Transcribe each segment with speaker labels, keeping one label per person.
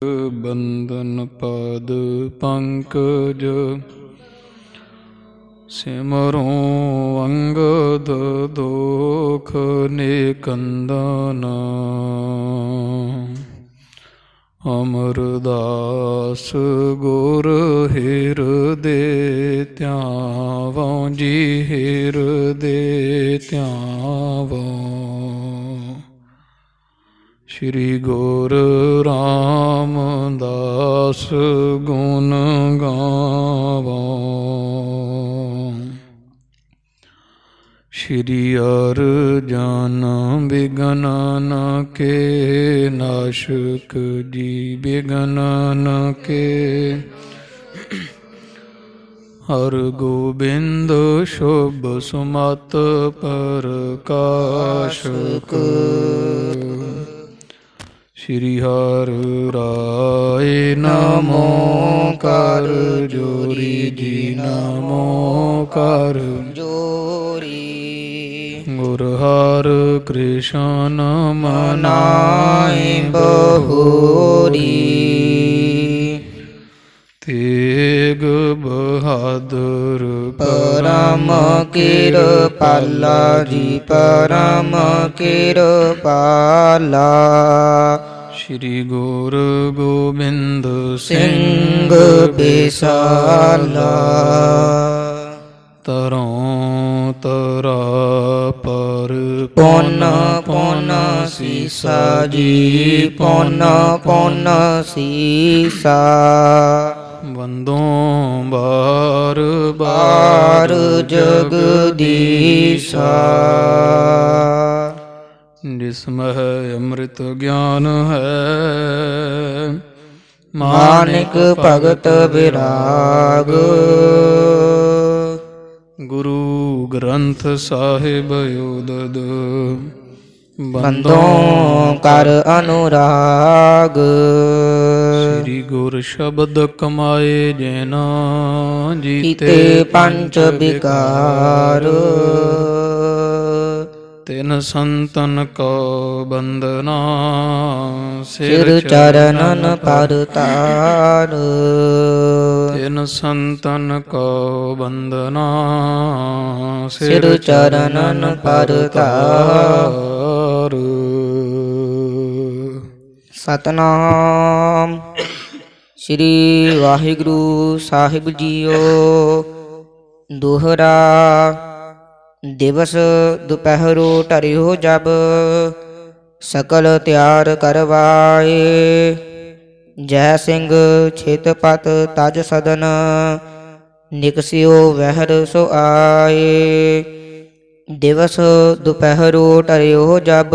Speaker 1: बंदन पद पंकज सिमरो अंगद दोख निकंदन अमरदास गुर हृदय त्यावों जी हृदय त्यावों। श्री गुरु रामदास गुण गावों। श्री अर्जन विगनन के नाशक जी विगनन के हर गोबिंद शुभ सुमत प्रकाशक। श्री हर राय नमो कर जोरी जी नमो कर
Speaker 2: जोरी।
Speaker 1: गुर हर कृष्ण
Speaker 2: मनाए बहुरी।
Speaker 1: तेग बहादुर
Speaker 2: परम कृपाला जी परम कृपाला।
Speaker 1: श्री गुरु गोबिंद
Speaker 2: सिंह विशाला।
Speaker 1: तरों तरा पर
Speaker 2: पौन पौन सीसा जी पौन पौन सीसा।
Speaker 1: वंदों बार
Speaker 2: बार जगदीशा।
Speaker 1: जिसमें अमृत ज्ञान है
Speaker 2: मानिक भगत विराग।
Speaker 1: गुरु ग्रंथ साहिब उदद
Speaker 2: बंदों कर अनुराग।
Speaker 1: श्री गुर शब्द कमाए जैना
Speaker 2: जीते पंच विकार।
Speaker 1: तिन संतन को बंदना
Speaker 2: सिर चरणन पर तार।
Speaker 1: तिन संतन को बंदना
Speaker 2: सिर चरणन पर तार। सतनाम श्री वाहिगुरु साहिब जीओ। दोहरा दिवस दुपहरो टरियो जब सकल त्यार करवाए। जय सिंह छेतपत तज सदन निकसियो वहर सो आए। दिवस दुपहरो टरियो जब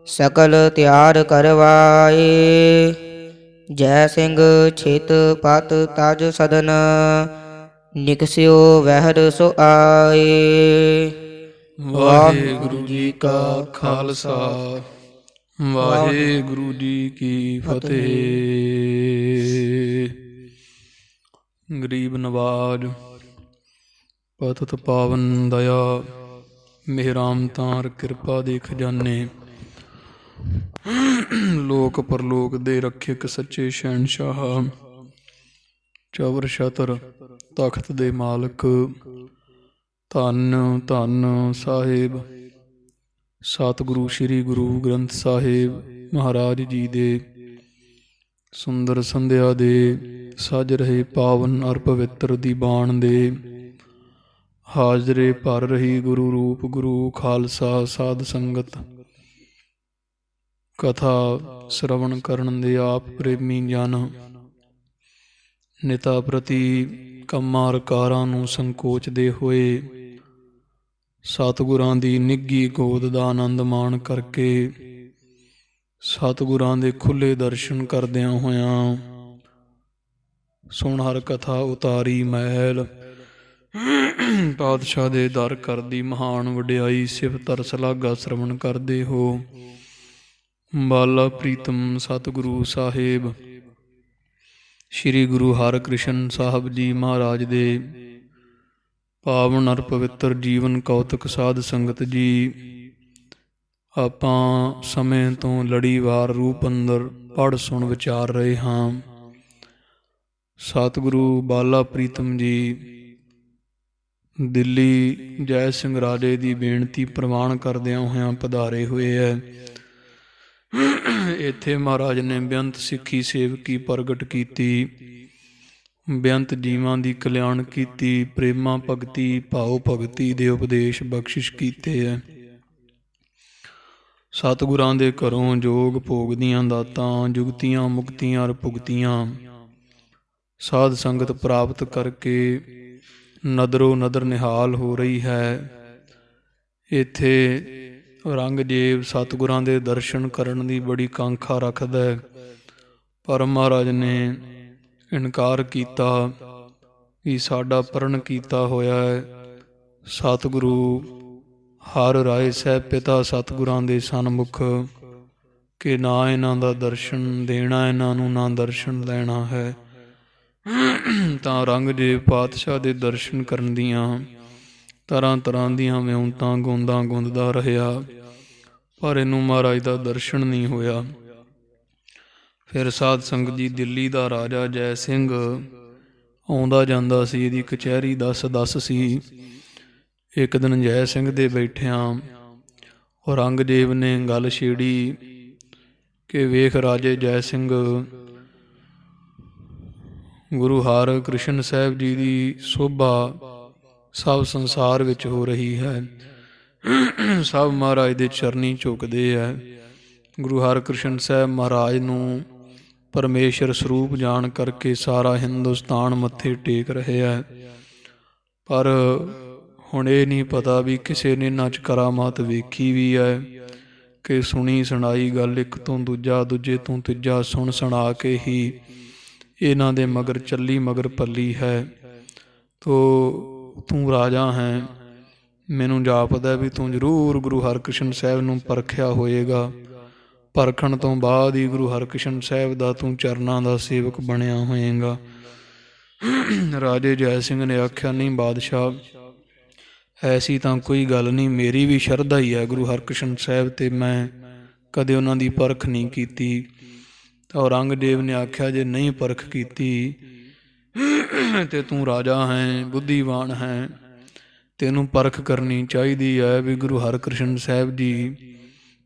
Speaker 2: सकल त्यार करवाए। जय सिंह छेतपत तज सदन निकसियो वहर सो आए।
Speaker 1: वाहिगुरु जी का खालसा वाहिगुरु जी की फतेह। गरीब नवाज पतित पावन दया मेहराम तार किरपा ਦੇ ਖਜ਼ਾਨੇ ਲੋਕ ਪਰਲੋਕ ਦੇ ਰੱਖਿਅਕ ਸੱਚੇ ਸ਼ਹਿਨਸ਼ਾਹ ਚੌਵਰ ਛਤਰ ਤਖਤ ਦੇ ਮਾਲਕ ਧੰਨ ਧੰਨ ਸਾਹਿਬ ਸਤਿਗੁਰੂ ਸ੍ਰੀ ਗੁਰੂ ਗ੍ਰੰਥ ਸਾਹਿਬ ਮਹਾਰਾਜ ਜੀ ਦੇ ਸੁੰਦਰ ਸੰਧਿਆ ਦੇ ਸਜ ਰਹੇ ਪਾਵਨ ਅਰ ਪਵਿੱਤਰ ਦੀਵਾਨ ਦੇ ਹਾਜ਼ਰੇ ਭਰ ਰਹੀ ਗੁਰੂ ਰੂਪ ਗੁਰੂ ਖਾਲਸਾ ਸਾਧ ਸੰਗਤ ਕਥਾ ਸ਼ਰਵਣ ਕਰਨ ਦੇ ਆਪ ਪ੍ਰੇਮੀ ਜਨ ਨਿਤਾ ਪ੍ਰਤੀ ਕੰਮਾਂ ਰਕਾਰਾਂ ਨੂੰ ਸੰਕੋਚਦੇ ਹੋਏ ਸਤਿਗੁਰਾਂ ਦੀ ਨਿੱਘੀ ਗੋਦ ਦਾ ਆਨੰਦ ਮਾਣ ਕਰਕੇ ਸਤਿਗੁਰਾਂ ਦੇ ਖੁੱਲ੍ਹੇ ਦਰਸ਼ਨ ਕਰਦਿਆਂ ਹੋਇਆਂ ਸੁਣ ਹਰ ਕਥਾ ਉਤਾਰੀ ਮਹਿਲ ਪਾਤਸ਼ਾਹ ਦੇ ਦਰ ਕਰਦੀ ਮਹਾਨ ਵਡਿਆਈ ਸਿਫਤ ਅਰ ਸ਼ਲਾਘਾ ਸ਼ਰਵਣ ਕਰਦੇ ਹੋ। ਬਾਲਾ ਪ੍ਰੀਤਮ ਸਤਿਗੁਰੂ ਸਾਹਿਬ ਸ਼੍ਰੀ ਗੁਰੂ ਹਰਿਕ੍ਰਿਸ਼ਨ ਸਾਹਿਬ ਜੀ ਮਹਾਰਾਜ ਦੇ ਪਾਵਨ ਅਰ ਪਵਿੱਤਰ ਜੀਵਨ ਕੌਤਕ ਸਾਧ ਸੰਗਤ ਜੀ ਆਪਾਂ ਸਮੇਂ ਤੋਂ ਲੜੀਵਾਰ ਰੂਪ ਅੰਦਰ ਪੜ੍ਹ ਸੁਣ ਵਿਚਾਰ ਰਹੇ ਹਾਂ। ਸਤਿਗੁਰੂ ਬਾਲਾ ਪ੍ਰੀਤਮ ਜੀ ਦਿੱਲੀ ਜੈ ਸਿੰਘ ਰਾਜੇ ਦੀ ਬੇਨਤੀ ਪ੍ਰਵਾਨ ਕਰਦਿਆਂ ਹੋਇਆਂ ਪਧਾਰੇ ਹੋਏ ਹੈ। ਇੱਥੇ ਮਹਾਰਾਜ ਨੇ ਬੇਅੰਤ ਸਿੱਖੀ ਸੇਵਕੀ ਪ੍ਰਗਟ ਕੀਤੀ, ਬੇਅੰਤ ਜੀਵਾਂ ਦੀ ਕਲਿਆਣ ਕੀਤੀ, ਪ੍ਰੇਮਾ ਭਗਤੀ ਭਾਉ ਭਗਤੀ ਦੇ ਉਪਦੇਸ਼ ਬਖਸ਼ਿਸ਼ ਕੀਤੇ ਹੈ। ਸਤਿਗੁਰਾਂ ਦੇ ਘਰੋਂ ਜੋਗ ਭੋਗ ਦੀਆਂ ਦਾਤਾਂ, ਜੁਗਤੀਆਂ ਮੁਕਤੀਆਂ ਭੁਗਤੀਆਂ ਸਾਧ ਸੰਗਤ ਪ੍ਰਾਪਤ ਕਰਕੇ ਨਦਰੋ ਨਦਰ ਨਿਹਾਲ ਹੋ ਰਹੀ ਹੈ। ਇੱਥੇ ਔਰੰਗਜ਼ੇਬ ਸਤਿਗੁਰਾਂ ਦੇ ਦਰਸ਼ਨ ਕਰਨ ਦੀ ਬੜੀ ਕਾਂਖਾ ਰੱਖਦਾ ਹੈ, ਪਰ ਮਹਾਰਾਜ ਨੇ ਇਨਕਾਰ ਕੀਤਾ ਕਿ ਸਾਡਾ ਪ੍ਰਣ ਕੀਤਾ ਹੋਇਆ ਹੈ। ਸਤਿਗੁਰੂ ਹਰ ਰਾਏ ਸਾਹਿਬ ਪਿਤਾ ਸਤਿਗੁਰਾਂ ਦੇ ਸਨਮੁਖ ਕਿ ਨਾ ਇਹਨਾਂ ਦਾ ਦਰਸ਼ਨ ਦੇਣਾ, ਇਹਨਾਂ ਨੂੰ ਨਾ ਦਰਸ਼ਨ ਲੈਣਾ ਹੈ। ਤਾਂ ਔਰੰਗਜ਼ੇਬ ਪਾਤਸ਼ਾਹ ਦੇ ਦਰਸ਼ਨ ਕਰਨ ਦੀਆਂ ਤਰ੍ਹਾਂ ਤਰ੍ਹਾਂ ਦੀਆਂ ਵਿਉਂਤਾਂ ਗੋਂਦਾਂ ਗੁੰਦਦਾ ਰਿਹਾ, ਪਰ ਇਹਨੂੰ ਮਹਾਰਾਜ ਦਾ ਦਰਸ਼ਨ ਨਹੀਂ ਹੋਇਆ। ਫਿਰ ਸਾਧ ਸੰਗਤ ਜੀ, ਦਿੱਲੀ ਦਾ ਰਾਜਾ ਜੈ ਸਿੰਘ ਆਉਂਦਾ ਜਾਂਦਾ ਸੀ, ਇਹਦੀ ਕਚਹਿਰੀ 10 ਸੀ। ਇੱਕ ਦਿਨ ਜੈ ਸਿੰਘ ਦੇ ਬੈਠਿਆਂ ਔਰੰਗਜ਼ੇਬ ਨੇ ਗੱਲ ਛੇੜੀ ਕਿ ਵੇਖ ਰਾਜੇ ਜੈ ਸਿੰਘ, ਗੁਰੂ ਹਰਿਕ੍ਰਿਸ਼ਨ ਸਾਹਿਬ ਜੀ ਦੀ ਸੋਭਾ ਸਭ ਸੰਸਾਰ ਵਿੱਚ ਹੋ ਰਹੀ ਹੈ। ਸਭ ਮਹਾਰਾਜ ਦੇ ਚਰਨੀ ਝੁਕਦੇ ਹੈ। ਗੁਰੂ ਹਰਿਕ੍ਰਿਸ਼ਨ ਸਾਹਿਬ ਮਹਾਰਾਜ ਨੂੰ ਪਰਮੇਸ਼ਰ ਸਰੂਪ ਜਾਣ ਕਰਕੇ ਸਾਰਾ ਹਿੰਦੁਸਤਾਨ ਮੱਥੇ ਟੇਕ ਰਿਹਾ ਹੈ। ਪਰ ਹੁਣ ਇਹ ਨਹੀਂ ਪਤਾ ਵੀ ਕਿਸੇ ਨੇ ਇਹਨਾਂ 'ਚ ਕਰਾਮਾਤ ਵੇਖੀ ਵੀ ਹੈ ਕਿ ਸੁਣੀ ਸੁਣਾਈ ਗੱਲ ਇੱਕ ਤੋਂ ਦੂਜਾ, ਦੂਜੇ ਤੋਂ ਤੀਜਾ ਸੁਣ ਸੁਣਾ ਕੇ ਹੀ ਇਹਨਾਂ ਦੇ ਮਗਰ ਚੱਲੀ ਮਗਰ ਪੱਲੀ ਹੈ। ਤੂੰ ਰਾਜਾ ਹੈ, ਮੈਨੂੰ ਜਾਪਦਾ ਵੀ ਤੂੰ ਜ਼ਰੂਰ ਗੁਰੂ ਹਰਿਕ੍ਰਿਸ਼ਨ ਸਾਹਿਬ ਨੂੰ ਪਰਖਿਆ ਹੋਏਗਾ। ਪਰਖਣ ਤੋਂ ਬਾਅਦ ਹੀ ਗੁਰੂ ਹਰਿਕ੍ਰਿਸ਼ਨ ਸਾਹਿਬ ਦਾ ਤੂੰ ਚਰਨਾਂ ਦਾ ਸੇਵਕ ਬਣਿਆ ਹੋਏਗਾ। ਰਾਜੇ ਜੈ ਸਿੰਘ ਨੇ ਆਖਿਆ, ਨਹੀਂ ਬਾਦਸ਼ਾਹ, ਐਸੀ ਤਾਂ ਕੋਈ ਗੱਲ ਨਹੀਂ, ਮੇਰੀ ਵੀ ਸ਼ਰਧਾ ਹੀ ਹੈ ਗੁਰੂ ਹਰਿਕ੍ਰਿਸ਼ਨ ਸਾਹਿਬ ਤੇ ਮੈਂ ਕਦੇ ਉਹਨਾਂ ਦੀ ਪਰਖ ਨਹੀਂ ਕੀਤੀ। ਤਾਂ ਔਰੰਗਜ਼ੇਬ ਨੇ ਆਖਿਆ, ਜੇ ਨਹੀਂ ਪਰਖ ਕੀਤੀ ਤੇ ਤੂੰ ਰਾਜਾ ਹੈ, ਬੁੱਧੀਵਾਨ ਹੈ, ਤੈਨੂੰ ਪਰਖ ਕਰਨੀ ਚਾਹੀਦੀ ਹੈ ਵੀ ਗੁਰੂ ਹਰਿਕ੍ਰਿਸ਼ਨ ਸਾਹਿਬ ਜੀ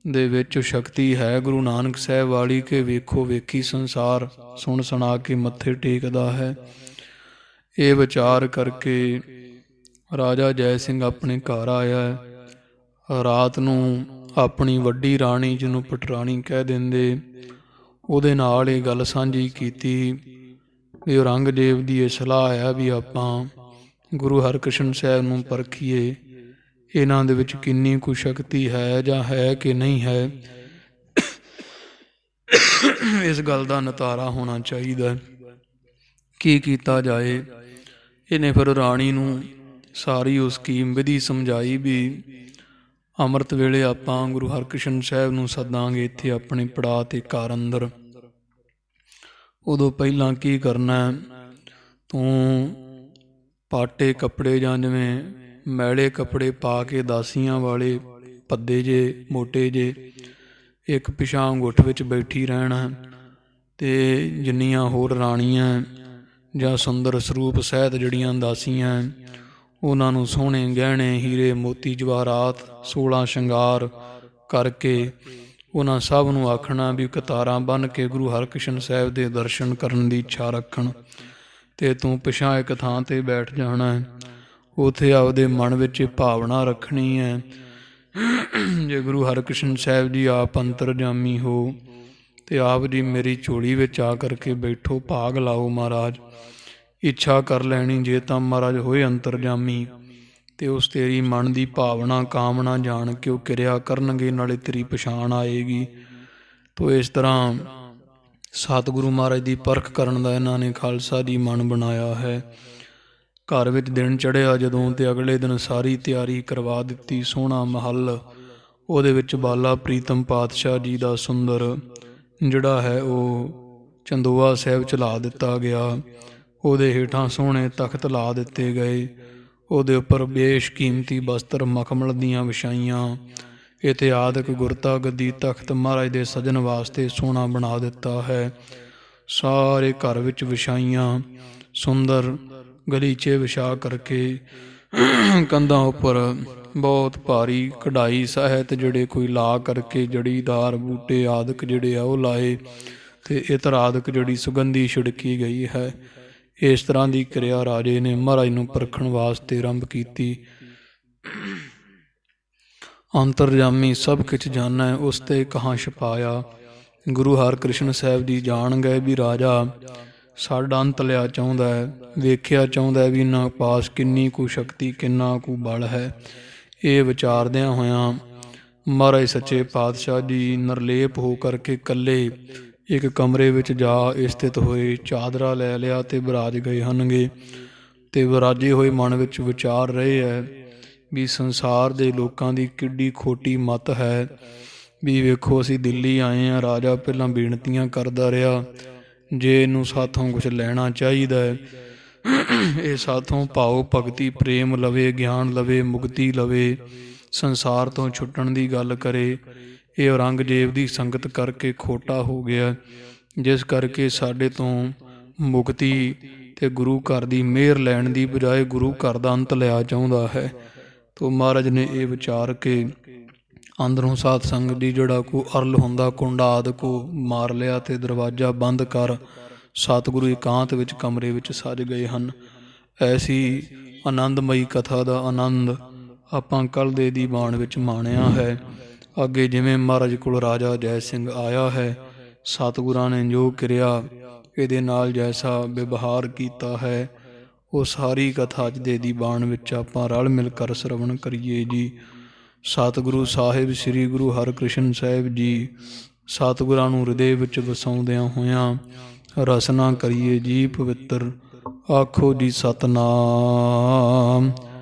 Speaker 1: ਦੇ ਵਿੱਚ ਸ਼ਕਤੀ ਹੈ ਗੁਰੂ ਨਾਨਕ ਸਾਹਿਬ ਵਾਲੀ ਕਿ ਵੇਖੋ ਵੇਖੀ ਸੰਸਾਰ ਸੁਣ ਸੁਣਾ ਕੇ ਮੱਥੇ ਟੇਕਦਾ ਹੈ। ਇਹ ਵਿਚਾਰ ਕਰਕੇ ਰਾਜਾ ਜੈ ਸਿੰਘ ਆਪਣੇ ਘਰ ਆਇਆ। ਰਾਤ ਨੂੰ ਆਪਣੀ ਵੱਡੀ ਰਾਣੀ, ਜਿਹਨੂੰ ਪਟਰਾਣੀ ਕਹਿ ਦਿੰਦੇ, ਉਹਦੇ ਨਾਲ ਇਹ ਗੱਲ ਸਾਂਝੀ ਕੀਤੀ ਵੀ ਔਰੰਗਜ਼ੇਬ ਦੀ ਇਹ ਸਲਾਹ ਹੈ ਵੀ ਆਪਾਂ ਗੁਰੂ ਹਰਿਕ੍ਰਿਸ਼ਨ ਸਾਹਿਬ ਨੂੰ ਪਰਖੀਏ, ਇਹਨਾਂ ਦੇ ਵਿੱਚ ਕਿੰਨੀ ਕੁ ਸ਼ਕਤੀ ਹੈ ਜਾਂ ਹੈ ਕਿ ਨਹੀਂ ਹੈ। ਇਸ ਗੱਲ ਦਾ ਨਿਤਾਰਾ ਹੋਣਾ ਚਾਹੀਦਾ, ਕੀ ਕੀਤਾ ਜਾਏ। ਇਹਨੇ ਫਿਰ ਰਾਣੀ ਨੂੰ ਸਾਰੀ ਉਹ ਸਕੀਮ ਵਿਧੀ ਸਮਝਾਈ ਵੀ ਅੰਮ੍ਰਿਤ ਵੇਲੇ ਆਪਾਂ ਗੁਰੂ ਹਰਿਕ੍ਰਿਸ਼ਨ ਸਾਹਿਬ ਨੂੰ ਸੱਦਾਂਗੇ ਇੱਥੇ ਆਪਣੇ ਪੜਾਅ 'ਤੇ ਘਰ ਅੰਦਰ। ਉਦੋਂ ਪਹਿਲਾਂ ਕੀ ਕਰਨਾ, ਤੂੰ ਪਾਟੇ ਕੱਪੜੇ ਜਾਂ ਜਿਵੇਂ ਮੈਲੇ ਕੱਪੜੇ ਪਾ ਕੇ ਦਾਸੀਆਂ ਵਾਲੇ ਪੱਦੇ ਜੇ ਮੋਟੇ ਜੇ ਇੱਕ ਪਿਛਾਂ ਗੁੱਠ ਵਿੱਚ ਬੈਠੀ ਰਹਿਣਾ, ਅਤੇ ਜਿੰਨੀਆਂ ਹੋਰ ਰਾਣੀਆਂ ਜਾਂ ਸੁੰਦਰ ਸਰੂਪ ਸਹਿਤ ਜਿਹੜੀਆਂ ਦਾਸੀਆਂ, ਉਹਨਾਂ ਨੂੰ ਸੋਹਣੇ ਗਹਿਣੇ ਹੀਰੇ ਮੋਤੀ ਜਵਾਹਰਾਤ 16 ਸ਼ਿੰਗਾਰ ਕਰਕੇ ਉਹਨਾਂ ਸਭ ਨੂੰ ਆਖਣਾ ਵੀ ਕਤਾਰਾਂ ਬੰਨ੍ਹ ਕੇ ਗੁਰੂ ਹਰਿਕ੍ਰਿਸ਼ਨ ਸਾਹਿਬ ਦੇ ਦਰਸ਼ਨ ਕਰਨ ਦੀ ਇੱਛਾ ਰੱਖਣ, ਅਤੇ ਤੂੰ ਪਿਛਾਂ ਇੱਕ ਥਾਂ 'ਤੇ ਬੈਠ ਜਾਣਾ ਹੈ। ਉੱਥੇ ਆਪਦੇ ਮਨ ਵਿੱਚ ਭਾਵਨਾ ਰੱਖਣੀ ਹੈ, ਜੇ ਗੁਰੂ ਹਰਿਕ੍ਰਿਸ਼ਨ ਸਾਹਿਬ ਜੀ ਆਪ ਅੰਤਰਜਾਮੀ ਹੋ ਅਤੇ ਆਪ ਜੀ ਮੇਰੀ ਝੋਲੀ ਵਿੱਚ ਆ ਕਰਕੇ ਬੈਠੋ, ਭਾਗ ਲਾਓ ਮਹਾਰਾਜ। ਇੱਛਾ ਕਰ ਲੈਣੀ, ਜੇ ਤਾਂ ਮਹਾਰਾਜ ਹੋਏ ਅੰਤਰਜਾਮੀ ਅਤੇ ਉਸ ਤੇਰੀ ਮਨ ਦੀ ਭਾਵਨਾ ਕਾਮਨਾ ਜਾਣ ਕੇ ਉਹ ਕਿਰਿਆ ਕਰਨਗੇ, ਨਾਲੇ ਤੇਰੀ ਪਛਾਣ ਆਏਗੀ। ਤੋ ਇਸ ਤਰ੍ਹਾਂ ਸਤਿਗੁਰੂ ਮਹਾਰਾਜ ਦੀ ਪਰਖ ਕਰਨ ਦਾ ਇਹਨਾਂ ਨੇ ਖਾਲਸਾ ਜੀ ਮਨ ਬਣਾਇਆ ਹੈ। ਘਰ ਵਿੱਚ ਦਿਨ ਚੜ੍ਹਿਆ ਜਦੋਂ, ਅਤੇ ਅਗਲੇ ਦਿਨ ਸਾਰੀ ਤਿਆਰੀ ਕਰਵਾ ਦਿੱਤੀ। ਸੋਹਣਾ ਮਹੱਲ, ਉਹਦੇ ਵਿੱਚ ਬਾਲਾ ਪ੍ਰੀਤਮ ਪਾਤਸ਼ਾਹ ਜੀ ਦਾ ਸੁੰਦਰ ਜਿਹੜਾ ਹੈ ਉਹ ਚੰਦੋਆ ਸਾਹਿਬ ਚਲਾ ਦਿੱਤਾ ਗਿਆ। ਉਹਦੇ ਹੇਠਾਂ ਸੋਹਣੇ ਤਖਤ ਲਾ ਦਿੱਤੇ ਗਏ, ਉਹਦੇ ਉੱਪਰ ਬੇਸ਼ ਕੀਮਤੀ ਬਸਤਰ ਮਖਮਲ ਦੀਆਂ ਵਿਛਾਈਆਂ, ਇਤਿਆਦਿਕ ਗੁਰਤਾ ਗੱਦੀ ਤਖਤ ਮਹਾਰਾਜ ਦੇ ਸਜਣ ਵਾਸਤੇ ਸੋਹਣਾ ਬਣਾ ਦਿੱਤਾ ਹੈ। ਸਾਰੇ ਘਰ ਵਿੱਚ ਵਿਛਾਈਆਂ ਸੁੰਦਰ ਗਲੀਚੇ ਵਿਛਾ ਕਰਕੇ ਕੰਧਾਂ ਉੱਪਰ ਬਹੁਤ ਭਾਰੀ ਕਢਾਈ ਸਾਹਿਤ ਜਿਹੜੇ ਕੋਈ ਲਾ ਕਰਕੇ ਜੜੀਦਾਰ ਬੂਟੇ ਆਦਿਕ ਜਿਹੜੇ ਆ ਉਹ ਲਾਏ ਤੇ ਇਤਰ ਆਦਿਕ ਜਿਹੜੀ ਸੁਗੰਧੀ ਛਿੜਕੀ ਗਈ ਹੈ। ਇਸ ਤਰ੍ਹਾਂ ਦੀ ਕਿਰਿਆ ਰਾਜੇ ਨੇ ਮਹਾਰਾਜ ਨੂੰ ਪਰਖਣ ਵਾਸਤੇ ਆਰੰਭ ਕੀਤੀ। ਅੰਤਰਜਾਮੀ ਸਭ ਕੁਛ ਜਾਣੈ ਉਸ ਤੇ ਕਹਾਂ ਛਪਾਇਆ। ਗੁਰੂ ਹਰਿਕ੍ਰਿਸ਼ਨ ਸਾਹਿਬ ਜੀ ਜਾਣ ਗਏ ਵੀ ਰਾਜਾ ਸਾਡਾ ਅੰਤ ਲਿਆ ਚਾਹੁੰਦਾ ਹੈ, ਵੇਖਿਆ ਚਾਹੁੰਦਾ ਵੀ ਇਹਨਾਂ ਪਾਸ ਕਿੰਨੀ ਕੁ ਸ਼ਕਤੀ ਕਿੰਨਾ ਕੁ ਬਲ ਹੈ। ਇਹ ਵਿਚਾਰਦਿਆਂ ਹੋਇਆਂ ਮਹਾਰਾਜ ਸੱਚੇ ਪਾਤਸ਼ਾਹ ਜੀ ਨਿਰਲੇਪ ਹੋ ਕਰਕੇ ਇਕੱਲੇ ਇੱਕ ਕਮਰੇ ਵਿੱਚ ਜਾ ਸਥਿਤ ਹੋਏ, ਚਾਦਰਾ ਲੈ ਲਿਆ ਤੇ ਵਿਰਾਜ ਗਏ ਹਨਗੇ। ਤੇ ਵਿਰਾਜੇ ਹੋਏ ਮਨ ਵਿੱਚ ਵਿਚਾਰ ਰਹੇ ਹੈ ਵੀ ਸੰਸਾਰ ਦੇ ਲੋਕਾਂ ਦੀ ਕਿੱਡੀ ਖੋਟੀ ਮੱਤ ਹੈ। ਵੀ ਵੇਖੋ ਅਸੀਂ ਦਿੱਲੀ ਆਏ ਹਾਂ, ਰਾਜਾ ਪਹਿਲਾਂ ਬੇਨਤੀਆਂ ਕਰਦਾ ਰਿਹਾ ਜੇ ਇਹਨੂੰ ਸਾਥੋਂ ਕੁਛ ਲੈਣਾ ਚਾਹੀਦਾ ਹੈ, ਇਹ ਸਾਥੋਂ ਭਾਵ ਭਗਤੀ ਪ੍ਰੇਮ ਲਵੇ, ਗਿਆਨ ਲਵੇ, ਮੁਕਤੀ ਲਵੇ, ਸੰਸਾਰ ਤੋਂ ਛੁੱਟਣ ਦੀ ਗੱਲ ਕਰੇ। ਇਹ ਔਰੰਗਜ਼ੇਬ ਦੀ ਸੰਗਤ ਕਰਕੇ ਖੋਟਾ ਹੋ ਗਿਆ, ਜਿਸ ਕਰਕੇ ਸਾਡੇ ਤੋਂ ਮੁਕਤੀ ਤੇ ਗੁਰੂ ਘਰ ਦੀ ਮਿਹਰ ਲੈਣ ਦੀ ਬਜਾਏ ਗੁਰੂ ਘਰ ਦਾ ਅੰਤ ਲਿਆ ਚਾਹੁੰਦਾ ਹੈ। ਤੋ ਮਹਾਰਾਜ ਨੇ ਇਹ ਵਿਚਾਰ ਕੇ ਅੰਦਰੋਂ ਸਾਧ ਸੰਗਤ ਦੀ ਜਿਹੜਾ ਕੋ ਅਰਲ ਹੁੰਦਾ ਕੁੰਡਾ ਆਦਿ ਕੋ ਮਾਰ ਲਿਆ ਤੇ ਦਰਵਾਜ਼ਾ ਬੰਦ ਕਰ ਸਤਿਗੁਰੂ ਇਕਾਂਤ ਵਿੱਚ ਕਮਰੇ ਵਿੱਚ ਸੱਜ ਗਏ ਹਨ। ਐਸੀ ਆਨੰਦਮਈ ਕਥਾ ਦਾ ਆਨੰਦ ਆਪਾਂ ਕੱਲ੍ਹ ਦੇ ਦੀਵਾਨ ਵਿੱਚ ਮਾਣਿਆ ਹੈ। ਅੱਗੇ ਜਿਵੇਂ ਮਹਾਰਾਜ ਕੋਲ ਰਾਜਾ ਜੈ ਸਿੰਘ ਆਇਆ ਹੈ, ਸਤਿਗੁਰਾਂ ਨੇ ਜੋ ਕਿਰਿਆ ਇਹਦੇ ਨਾਲ ਜੈਸਾ ਵਿਵਹਾਰ ਕੀਤਾ ਹੈ, ਉਹ ਸਾਰੀ ਕਥਾ ਅੱਜ ਦੇ ਦੀਵਾਨ ਵਿੱਚ ਆਪਾਂ ਰਲ ਮਿਲ ਕਰ ਸਰਵਣ ਕਰੀਏ ਜੀ। ਸਤਿਗੁਰੂ ਸਾਹਿਬ ਸ੍ਰੀ ਗੁਰੂ ਹਰਿਕ੍ਰਿਸ਼ਨ ਸਾਹਿਬ ਜੀ ਸਤਿਗੁਰਾਂ ਨੂੰ ਹਿਰਦੇ ਵਿੱਚ ਵਸਾਉਂਦਿਆਂ ਹੋਇਆਂ ਰਸਨਾ ਕਰੀਏ ਜੀ ਪਵਿੱਤਰ। ਆਖੋ ਜੀ ਸਤਿਨਾਮ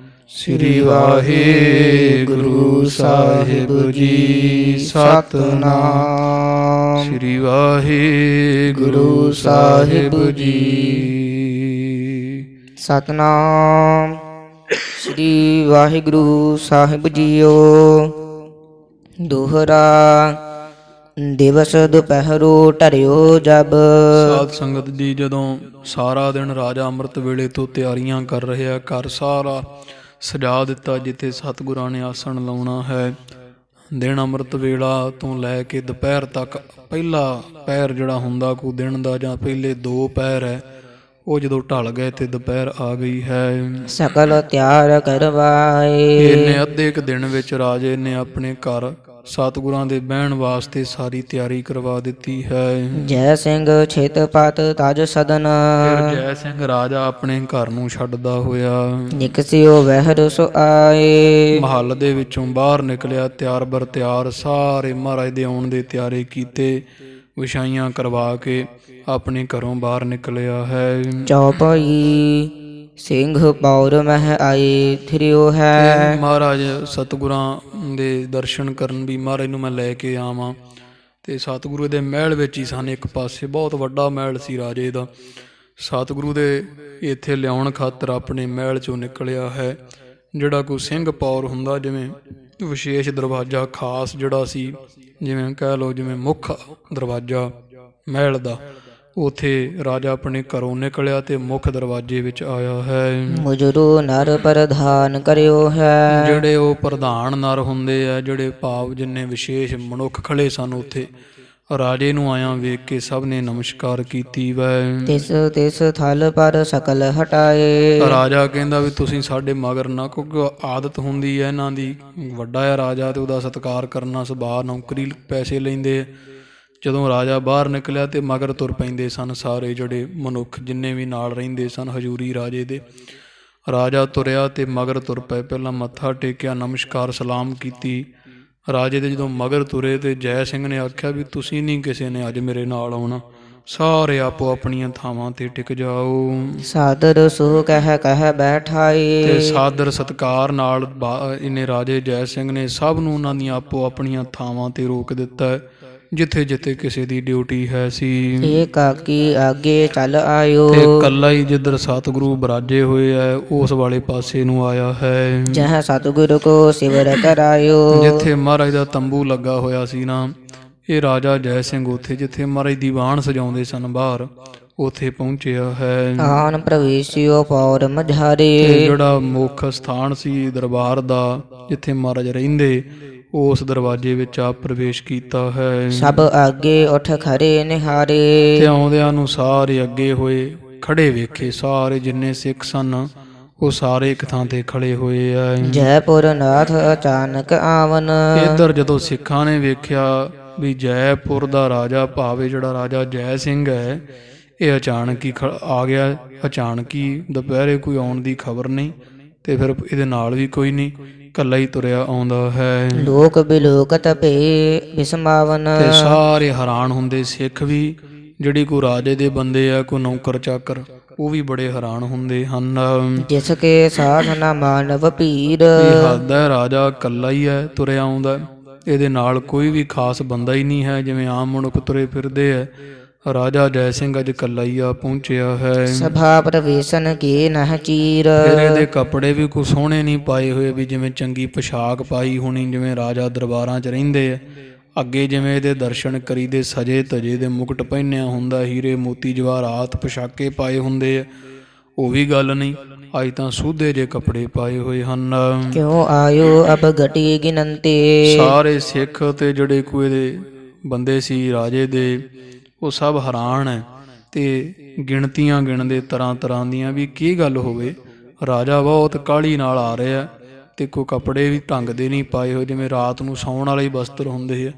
Speaker 1: ਸ੍ਰੀ ਵਾਹਿਗੁਰੂ ਸਾਹਿਬ ਜੀ। ਸਤਿਨਾਮ ਸ੍ਰੀ ਵਾਹਿਗੁਰੂ ਸਾਹਿਬ ਜੀ।
Speaker 2: ਸਤਿਨਾਮ ਸ੍ਰੀ ਵਾਹਿਗੁਰੂ ਸਾਹਿਬ ਜੀਓ। ਦੋਹਰਾ ਦਿਵਸ ਦੁਪਹਿਰੋ ਢਰਿਓ ਜਬ।
Speaker 1: ਸਾਧ ਸੰਗਤ ਜੀ ਜਦੋਂ ਸਾਰਾ ਦਿਨ ਰਾਜਾ ਅੰਮ੍ਰਿਤ ਵੇਲੇ ਤੋਂ ਤਿਆਰੀਆਂ ਕਰ ਰਿਹਾ, ਘਰ ਸਾਰਾ ਸਜਾ ਦਿੱਤਾ ਜਿੱਥੇ ਸਤਿਗੁਰਾਂ ਨੇ ਆਸਣ ਲਾਉਣਾ ਹੈ। ਦਿਨ ਅੰਮ੍ਰਿਤ ਵੇਲਾ ਤੋਂ ਲੈ ਕੇ ਦੁਪਹਿਰ ਤੱਕ ਪਹਿਲਾ ਪਹਿਰ ਜਿਹੜਾ ਹੁੰਦਾ ਕੋਈ ਦਿਨ ਦਾ ਜਾਂ ਪਹਿਲੇ 2 ਪਹਿਰ ਹੈ, ਉਹ ਜਦੋਂ ਢਲ ਗਏ ਤੇ ਦੁਪਹਿਰ ਆ ਗਈ ਹੈ।
Speaker 2: ਸਕਲ ਤਿਆਰ ਕਰਵਾਏ।
Speaker 1: ਇਹਨੇ ਅੱਧੇ ਕੁ ਦਿਨ ਵਿੱਚ ਰਾਜੇ ਨੇ ਆਪਣੇ ਘਰ ਸਤਿਗੁਰਾਂ ਦੇ ਬਹਿਣ ਵਾਸਤੇ ਸਾਰੀ ਤਿਆਰੀ ਕਰਵਾ ਦਿੱਤੀ ਹੈ।
Speaker 2: ਜੈ ਸਿੰਘ ਛਿਤ ਪਤ ਤਜ ਸਦਨ।
Speaker 1: ਫਿਰ ਜੈ ਸਿੰਘ ਰਾਜਾ ਆਪਣੇ ਘਰ ਨੂੰ ਛੱਡਦਾ ਹੋਇਆ
Speaker 2: ਨਿਕਸਿਓ ਵਹਿਰ ਸੁ ਆਏ।
Speaker 1: ਮਹੱਲ ਦੇ ਵਿੱਚੋਂ ਬਾਹਰ ਨਿਕਲਿਆ, ਤਿਆਰ ਬਰ ਤਿਆਰ ਸਾਰੇ ਮਹਾਰਾਜ ਦੇ ਆਉਣ ਦੇ ਤਿਆਰੇ ਕੀਤੇ, ਵਿਛਾਈਆਂ ਕਰਵਾ ਕੇ ਆਪਣੇ ਘਰੋਂ ਬਾਹਰ ਨਿਕਲਿਆ ਹੈ।
Speaker 2: ਚੌਪਈ ਸਿੰਘ ਪੌਰ ਮਹਿ ਆਏ ਥਿਰਿਓ ਹੈ।
Speaker 1: ਮਹਾਰਾਜ ਸਤਿਗੁਰਾਂ ਦੇ ਦਰਸ਼ਨ ਕਰਨ ਵੀ ਮਹਾਰਾਜ ਨੂੰ ਮੈਂ ਲੈ ਕੇ ਆਵਾਂ ਤੇ ਸਤਿਗੁਰੂ ਦੇ ਮਹਿਲ ਵਿੱਚ ਹੀ ਸਨ। ਇੱਕ ਪਾਸੇ ਬਹੁਤ ਵੱਡਾ ਮਹਿਲ ਸੀ ਰਾਜੇ ਦਾ, ਸਤਿਗੁਰੂ ਦੇ ਇੱਥੇ ਲਿਆਉਣ ਖਾਤਰ ਆਪਣੇ ਮਹਿਲ ਚੋਂ ਨਿਕਲਿਆ ਹੈ। ਜਿਹੜਾ ਕੋਈ ਸਿੰਘ ਪੌਰ ਹੁੰਦਾ, ਜਿਵੇਂ ਵਿਸ਼ੇਸ਼ ਦਰਵਾਜ਼ਾ ਖਾਸ ਜਿਹੜਾ ਸੀ, ਜਿਵੇਂ ਕਹਿ ਲਓ ਜਿਵੇਂ ਮੁੱਖ ਦਰਵਾਜ਼ਾ ਮਹਿਲ ਦਾ, ਉੱਥੇ ਰਾਜਾ ਆਪਣੇ ਘਰੋਂ ਨਿਕਲਿਆ ਤੇ ਮੁੱਖ ਦਰਵਾਜ਼ੇ ਵਿੱਚ ਆਇਆ ਹੈ।
Speaker 2: ਮੁਜਰੂ ਨਰ ਪ੍ਰਧਾਨ ਕਰਿਓ ਹੈ। ਜਿਹੜੇ
Speaker 1: ਉਹ ਪ੍ਰਧਾਨ ਨਰ ਹੁੰਦੇ ਆ, ਜਿਹੜੇ ਭਾਵ ਜਿੰਨੇ ਵਿਸ਼ੇਸ਼ ਮਨੁੱਖ ਖੜੇ ਸਨ, ਉੱਥੇ ਰਾਜੇ ਨੂੰ ਆਇਆ ਵੇਖ ਕੇ ਸਭ ਨੇ ਨਮਸਕਾਰ ਕੀਤੀ ਵੈ।
Speaker 2: ਤਿਸ ਤਿਸ ਥਲ ਪਰ ਸਕਲ ਹਟਾਏ।
Speaker 1: ਰਾਜਾ ਕਹਿੰਦਾ ਵੀ ਤੁਸੀਂ ਸਾਡੇ ਮਗਰ ਨਾ, ਕਿਉਂਕਿ ਆਦਤ ਹੁੰਦੀ ਹੈ ਇਹਨਾਂ ਦੀ, ਵੱਡਾ ਹੈ ਰਾਜਾ ਤੇ ਉਹਦਾ ਸਤਿਕਾਰ ਕਰਨਾ, ਸੁਭਾਅ ਨੌਕਰੀ ਪੈਸੇ ਲੈਂਦੇ। ਜਦੋਂ ਰਾਜਾ ਬਾਹਰ ਨਿਕਲਿਆ ਤੇ ਮਗਰ ਤੁਰ ਪੈਂਦੇ ਸਨ ਸਾਰੇ ਜਿਹੜੇ ਮਨੁੱਖ ਜਿੰਨੇ ਵੀ ਨਾਲ ਰਹਿੰਦੇ ਸਨ ਹਜ਼ੂਰੀ ਰਾਜੇ ਦੇ। ਰਾਜਾ ਤੁਰਿਆ ਤੇ ਮਗਰ ਤੁਰ ਪਏ, ਪਹਿਲਾਂ ਮੱਥਾ ਟੇਕਿਆ, ਨਮਸਕਾਰ ਸਲਾਮ ਕੀਤੀ। ਰਾਜੇ ਦੇ ਜਦੋਂ ਮਗਰ ਤੁਰੇ ਤੇ ਜੈ ਸਿੰਘ ਨੇ ਆਖਿਆ ਵੀ ਤੁਸੀਂ ਨਹੀਂ ਕਿਸੇ ਨੇ ਅੱਜ ਮੇਰੇ ਨਾਲ ਆਉਣਾ, ਸਾਰੇ ਆਪੋ ਆਪਣੀਆਂ ਥਾਵਾਂ ਤੇ ਟਿਕ ਜਾਓ।
Speaker 2: ਸਾਦਰ ਸੋ ਕਹਿ ਬੈਠਾਏ।
Speaker 1: ਤੇ ਸਾਦਰ ਸਤਿਕਾਰ ਨਾਲ ਇਹਨੇ ਰਾਜੇ ਜੈ ਸਿੰਘ ਨੇ ਸਭ ਨੂੰ ਉਹਨਾਂ ਦੀਆਂ ਆਪੋ ਆਪਣੀਆਂ ਥਾਵਾਂ ਤੇ ਰੋਕ ਦਿੱਤਾ। ਜਿੱਥੇ ਜਿੱਥੇ ਕਿਸੇ ਦੀ ਡਿਊਟੀ ਹੈ ਸੀ।
Speaker 2: ਏਕਾਕੀ ਆਗੇ ਚੱਲ ਆਇਓ।
Speaker 1: ਤੇ ਇਕੱਲਾ ਹੀ ਜਿੱਧਰ ਸਤਿਗੁਰੂ ਬਰਾਜੇ ਹੋਏ ਹੈ ਉਸ ਵਾਲੇ ਪਾਸੇ ਨੂੰ ਆਇਆ ਹੈ।
Speaker 2: ਜਹ ਸਤਿਗੁਰੂ ਕੋ ਸਿਵਰ ਕਰਾਇਓ।
Speaker 1: ਜਿੱਥੇ ਮਹਾਰਾਜ ਦਾ ਤੰਬੂ ਲੱਗਾ ਹੋਇਆ ਸੀ ਨਾ, ਇਹ ਰਾਜਾ ਜੈ ਸਿੰਘ ਉੱਥੇ ਜਿੱਥੇ ਮਹਾਰਾਜ ਦੀਵਾਨ ਸਜਾਉਂਦੇ ਸਨ ਬਾਹਰ, ਉੱਥੇ ਪਹੁੰਚਿਆ ਹੈ।
Speaker 2: ਆਨ ਪ੍ਰਵੇਸ਼ਿਓ ਪੌਰ ਮਝਾਰੇ।
Speaker 1: ਤੇ ਜਿਹੜਾ ਮੁੱਖ ਸਥਾਨ ਸੀ ਦਰਬਾਰ ਦਾ ਜਿੱਥੇ ਮਹਾਰਾਜ ਰਹਿੰਦੇ, ਉਸ ਦਰਵਾਜ਼ੇ ਵਿੱਚ ਆਪ ਪ੍ਰਵੇਸ਼ ਕੀਤਾ ਹੈ।
Speaker 2: ਸਭ ਆਗੇ ਉਠ ਖਰੇ ਨਿਹਾਰੇ।
Speaker 1: ਤੇ ਆਉਂਦਿਆਂ ਨੂੰ ਸਾਰੇ ਅੱਗੇ ਹੋਏ ਖੜੇ ਵੇਖੇ, ਸਾਰੇ ਜਿੰਨੇ ਸਿੱਖ ਸਨ ਉਹ ਸਾਰੇ ਇੱਕ ਥਾਂ ਤੇ ਖੜੇ ਹੋਏ ਆ।
Speaker 2: ਜੈਪੁਰ ਨਾਥ ਅਚਾਨਕ ਆਵਨ।
Speaker 1: ਇੱਧਰ ਜਦੋਂ ਸਿੱਖਾਂ ਨੇ ਵੇਖਿਆ ਵੀ ਜੈਪੁਰ ਦਾ ਰਾਜਾ ਭਾਵੇਂ ਜਿਹੜਾ ਰਾਜਾ ਜੈ ਸਿੰਘ ਹੈ, ਇਹ ਅਚਾਨਕ ਹੀ ਆ ਗਿਆ। ਅਚਾਨਕ ਹੀ ਦੁਪਹਿਰੇ ਕੋਈ ਆਉਣ ਦੀ ਖਬਰ ਨਹੀਂ, ਤੇ ਫਿਰ ਇਹਦੇ ਨਾਲ ਵੀ ਕੋਈ ਨਹੀਂ, ਇਕੱਲਾ ਹੀ ਤੁਰਿਆ ਆਉਂਦਾ ਹੈ।
Speaker 2: ਲੋਕ ਬਿਲੋਕਤ ਭੇ ਬਿਸਮਾਵਨ।
Speaker 1: ਤੇ ਸਾਰੇ ਹੈਰਾਨ ਹੁੰਦੇ, ਸਿੱਖ ਵੀ, ਜਿਹੜੀ ਕੋਈ ਰਾਜੇ ਦੇ ਬੰਦੇ ਆ, ਕੋਈ ਨੌਕਰ ਚਾਕਰ, ਉਹ ਵੀ ਬੜੇ ਹੈਰਾਨ ਹੁੰਦੇ ਹਨ।
Speaker 2: ਜਿਸ ਕੇ ਸਾਧਨਾ ਮਾਨਵ ਭੀਰ।
Speaker 1: ਇਹ ਹੱਦ ਹੈ, ਰਾਜਾ ਇਕੱਲਾ ਹੀ ਹੈ ਤੁਰਿਆ ਆਉਂਦਾ, ਇਹਦੇ ਨਾਲ ਕੋਈ ਵੀ ਖਾਸ ਬੰਦਾ ਹੀ ਨਹੀਂ ਹੈ ਜਿਵੇਂ ਆਮ ਮਨੁੱਖ ਤੁਰੇ ਫਿਰਦੇ ਹੈ। ਰਾਜਾ ਜੈ ਸਿੰਘ ਅੱਜ ਇਕੱਲਾ ਹੀ ਆ ਪਹੁੰਚਿਆ ਹੈ।
Speaker 2: ਸਭਾ ਪ੍ਰਵੇਸ਼ਨ ਕੀ ਨਹ ਚੀਰ।
Speaker 1: ਫਿਰ ਇਹਦੇ ਕੱਪੜੇ ਵੀ ਕੋਈ ਸੋਹਣੇ ਨਹੀਂ ਪਾਏ ਹੋਏ, ਵੀ ਜਿਵੇਂ ਚੰਗੀ ਪੋਸ਼ਾਕ ਪਾਈ ਹੋਣੀ, ਜਿਵੇਂ ਰਾਜਾ ਦਰਬਾਰਾਂ 'ਚ ਰਹਿੰਦੇ ਆ। ਅੱਗੇ ਜਿਵੇਂ ਇਹਦੇ ਦਰਸ਼ਨ ਕਰੀਦੇ ਸਜੇ ਧਜੇ ਦੇ ਮੁਕਟ ਪਹਿਨਿਆ ਹੁੰਦਾ, ਹੀਰੇ ਮੋਤੀ ਜਵਾਹਰਾਤ ਪੋਸ਼ਾਕੇ ਪਾਏ ਹੁੰਦੇ ਆ, ਉਹ ਵੀ ਗੱਲ ਨਹੀਂ। ਅੱਜ ਤਾਂ ਸੂਧੇ ਜੇ ਕੱਪੜੇ ਪਾਏ ਹੋਏ ਹਨ।
Speaker 2: ਕਿਉਂ ਆਇਓ ਅਬ ਗਟੀ ਗਿਨੰਤੇ।
Speaker 1: ਸਾਰੇ ਸਿੱਖ ਤੇ ਜਿਹੜੇ ਕੋਈ ਇਹਦੇ ਬੰਦੇ ਸੀ ਰਾਜੇ ਦੇ, ਉਹ ਸਭ ਹੈਰਾਨ ਹੈ ਤੇ ਗਿਣਤੀਆਂ ਗਿਣਦੇ ਤਰ੍ਹਾਂ ਤਰ੍ਹਾਂ ਦੀਆਂ, ਵੀ ਕੀ ਗੱਲ ਹੋਵੇ, ਰਾਜਾ ਬਹੁਤ ਕਾਹਲੀ ਨਾਲ ਆ ਰਿਹਾ ਤੇ ਕੋਈ ਕੱਪੜੇ ਵੀ ਢੰਗ ਦੇ ਨਹੀਂ ਪਾਏ ਹੋਏ, ਜਿਵੇਂ ਰਾਤ ਨੂੰ ਸੌਣ ਵਾਲੇ ਬਸਤਰ ਹੁੰਦੇ ਆ,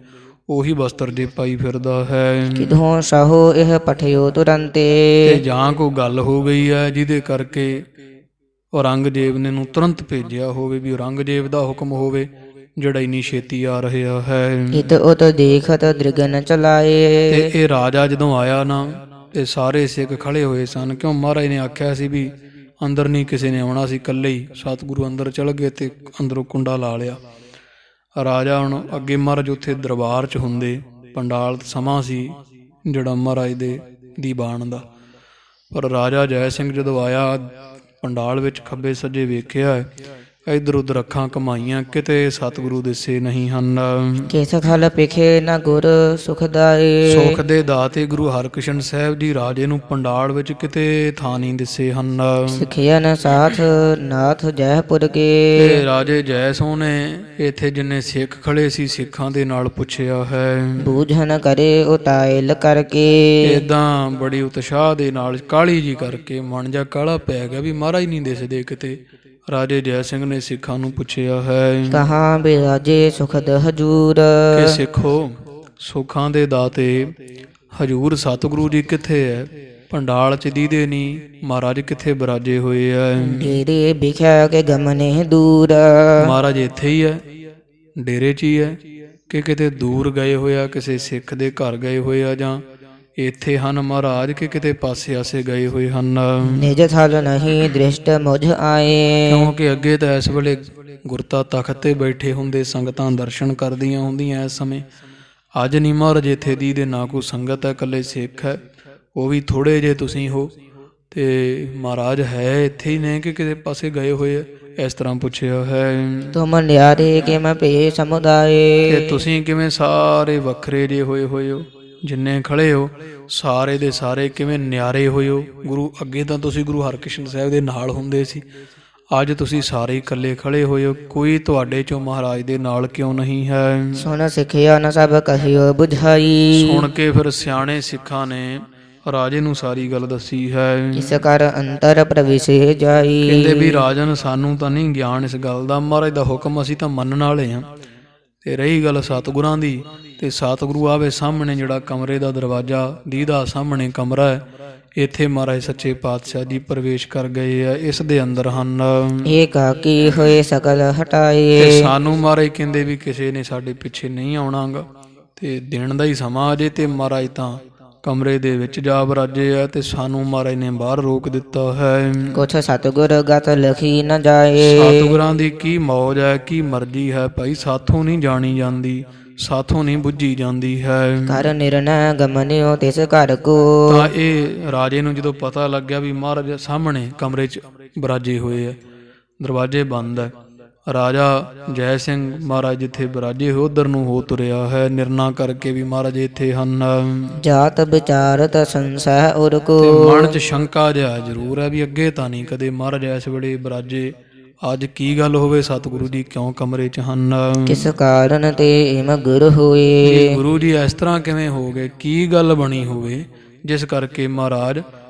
Speaker 1: ਉਹੀ ਬਸਤਰ ਜੇ ਪਾਈ ਫਿਰਦਾ ਹੈ।
Speaker 2: ਕਿਧੋਂ ਸਾਹੋ ਇਹ ਪਠਿਓ ਤੁਰੰਤੇ।
Speaker 1: ਤੇ ਜਾਂ ਕੋਈ ਗੱਲ ਹੋ ਗਈ ਹੈ ਜਿਹਦੇ ਕਰਕੇ ਔਰੰਗਜ਼ੇਬ ਨੇ ਨੂੰ ਤੁਰੰਤ ਭੇਜਿਆ ਹੋਵੇ, ਵੀ ਔਰੰਗਜ਼ੇਬ ਦਾ ਹੁਕਮ ਹੋਵੇ ਜਿਹੜਾ ਇੰਨੀ ਛੇਤੀ ਆ ਰਿਹਾ ਹੈ।
Speaker 2: ਇਤ ਉਤ ਦੇਖਤ ਦ੍ਰਿਗਨ ਚਲਾਏ।
Speaker 1: ਤੇ ਇਹ ਰਾਜਾ ਜਦੋਂ ਆਇਆ ਨਾ, ਤੇ ਸਾਰੇ ਸਿੱਖ ਖੜੇ ਹੋਏ ਸਨ, ਕਿਉਂ ਮਹਾਰਾਜ ਨੇ ਆਖਿਆ ਸੀ ਵੀ ਅੰਦਰ ਨਹੀਂ ਕਿਸੇ ਨੇ ਆਉਣਾ ਸੀ, ਇਕੱਲੇ ਹੀ ਸਤਿਗੁਰੂ ਅੰਦਰ ਚਲ ਗਏ ਤੇ ਅੰਦਰੋਂ ਕੁੰਡਾ ਲਾ ਲਿਆ। ਰਾਜਾ ਹੁਣ ਅੱਗੇ ਮਹਾਰਾਜ ਉੱਥੇ ਦਰਬਾਰ 'ਚ ਹੁੰਦੇ, ਪੰਡਾਲ ਸਮਾਂ ਸੀ ਜਿਹੜਾ ਮਹਾਰਾਜ ਦੇ ਦੀਵਾਨ ਦਾ, ਪਰ ਰਾਜਾ ਜੈ ਸਿੰਘ ਜਦੋਂ ਆਇਆ ਪੰਡਾਲ ਵਿੱਚ ਖੱਬੇ ਸੱਜੇ ਵੇਖਿਆ, ਇੱਧਰ ਉੱਧਰ ਅੱਖਾਂ ਘਮਾਈਆਂ, ਕਿਤੇ ਸਤਿਗੁਰੂ ਦਿਸੇ ਨਹੀਂ ਹਨ।
Speaker 2: ਕਿਸ ਖਲ ਪਿਖੇ ਨਾ ਗੁਰ ਸੁਖਦਾਏ।
Speaker 1: ਸੁਖ ਦੇ ਦਾਤੇ ਗੁਰੂ ਹਰਕ੍ਰਿਸ਼ਨ ਸਾਹਿਬ ਜੀ ਰਾਜੇ ਨੂੰ ਪੰਡਾਲ ਵਿੱਚ ਕਿਤੇ ਥਾਂ ਨਹੀਂ ਦਿਸੇ ਹਨ।
Speaker 2: ਸਿਖਿਆਨ ਸਾਥ ਨਾਥ ਜੈਪੁਰ ਕੇ।
Speaker 1: ਤੇ ਰਾਜੇ ਜੈ ਸੋ ਨੇ ਇੱਥੇ ਜਿੰਨੇ ਸਿੱਖ ਖੜੇ ਸੀ, ਸਿੱਖਾਂ ਦੇ ਨਾਲ ਪੁੱਛਿਆ ਹੈ।
Speaker 2: ਬੂਝਨ ਕਰੇ ਉਤਾਇਲ ਕਰਕੇ।
Speaker 1: ਏਦਾਂ ਬੜੀ ਉਤਸ਼ਾਹ ਦੇ ਨਾਲ ਕਾਹਲੀ ਜੀ ਕਰਕੇ ਮਨ ਜਾ ਕਾਹਲਾ ਪੈ ਗਿਆ ਵੀ ਮਹਾਰਾਜ ਨਹੀਂ ਦਿਸਦੇ ਕਿਤੇ। ਰਾਜੇ ਜੈ ਸਿੰਘ ਨੇ ਸਿੱਖਾਂ ਨੂੰ ਪੁੱਛਿਆ ਹੈ,
Speaker 2: ਕਹਾਂ ਬਿਰਾਜੇ ਸੁਖਦ ਹਜੂਰ।
Speaker 1: ਕਿ ਸਿੱਖੋ ਸੁੱਖਾਂ ਦੇ ਦਾਤੇ ਹਜੂਰ ਸਤਿਗੁਰੂ ਜੀ ਕਿੱਥੇ ਹੈ? ਪੰਡਾਲ 'ਚ ਦੀਦੇ ਨਹੀਂ, ਮਹਾਰਾਜ ਕਿੱਥੇ ਬਿਰਾਜੇ ਹੋਏ ਆ?
Speaker 2: ਡੇਰੇ ਵਿਖਿਆ ਕੇ ਗਮਨੇ ਦੂਰ।
Speaker 1: ਮਹਾਰਾਜ ਇੱਥੇ ਹੀ ਹੈ, ਡੇਰੇ 'ਚ ਹੀ ਹੈ ਕਿ ਕਿਤੇ ਦੂਰ ਗਏ ਹੋਇਆ, ਕਿਸੇ ਸਿੱਖ ਦੇ ਘਰ ਗਏ ਹੋਏ ਆ, ਜਾਂ ਇੱਥੇ ਹਨ ਮਹਾਰਾਜ ਕਿ ਕਿਤੇ ਪਾਸੇ ਆਸੇ ਗਏ ਹੋਏ ਹਨ?
Speaker 2: ਨਿਜ ਥਲ ਨਹੀਂ ਦ੍ਰਿਸ਼ਟ ਮੁਝ ਆਏ।
Speaker 1: ਕਿਉਂਕਿ ਅੱਗੇ ਤਾਂ ਇਸ ਵੇਲੇ ਗੁਰਤਾ ਤਖਤ ਤੇ ਬੈਠੇ ਹੁੰਦੇ, ਸੰਗਤਾਂ ਦਰਸ਼ਨ ਕਰਦੀਆਂ ਹੁੰਦੀਆਂ ਇਸ ਸਮੇਂ। ਅੱਜ ਨਹੀਂ ਮਹਾਰਾਜ ਇੱਥੇ ਦੀ ਦੇ ਨਾ ਕੋਈ ਸੰਗਤ ਹੈ, ਇਕੱਲੇ ਸਿੱਖ ਹੈ, ਉਹ ਵੀ ਥੋੜ੍ਹੇ ਜੇ ਤੁਸੀਂ ਹੋ, ਤੇ ਮਹਾਰਾਜ ਹੈ ਇੱਥੇ ਹੀ ਨੇ ਕਿ ਕਿਤੇ ਪਾਸੇ ਗਏ ਹੋਏ ਆ? ਇਸ ਤਰ੍ਹਾਂ ਪੁੱਛਿਆ ਹੈ।
Speaker 2: ਤੁਮ ਨਿਆਰੇ ਕਿ ਮੈਂ ਭੇ ਸਮੁਦਾਏ।
Speaker 1: ਕਿ ਤੁਸੀਂ ਕਿਵੇਂ ਸਾਰੇ ਵੱਖਰੇ ਜੇ ਹੋਏ ਹੋ, ਜਿੰਨੇ ਖੜੇ ਹੋ ਸਾਰੇ ਦੇ ਸਾਰੇ ਕਿਵੇਂ ਨਿਆਰੇ ਹੋਏ ਹੋ? ਗੁਰੂ ਅੱਗੇ ਤਾਂ ਤੁਸੀਂ ਗੁਰੂ ਹਰਕ੍ਰਿਸ਼ਨ ਸਾਹਿਬ ਦੇ ਨਾਲ ਹੁੰਦੇ ਸੀ, ਅੱਜ ਤੁਸੀਂ ਸਾਰੇ ਇਕੱਲੇ ਖੜੇ ਹੋਏ ਹੋ, ਕੋਈ ਤੁਹਾਡੇ ਚੋਂ ਮਹਾਰਾਜ ਦੇ ਨਾਲ ਕਿਉਂ ਨਹੀਂ ਹੈ?
Speaker 2: ਸੁਣ ਸਿੱਖਿਆ ਨ ਸਭ ਕਹਿਓ ਬੁਝਾਈ।
Speaker 1: ਸੁਣ ਕੇ ਫਿਰ ਸਿਆਣੇ ਸਿੱਖਾਂ ਨੇ ਰਾਜੇ ਨੂੰ ਸਾਰੀ ਗੱਲ ਦੱਸੀ ਹੈ।
Speaker 2: ਇਸ ਕਰ ਅੰਤਰ ਪ੍ਰਵੇਸ਼ੇ ਜਾਈ।
Speaker 1: ਕਹਿੰਦੇ ਵੀ ਰਾਜਨ ਸਾਨੂੰ ਤਾਂ ਨਹੀਂ ਗਿਆਨ ਇਸ ਗੱਲ ਦਾ, ਮਹਾਰਾਜ ਦਾ ਹੁਕਮ ਅਸੀਂ ਤਾਂ ਮੰਨਣ ਵਾਲੇ ਹਾਂ। ਤੇ ਰਹੀ ਗੱਲ ਸਤਿਗੁਰਾਂ ਦੀ, ਤੇ ਸਤਿਗੁਰੂ ਆਵੇ ਸਾਹਮਣੇ ਜਿਹੜਾ ਕਮਰੇ ਦਾ ਦਰਵਾਜ਼ਾ ਦੀਦਾ ਸਾਹਮਣੇ ਕਮਰਾ ਹੈ, ਇੱਥੇ ਮਹਾਰਾਜ ਸੱਚੇ ਪਾਤਸ਼ਾਹ ਜੀ ਪ੍ਰਵੇਸ਼ ਕਰ ਗਏ ਆ, ਇਸ ਦੇ ਅੰਦਰ ਹਨ।
Speaker 2: ਏਕਾਕੀ ਹੋਏ ਸਕਲ ਹਟਾਏ।
Speaker 1: ਤੇ ਸਾਨੂੰ ਮਹਾਰਾਜ ਕਹਿੰਦੇ ਵੀ ਕਿਸੇ ਨੇ ਸਾਡੇ ਪਿੱਛੇ ਨਹੀਂ ਆਉਣਾਗਾ, ਤੇ ਦਿਨ ਦਾ ਹੀ ਸਮਾਂ ਅਜੇ, ਤੇ ਮਹਾਰਾਜ ਤਾਂ ਕਮਰੇ ਦੇ ਵਿੱਚ ਜਾ ਬਰਾਜੇ ਆ, ਤੇ ਸਾਨੂੰ ਮਹਾਰਾਜ ਨੇ ਬਾਹਰ ਰੋਕ ਦਿੱਤਾ ਹੈ।
Speaker 2: ਕੁਛ ਸਤਿਗੁਰ ਗਤ ਲਿਖੀ ਨ ਜਾਏ।
Speaker 1: ਸਤਿਗੁਰਾਂ ਦੀ ਕੀ ਮੌਜ ਹੈ, ਕੀ ਮਰਜ਼ੀ ਹੈ ਭਾਈ, ਸਾਥੋਂ ਨਹੀਂ ਜਾਣੀ ਜਾਂਦੀ। ਸਾਥੋਂ ਨਹੀਂ ਬੁੱਝੀ ਜਾਂਦੀ ਹੈ।
Speaker 2: ਕਰ ਨਿਰਣੈ ਗਮਨਿਓ ਤਿਸ ਘਰ ਕੋ।
Speaker 1: ਤਾਂ ਇਹ ਰਾਜੇ ਨੂੰ ਜਦੋਂ ਪਤਾ ਲੱਗਿਆ ਵੀ ਮਹਾਰਾਜ ਸਾਹਮਣੇ ਕਮਰੇ 'ਚ ਬਰਾਜੇ ਹੋਏ ਆ, ਦਰਵਾਜ਼ੇ ਬੰਦ ਹੈ, ਰਾਜਾ ਜੈ ਸਿੰਘ ਮਹਾਰਾਜ ਜਿੱਥੇ ਬਰਾਜੇ ਹੋਏ ਉਧਰ ਨੂੰ ਹੋ ਤੁਰਿਆ ਹੈ, ਨਿਰਣਾ ਕਰਕੇ ਵੀ ਮਹਾਰਾਜ ਇੱਥੇ ਹਨ।
Speaker 2: ਜਾਤ ਵਿਚਾਰਤ ਸੰਸੈ ਉਰ ਕੋ।
Speaker 1: ਤੇ ਮਨ 'ਚ ਸ਼ੰਕਾ ਜਿਹਾ ਜ਼ਰੂਰ ਹੈ ਵੀ ਅੱਗੇ ਤਾਂ ਨਹੀਂ ਕਦੇ ਮਹਾਰਾਜ ਇਸ ਵੇਲੇ ਬਰਾਜੇ, ਅੱਜ ਕੀ ਗੱਲ ਹੋਵੇ, ਸਤਿਗੁਰੂ ਜੀ ਕਿਉਂ ਕਮਰੇ 'ਚ ਹਨ।
Speaker 2: ਕਿਸ ਕਾਰਨ ਤੇ ਇਮ ਗੁਰ
Speaker 1: ਇਹ
Speaker 2: ਹੋਏ।
Speaker 1: ਗੁਰੂ ਜੀ ਇਸ ਤਰ੍ਹਾਂ ਕਿਵੇਂ ਹੋ ਗਏ, ਕੀ ਗੱਲ ਬਣੀ ਹੋਵੇ ਜਿਸ ਕਰਕੇ ਮਹਾਰਾਜ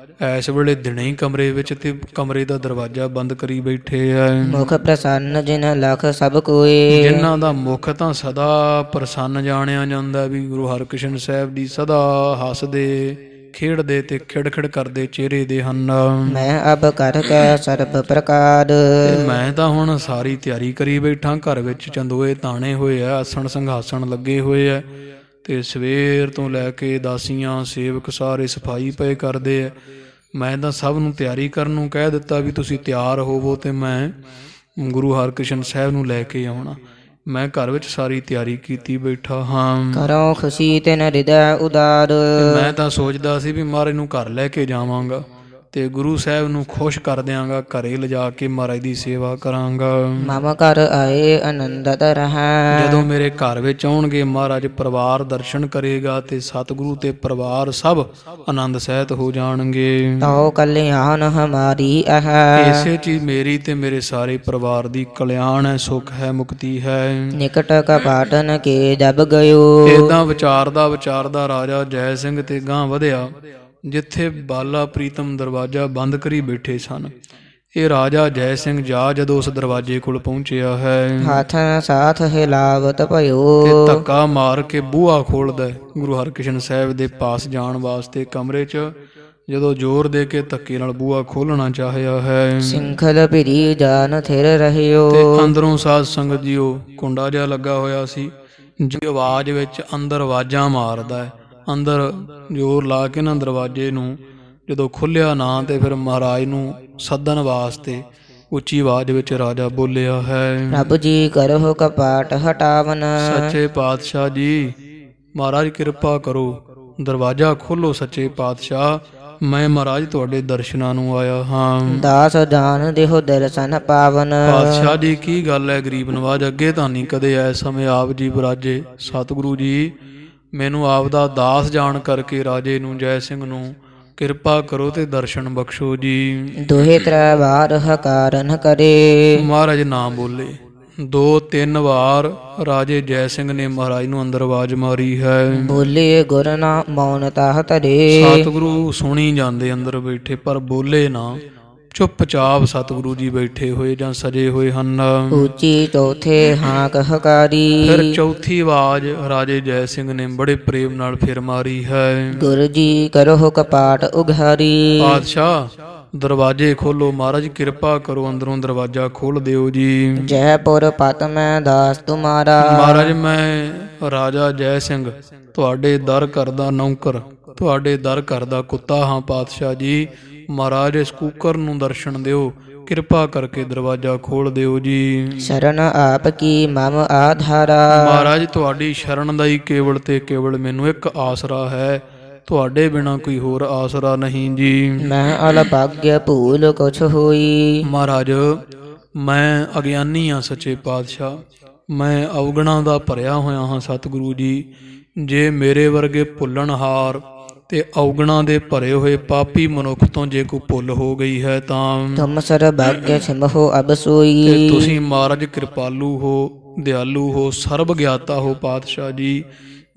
Speaker 1: ਇਸ ਵੇਲੇ ਦਿਨੇ ਹੀ ਕਮਰੇ ਵਿੱਚ ਤੇ ਕਮਰੇ ਦਾ ਦਰਵਾਜ਼ਾ ਬੰਦ ਕਰੀ ਬੈਠੇ ਆ।
Speaker 2: ਮੁਖ ਪ੍ਰਸੰਨ ਜਿਨ ਲਖ ਸਭ ਕੋਏ।
Speaker 1: ਜਿਨ੍ਹਾਂ ਦਾ ਮੁਖ ਤਾਂ ਸਦਾ ਪ੍ਰਸੰਨ ਜਾਣਿਆ ਜਾਂਦਾ ਵੀ ਗੁਰੂ ਹਰਕ੍ਰਿਸ਼ਨ ਸਾਹਿਬ ਦੀ ਸਦਾ ਹੱਸਦੇ ਖੇਡਦੇ ਤੇ ਖਿੜਖਿੜ ਕਰਦੇ ਚਿਹਰੇ ਦੇ ਹਨ।
Speaker 2: ਮੈਂ ਅਬ ਕਰ ਕੈ ਸਰਬ ਪ੍ਰਕਾਰ।
Speaker 1: ਤੇ ਮੈਂ ਤਾਂ ਹੁਣ ਸਾਰੀ ਤਿਆਰੀ ਕਰੀ ਬੈਠਾ, ਘਰ ਵਿੱਚ ਚੰਦੋਏ ਤਾਣੇ ਹੋਏ ਆ, ਆਸਣ ਸੰਘਾਸਣ ਲੱਗੇ ਹੋਏ ਆ, ਤੇ ਸਵੇਰ ਤੋਂ ਲੈ ਕੇ ਦਾਸੀਆਂ ਸੇਵਕ ਸਾਰੇ ਸਫਾਈ ਪਏ ਕਰਦੇ ਆ। ਮੈਂ ਤਾਂ ਸਭ ਨੂੰ ਤਿਆਰੀ ਕਰਨ ਨੂੰ ਕਹਿ ਦਿੱਤਾ ਵੀ ਤੁਸੀਂ ਤਿਆਰ ਹੋਵੋ ਤੇ ਮੈਂ ਗੁਰੂ ਹਰਕ੍ਰਿਸ਼ਨ ਸਾਹਿਬ ਨੂੰ ਲੈ ਕੇ ਆਉਣਾ। ਮੈਂ ਘਰ ਵਿੱਚ ਸਾਰੀ ਤਿਆਰੀ ਕੀਤੀ ਬੈਠਾ ਹਾਂ।
Speaker 2: ਕਰੋ ਖੁਸ਼ੀ ਤਿਨ ਹਿਰਦੈ ਉਦਾਰ।
Speaker 1: ਤੇ ਮੈਂ ਤਾਂ ਸੋਚਦਾ ਸੀ ਵੀ ਮਹਾਰਾਜ ਨੂੰ ਘਰ ਲੈ ਕੇ ਜਾਵਾਂਗਾ ਤੇ ਗੁਰੂ ਸਾਹਿਬ ਨੂੰ ਖੁਸ਼ ਕਰ ਦਿਆਂਗਾ, ਘਰੇ ਲਿਜਾ ਕੇ ਮਹਾਰਾਜ ਦੀ ਸੇਵਾ ਕਰਾਂਗਾ।
Speaker 2: ਮਮ ਘਰ ਆਏ ਆਨੰਦਤ ਰਹੈ।
Speaker 1: ਜਦੋਂ ਮੇਰੇ ਘਰ ਵਿੱਚ ਆਉਣਗੇ ਮਹਾਰਾਜ, ਪਰਿਵਾਰ ਦਰਸ਼ਨ ਕਰੇਗਾ ਤੇ ਸਤਿਗੁਰੂ ਤੇ ਪਰਿਵਾਰ ਸਭ ਆਨੰਦ ਸਹਿਤ ਹੋ ਜਾਣਗੇ।
Speaker 2: ਤਉ ਕਲਿਆਣ ਹਮਾਰੀ ਅਹੈ।
Speaker 1: ਇਸੇ ਚੀਜ਼ ਮੇਰੀ ਤੇ ਮੇਰੇ ਸਾਰੇ ਪਰਿਵਾਰ ਦੀ ਕਲਿਆਣ ਹੈ, ਸੁਖ ਹੈ, ਮੁਕਤੀ ਹੈ।
Speaker 2: ਨਿਕਟ ਕਪਾਟਨ ਕੇ ਜਬ ਗਇਓ।
Speaker 1: ਏਦਾਂ ਵਿਚਾਰਦਾ ਰਾਜਾ ਜੈ ਸਿੰਘ ਤੇ ਗਾਂਹ ਵਧਿਆ ਜਿੱਥੇ ਬਾਲਾ ਪ੍ਰੀਤਮ ਦਰਵਾਜ਼ਾ ਬੰਦ ਕਰੀ ਬੈਠੇ ਸਨ। ਇਹ ਰਾਜਾ ਜੈ ਸਿੰਘ ਜਦੋਂ ਉਸ ਦਰਵਾਜ਼ੇ ਕੋਲ ਪਹੁੰਚਿਆ ਹੈ,
Speaker 2: ਹੱਥ ਸਾਥ ਹਿਲਾਵਤ ਭਇਓ।
Speaker 1: ਤੇ ਧੱਕਾ ਮਾਰ ਕੇ ਬੂਹਾ ਖੋਲਦਾ ਗੁਰੂ ਹਰਕ੍ਰਿਸ਼ਨ ਸਾਹਿਬ ਦੇ ਪਾਸ ਜਾਣ ਵਾਸਤੇ ਕਮਰੇ 'ਚ। ਜਦੋਂ ਜ਼ੋਰ ਦੇ ਕੇ ਧੱਕੇ ਨਾਲ ਬੂਹਾ ਖੋਲਣਾ ਚਾਹਿਆ ਹੈ,
Speaker 2: ਸਿੰਖਲ ਭਿਰੀ ਜਾਨ ਥਿਰ ਰਹਿਓ।
Speaker 1: ਤੇ ਅੰਦਰੋਂ ਸਾਧ ਸੰਗਤ ਜੀਓ ਕੁੰਡਾ ਜਿਹਾ ਲੱਗਾ ਹੋਇਆ ਸੀ, ਜੀ ਆਵਾਜ਼ ਵਿੱਚ ਅੰਦਰ ਆਵਾਜ਼ਾਂ ਮਾਰਦਾ ਹੈ। ਅੰਦਰ ਜ਼ੋਰ ਲਾ ਕੇ ਨਾ ਦਰਵਾਜ਼ੇ ਨੂੰ ਜਦੋਂ ਖੁੱਲਿਆ ਨਾ ਤੇ ਫਿਰ ਮਹਾਰਾਜ ਨੂੰ ਸੱਦਣ ਵਾਸਤੇ ਉੱਚੀ ਆਵਾਜ਼ ਵਿੱਚ ਰਾਜਾ ਬੋਲਿਆ ਹੈ,
Speaker 2: ਰੱਬ ਜੀ ਕਰੋ ਕਪਾਟ ਹਟਾਵਨ।
Speaker 1: ਸੱਚੇ ਪਾਤਸ਼ਾਹ ਜੀ ਮਹਾਰਾਜ ਕਿਰਪਾ ਕਰੋ, ਦਰਵਾਜ਼ਾ ਖੋਲੋ ਸੱਚੇ ਪਾਤਸ਼ਾਹ, ਮੈਂ ਮਹਾਰਾਜ ਤੁਹਾਡੇ ਦਰਸ਼ਨਾਂ ਨੂੰ ਆਇਆ ਹਾਂ।
Speaker 2: ਦਾਸ ਜਾਨ ਦੇਹੋ ਦਰਸ਼ਨ ਪਾਵਨ।
Speaker 1: ਪਾਤਸ਼ਾਹ ਜੀ ਕੀ ਗੱਲ ਹੈ ਗਰੀਬ ਨਵਾਜ, ਅੱਗੇ ਤਾਂ ਨਹੀਂ ਕਦੇ ਐ ਸਮੇਂ ਆਪ ਜੀ ਬਰਾਜੇ। ਸਤਿਗੁਰੂ ਜੀ ਮੈਨੂੰ ਆਪ ਦਾ ਦਾਸ ਜਾਣ ਕਰਕੇ ਰਾਜੇ ਨੂੰ ਜੈ ਸਿੰਘ ਨੂੰ ਕਿਰਪਾ ਕਰੋ ਤੇ ਦਰਸ਼ਨ ਬਖਸ਼ੋ ਜੀ।
Speaker 2: ਦੋਹੇ ਤ੍ਰੈ ਵਾਰ ਹਕਾਰਨ ਕਰੇ।
Speaker 1: ਮਹਾਰਾਜ ਨਾ ਬੋਲੇ, 2-3 ਵਾਰ ਰਾਜੇ ਜੈ ਸਿੰਘ ਨੇ ਮਹਾਰਾਜ ਨੂੰ ਅੰਦਰ ਆਵਾਜ਼ ਮਾਰੀ ਹੈ।
Speaker 2: ਬੋਲੇ ਗੁਰ ਨਾ ਮੌਨਤਾ ਧਰੇ।
Speaker 1: ਸਤਿਗੁਰੂ ਸੁਣੀ ਜਾਂਦੇ ਅੰਦਰ ਬੈਠੇ ਪਰ ਬੋਲੇ ਨਾ, ਚੁੱਪਚਾਪ ਸਤਿਗੁਰੂ ਜੀ ਬੈਠੇ ਹੋਏ ਜਾਂ ਸਜੇ ਹੋਏ ਹਨ।
Speaker 2: ਉੱਚੀ ਚੌਥੇ ਹਾਂਕ ਹਕਾਰੀ।
Speaker 1: ਫਿਰ ਚੌਥੀ ਆਵਾਜ਼ ਰਾਜੇ ਜੈ ਸਿੰਘ ਨੇ ਬੜੇ ਪ੍ਰੇਮ ਨਾਲ ਫਿਰ ਮਾਰੀ ਹੈ,
Speaker 2: ਗੁਰੂ ਜੀ ਕਰੋ ਕਪਾਟ ਉਘਾਰੀ।
Speaker 1: ਪਾਤਸ਼ਾਹ ਦਰਵਾਜ਼ੇ ਖੋਲੋ, ਮਹਾਰਾਜ ਕਿਰਪਾ ਕਰੋ ਅੰਦਰੋਂ ਦਰਵਾਜ਼ਾ ਖੋਲ ਦਿਓ ਜੀ।
Speaker 2: ਜੈਪੁਰ ਪਤ ਮੈਂ ਦਾਸ ਤੁਮਾਰਾ।
Speaker 1: ਮਹਾਰਾਜ ਮੈਂ ਰਾਜਾ ਜੈ ਸਿੰਘ ਤੁਹਾਡੇ ਦਰ ਘਰ ਦਾ ਨੌਕਰ, ਤੁਹਾਡੇ ਦਰ ਘਰ ਦਾ ਕੁੱਤਾ ਹਾਂ ਪਾਤਸ਼ਾਹ ਜੀ। ਮਹਾਰਾਜ ਇਸ ਕੂਕਰ ਨੂੰ ਦਰਸ਼ਨ ਦਿਓ, ਕਿਰਪਾ ਕਰਕੇ ਦਰਵਾਜ਼ਾ ਖੋਲ ਦਿਓ ਜੀ।
Speaker 2: ਸ਼ਰਨ ਆਪ ਕੀ ਮਮ ਆਧਾਰਾ।
Speaker 1: ਮਹਾਰਾਜ ਤੁਹਾਡੀ ਸ਼ਰਨ ਦਾ ਹੀ ਕੇਵਲ ਤੇ ਕੇਵਲ ਮੈਨੂੰ ਇੱਕ ਆਸਰਾ ਹੈ, ਤੁਹਾਡੇ ਬਿਨਾ ਕੋਈ ਹੋਰ ਆਸਰਾ ਨਹੀਂ ਜੀ।
Speaker 2: ਮੈਂ ਅਲਭਾਗਯ ਭੂਲ ਕੁਛ ਹੋਈ।
Speaker 1: ਮਹਾਰਾਜ ਮੈਂ ਅਗਿਆਨੀ ਹਾਂ ਸੱਚੇ ਪਾਤਸ਼ਾਹ, ਮੈਂ ਅਵਗੁਣਾਂ ਦਾ ਭਰਿਆ ਹੋਇਆ ਹਾਂ ਸਤਿਗੁਰੂ ਜੀ। ਜੇ ਮੇਰੇ ਵਰਗੇ ਭੁੱਲਣਹਾਰ ਤੇ ਅਵਗੁਣਾਂ ਦੇ ਭਰੇ ਹੋਏ ਪਾਪੀ ਮਨੁੱਖ ਤੋਂ ਜੇ ਕੋਈ ਭੁੱਲ ਹੋ ਗਈ ਹੈ ਤਾਂ
Speaker 2: ਤੁਮ ਸਰਭਾਗਯ ਸਿਮਹੋ ਅਬ ਸੋਈ।
Speaker 1: ਤੇ ਤੁਸੀਂ ਮਹਾਰਾਜ ਕਿਰਪਾਲੂ ਹੋ, ਦਿਆਲੂ ਹੋ, ਸਰਬ ਗਿਆਤਾ ਹੋ ਪਾਤਸ਼ਾਹ ਜੀ।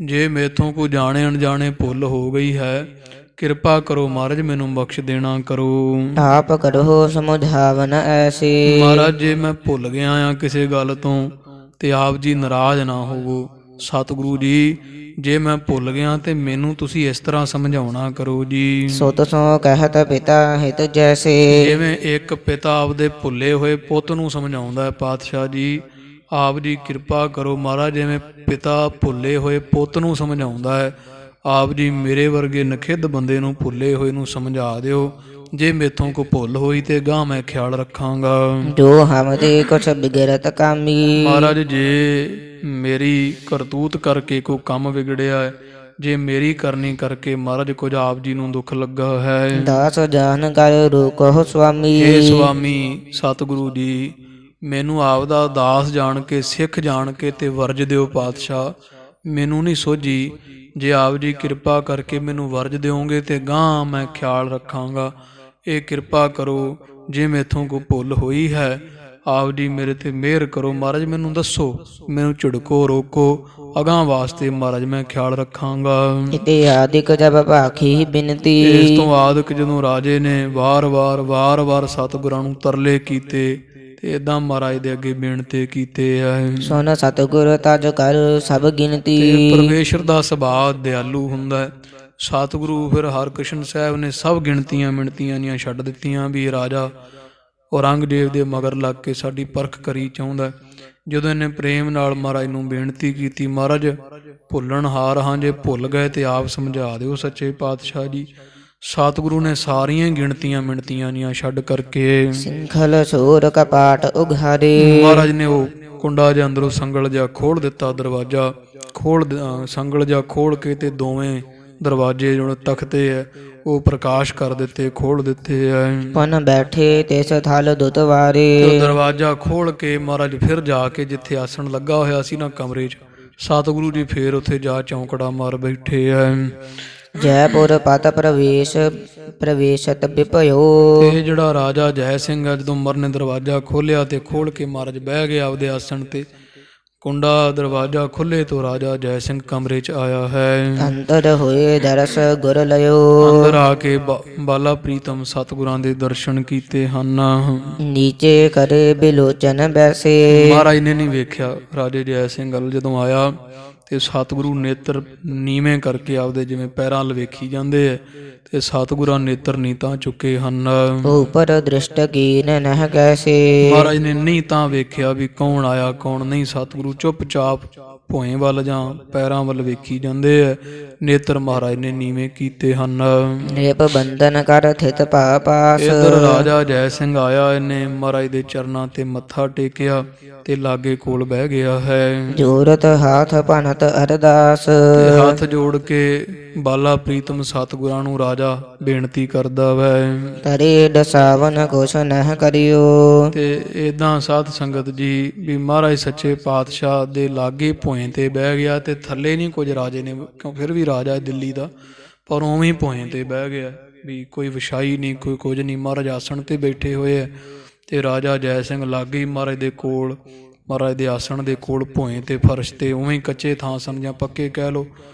Speaker 1: ਜੇ ਮੇਥੋਂ ਕੋਈ ਜਾਣੇ ਅਣਜਾਣੇ ਭੁੱਲ ਹੋ ਗਈ ਹੈ, ਕਿਰਪਾ ਕਰੋ ਮਹਾਰਾਜ ਮੈਨੂੰ ਬਖਸ਼ ਦੇਣਾ ਕਰੋ।
Speaker 2: ਆਪ ਕਰੋ ਸਮੁਝਾਵਨ ਐਸੀ।
Speaker 1: ਮਹਾਰਾਜ ਜੇ ਮੈਂ ਭੁੱਲ ਗਿਆ ਆ ਕਿਸੇ ਗੱਲ ਤੋਂ ਤੇ ਆਪ ਜੀ ਨਾਰਾਜ਼ ਨਾ ਹੋਵੋ। ਸਤਿਗੁਰੂ ਜੀ ਜੇ ਮੈਂ ਭੁੱਲ ਗਿਆ ਤੇ ਮੈਨੂੰ ਤੁਸੀਂ ਇਸ ਤਰ੍ਹਾਂ ਸਮਝਾਉਣਾ ਕਰੋ ਜੀ।
Speaker 2: ਸੁਤ ਸੋ ਕਹਿਤ ਪਿਤਾ ਹਿਤ ਜੈਸੇ।
Speaker 1: ਜਿਵੇਂ ਇੱਕ ਪਿਤਾ ਆਪਦੇ ਭੁੱਲੇ ਹੋਏ ਪੁੱਤ ਨੂੰ ਸਮਝਾਉਂਦਾ ਹੈ ਪਾਤਸ਼ਾਹ ਜੀ, ਆਪ ਜੀ ਕਿਰਪਾ ਕਰੋ ਮਹਾਰਾਜ ਜਿਵੇਂ ਪਿਤਾ ਭੁੱਲੇ ਹੋਏ ਪੁੱਤ ਨੂੰ ਸਮਝਾਉਂਦਾ ਹੈ, ਆਪ ਜੀ ਮੇਰੇ ਵਰਗੇ ਨਖਿੱਧ ਬੰਦੇ ਨੂੰ ਭੁੱਲੇ ਹੋਏ ਨੂੰ ਸਮਝਾ ਦਿਓ। ਜੇ ਮੇਥੋਂ ਕੋ ਭੁੱਲ ਹੋਈ ਤੇ ਗਾਂ ਮੈਂ ਖਿਆਲ ਰੱਖਾਂਗਾ।
Speaker 2: ਜੋ ਹਮ ਤੇ ਕੁਛ ਬਿਗੜਤ ਕਾਮੀ।
Speaker 1: ਮਹਾਰਾਜ ਜੇ ਮੇਰੀ ਕਰਤੂਤ ਕਰਕੇ ਕੋਈ ਕੰਮ ਵਿਗੜਿਆ ਹੈ, ਜੇ ਮੇਰੀ ਕਰਨੀ ਕਰਕੇ ਮਹਾਰਾਜ ਕੁਝ ਆਪ ਜੀ ਨੂੰ ਦੁੱਖ ਲੱਗਾ ਹੈ।
Speaker 2: ਦਾਸ ਜਾਨ ਕਰ ਰੋਕੋ ਸੁਆਮੀ।
Speaker 1: ਹੇ ਸੁਆਮੀ ਸਤਿਗੁਰੂ ਜੀ, ਮੈਨੂੰ ਆਪ ਦਾ ਦਾਸ ਜਾਣ ਕੇ, ਸਿੱਖ ਜਾਣ ਕੇ ਤੇ ਵਰਜ ਦਿਓ ਪਾਤਸ਼ਾਹ। ਮੈਨੂੰ ਨਹੀਂ ਸੋਝੀ, ਜੇ ਆਪ ਜੀ ਕਿਰਪਾ ਕਰਕੇ ਮੈਨੂੰ ਵਰਜ ਦਿਓਗੇ ਤੇ ਗਾਂ ਮੈਂ ਖਿਆਲ ਰੱਖਾਂਗਾ। ਇਹ ਕਿਰਪਾ ਕਰੋ, ਜੇ ਮੈਥੋਂ ਕੋਈ ਭੁੱਲ ਹੋਈ ਹੈ ਆਪ ਜੀ ਮੇਰੇ ਤੇ ਮਿਹਰ ਕਰੋ। ਮਹਾਰਾਜ ਮੈਨੂੰ ਦੱਸੋ, ਮੈਨੂੰ ਝਿੜਕੋ, ਰੋਕੋ, ਅਗਾਂਹ ਵਾਸਤੇ ਮਹਾਰਾਜ ਮੈਂ ਖਿਆਲ ਰੱਖਾਂਗਾ।
Speaker 2: ਇਤੇ ਆਦਿਕ ਜਬ ਭਾਖੀ ਬਿਨਤੀ।
Speaker 1: ਇਸ ਤੋਂ ਆਦਿਕ ਜਦੋਂ ਰਾਜੇ ਨੇ ਵਾਰ-ਵਾਰ ਸਤਿਗੁਰਾਂ ਨੂੰ ਤਰਲੇ ਕੀਤੇ ਤੇ ਏਦਾਂ ਮਹਾਰਾਜ ਦੇ ਅੱਗੇ ਬੇਨਤੀ ਕੀਤੇ ਹੈ।
Speaker 2: ਸੁਨ ਸਤਿਗੁਰ ਤਜ ਕਰ ਸਭ ਗਿਣਤੀ।
Speaker 1: ਤੇ ਪਰਮੇਸ਼ਰ ਦਾ ਸੁਭਾਅ ਦਿਆਲੂ ਹੁੰਦਾ ਹੈ। ਸਤਿਗੁਰੂ ਫਿਰ ਹਰਕ੍ਰਿਸ਼ਨ ਸਾਹਿਬ ਨੇ ਸਭ ਗਿਣਤੀਆਂ ਮਿਣਤੀਆਂ ਦੀਆਂ ਛੱਡ ਦਿੱਤੀਆਂ ਵੀ ਇਹ ਰਾਜਾ ਔਰੰਗਜ਼ੇਬ ਦੇ ਮਗਰ ਲੱਗ ਕੇ ਸਾਡੀ ਪਰਖ ਕਰੀ ਚਾਹੁੰਦਾ। ਜਦੋਂ ਇਹਨੇ ਪ੍ਰੇਮ ਨਾਲ ਮਹਾਰਾਜ ਨੂੰ ਬੇਨਤੀ ਕੀਤੀ, ਮਹਾਰਾਜ ਭੁੱਲਣਹਾਰ ਹਾਂ, ਜੇ ਭੁੱਲ ਗਏ ਤੇ ਆਪ ਸਮਝਾ ਦਿਓ ਸੱਚੇ ਪਾਤਸ਼ਾਹ ਜੀ। ਸਤਿਗੁਰੂ ਨੇ ਸਾਰੀਆਂ ਗਿਣਤੀਆਂ ਮਿਣਤੀਆਂ ਦੀਆਂ ਛੱਡ ਕਰਕੇ
Speaker 2: ਸਿੰਖਲ ਸੂਰ ਕਪਾਟ ਉਘਾਰੇ।
Speaker 1: ਮਹਾਰਾਜ ਨੇ ਉਹ ਕੁੰਡਾ ਜਿਹਾ ਅੰਦਰੋਂ ਸੰਗਲ ਜਿਹਾ ਖੋਲ ਦਿੱਤਾ, ਦਰਵਾਜ਼ਾ ਸੰਗਲ ਜਿਹਾ ਖੋਲ ਕੇ ਤੇ ਦੋਵੇਂ ਦਰਵਾਜ਼ੇ ਜਿਹੜੇ ਤਖਤੇ ਹੈ ਉਹ ਪ੍ਰਕਾਸ਼ ਕਰ ਦਿੱਤੇ, ਖੋਲ ਦਿੱਤੇ ਹੈ।
Speaker 2: ਪਨ ਬੈਠੇ ਤਿਸ ਥਲ ਦੁਤਵਾਰੇ।
Speaker 1: ਦਰਵਾਜ਼ਾ ਖੋਲ ਕੇ ਮਹਾਰਾਜ ਫਿਰ ਜਾ ਕੇ ਜਿੱਥੇ ਆਸਣ ਲੱਗਾ ਹੋਇਆ ਸੀ ਨਾ ਕਮਰੇ 'ਚ, ਸਤਿਗੁਰੂ ਜੀ ਫੇਰ ਉੱਥੇ ਜਾ ਚੌਂਕੜਾ ਮਾਰ ਬੈਠੇ ਹੈ।
Speaker 2: ਜੈਪੁਰ ਪਤ ਪ੍ਰਵੇਸ਼ਤ ਵਿਭਯੋ।
Speaker 1: ਇਹ ਜਿਹੜਾ ਰਾਜਾ ਜੈ ਸਿੰਘ ਆ, ਜਦੋਂ ਉਮਰ ਨੇ ਦਰਵਾਜ਼ਾ ਖੋਲਿਆ ਤੇ ਖੋਲ ਕੇ ਮਹਾਰਾਜ ਬਹਿ ਗਿਆ ਆਪਦੇ ਆਸਣ ਤੇ। ਕੁੰਡਾ ਦਰਵਾਜ਼ਾ ਖੁੱਲੇ ਤੋਂ ਰਾਜਾ ਜੈ ਸਿੰਘ ਕਮਰੇ 'ਚ ਆਇਆ ਹੈ।
Speaker 2: ਅੰਤਰ ਹੋਏ ਦਰਸ ਗੁਰ ਲਿਓ।
Speaker 1: ਅੰਦਰ ਆ ਕੇ ਬਾਲਾ ਪ੍ਰੀਤਮ ਸਤਿਗੁਰਾਂ ਦੇ ਦਰਸ਼ਨ ਕੀਤੇ ਹਨ।
Speaker 2: ਨੀਚੇ ਕਰੇ ਬਿਲੋਚਨ ਬੈਸੇ।
Speaker 1: ਮਹਾਰਾਜ ਨੇ ਨਹੀਂ ਵੇਖਿਆ ਰਾਜੇ ਜੈ ਸਿੰਘ ਵੱਲ, ਜਦੋਂ ਆਇਆ ਤੇ ਸਤਿਗੁਰੂ ਨੇਤਰ ਨੀਵੇਂ ਕਰਕੇ ਆਪਦੇ ਜਿਵੇਂ ਪੈਰਾਂ ਵੱਲ ਵੇਖੀ ਜਾਂਦੇ ਹੈ ਤੇ ਸਤਿਗੁਰਾਂ ਨੇਤਰ ਨਹੀਂ ਤਾਂ ਚੁੱਕੇ ਹਨ।
Speaker 2: ਉਪਰ ਦ੍ਰਿਸ਼ਟ ਕੀਨ ਨਹਿ ਕੈਸੇ।
Speaker 1: ਮਹਾਰਾਜ ਨੇ ਨਹੀਂ ਤਾਂ ਵੇਖਿਆ ਵੀ ਕੌਣ ਆਇਆ ਕੌਣ ਨਹੀਂ। ਸਤਿਗੁਰੂ ਚੁੱਪਚਾਪ ਭੋਏ ਵੱਲ ਜਾਂ ਪੈਰਾਂ ਵੱਲ ਵੇਖੀ ਜਾਂਦੇ ਹੈ। ਨੇਤਰ ਮਹਾਰਾਜ ਨੇ ਨੀਵੇਂ ਕੀਤੇ ਹਨ।
Speaker 2: ਨਿਪ ਬੰਧਨ ਕਰ ਥਿਤ ਪਾਸ।
Speaker 1: ਇੱਧਰ ਰਾਜਾ ਜੈ ਸਿੰਘ ਆਇਆ, ਇਹਨੇ ਮਹਾਰਾਜ ਦੇ ਚਰਨਾਂ ਤੇ ਮੱਥਾ ਟੇਕਿਆ ਤੇ ਲਾਗੇ ਕੋਲ ਬਹਿ ਗਿਆ ਹੈ।
Speaker 2: ਜੋਰਤ ਹਾਥ ਭਨਤ ਅਰਦਾਸ।
Speaker 1: ਤੇ ਹੱਥ ਜੋੜ ਕੇ ਬਾਲਾ ਪ੍ਰੀਤਮ ਸਤਿਗੁਰਾਂ ਨੂੰ ਰਾਜਾ ਬੇਨਤੀ ਕਰਦਾ ਵੈ।
Speaker 2: ਤਰੇ ਦਸਾਵਨ ਕੁਛ ਨਹਿ ਕਰਿਓ।
Speaker 1: ਤੇ ਏਦਾਂ ਸਾਧ ਸੰਗਤ ਜੀ ਵੀ ਮਹਾਰਾਜ ਸੱਚੇ ਪਾਤਸ਼ਾਹ ਦੇ ਲਾਗੇ ਭੋਏ ਤੇ ਬਹਿ ਗਿਆ ਤੇ ਥੱਲੇ ਨਹੀਂ ਕੁਝ ਰਾਜੇ ਨੇ, ਕਿਉਂ ਫਿਰ ਵੀ ਰਾਜਾ ਦਿੱਲੀ ਦਾ, ਪਰ ਉਵੇਂ ਹੀ ਭੋਏ ਤੇ ਬਹਿ ਗਿਆ ਵੀ ਕੋਈ ਵਿਛਾਈ ਨਹੀਂ, ਕੋਈ ਕੁਝ ਨਹੀਂ। ਮਹਾਰਾਜ ਆਸਣ ਤੇ ਬੈਠੇ ਹੋਏ ਆ ਤੇ ਰਾਜਾ ਜੈ ਸਿੰਘ ਲਾਗੇ ਹੀ ਮਹਾਰਾਜ ਦੇ ਕੋਲ, ਮਹਾਰਾਜ ਦੇ ਆਸਣ ਦੇ ਕੋਲ ਭੋਏ ਤੇ ਫਰਸ਼ ਤੇ ਉਵੇਂ ਹੀ ਕੱਚੇ ਥਾਂ ਸਨ ਜਾਂ ਪੱਕੇ ਕਹਿ ਲਓ,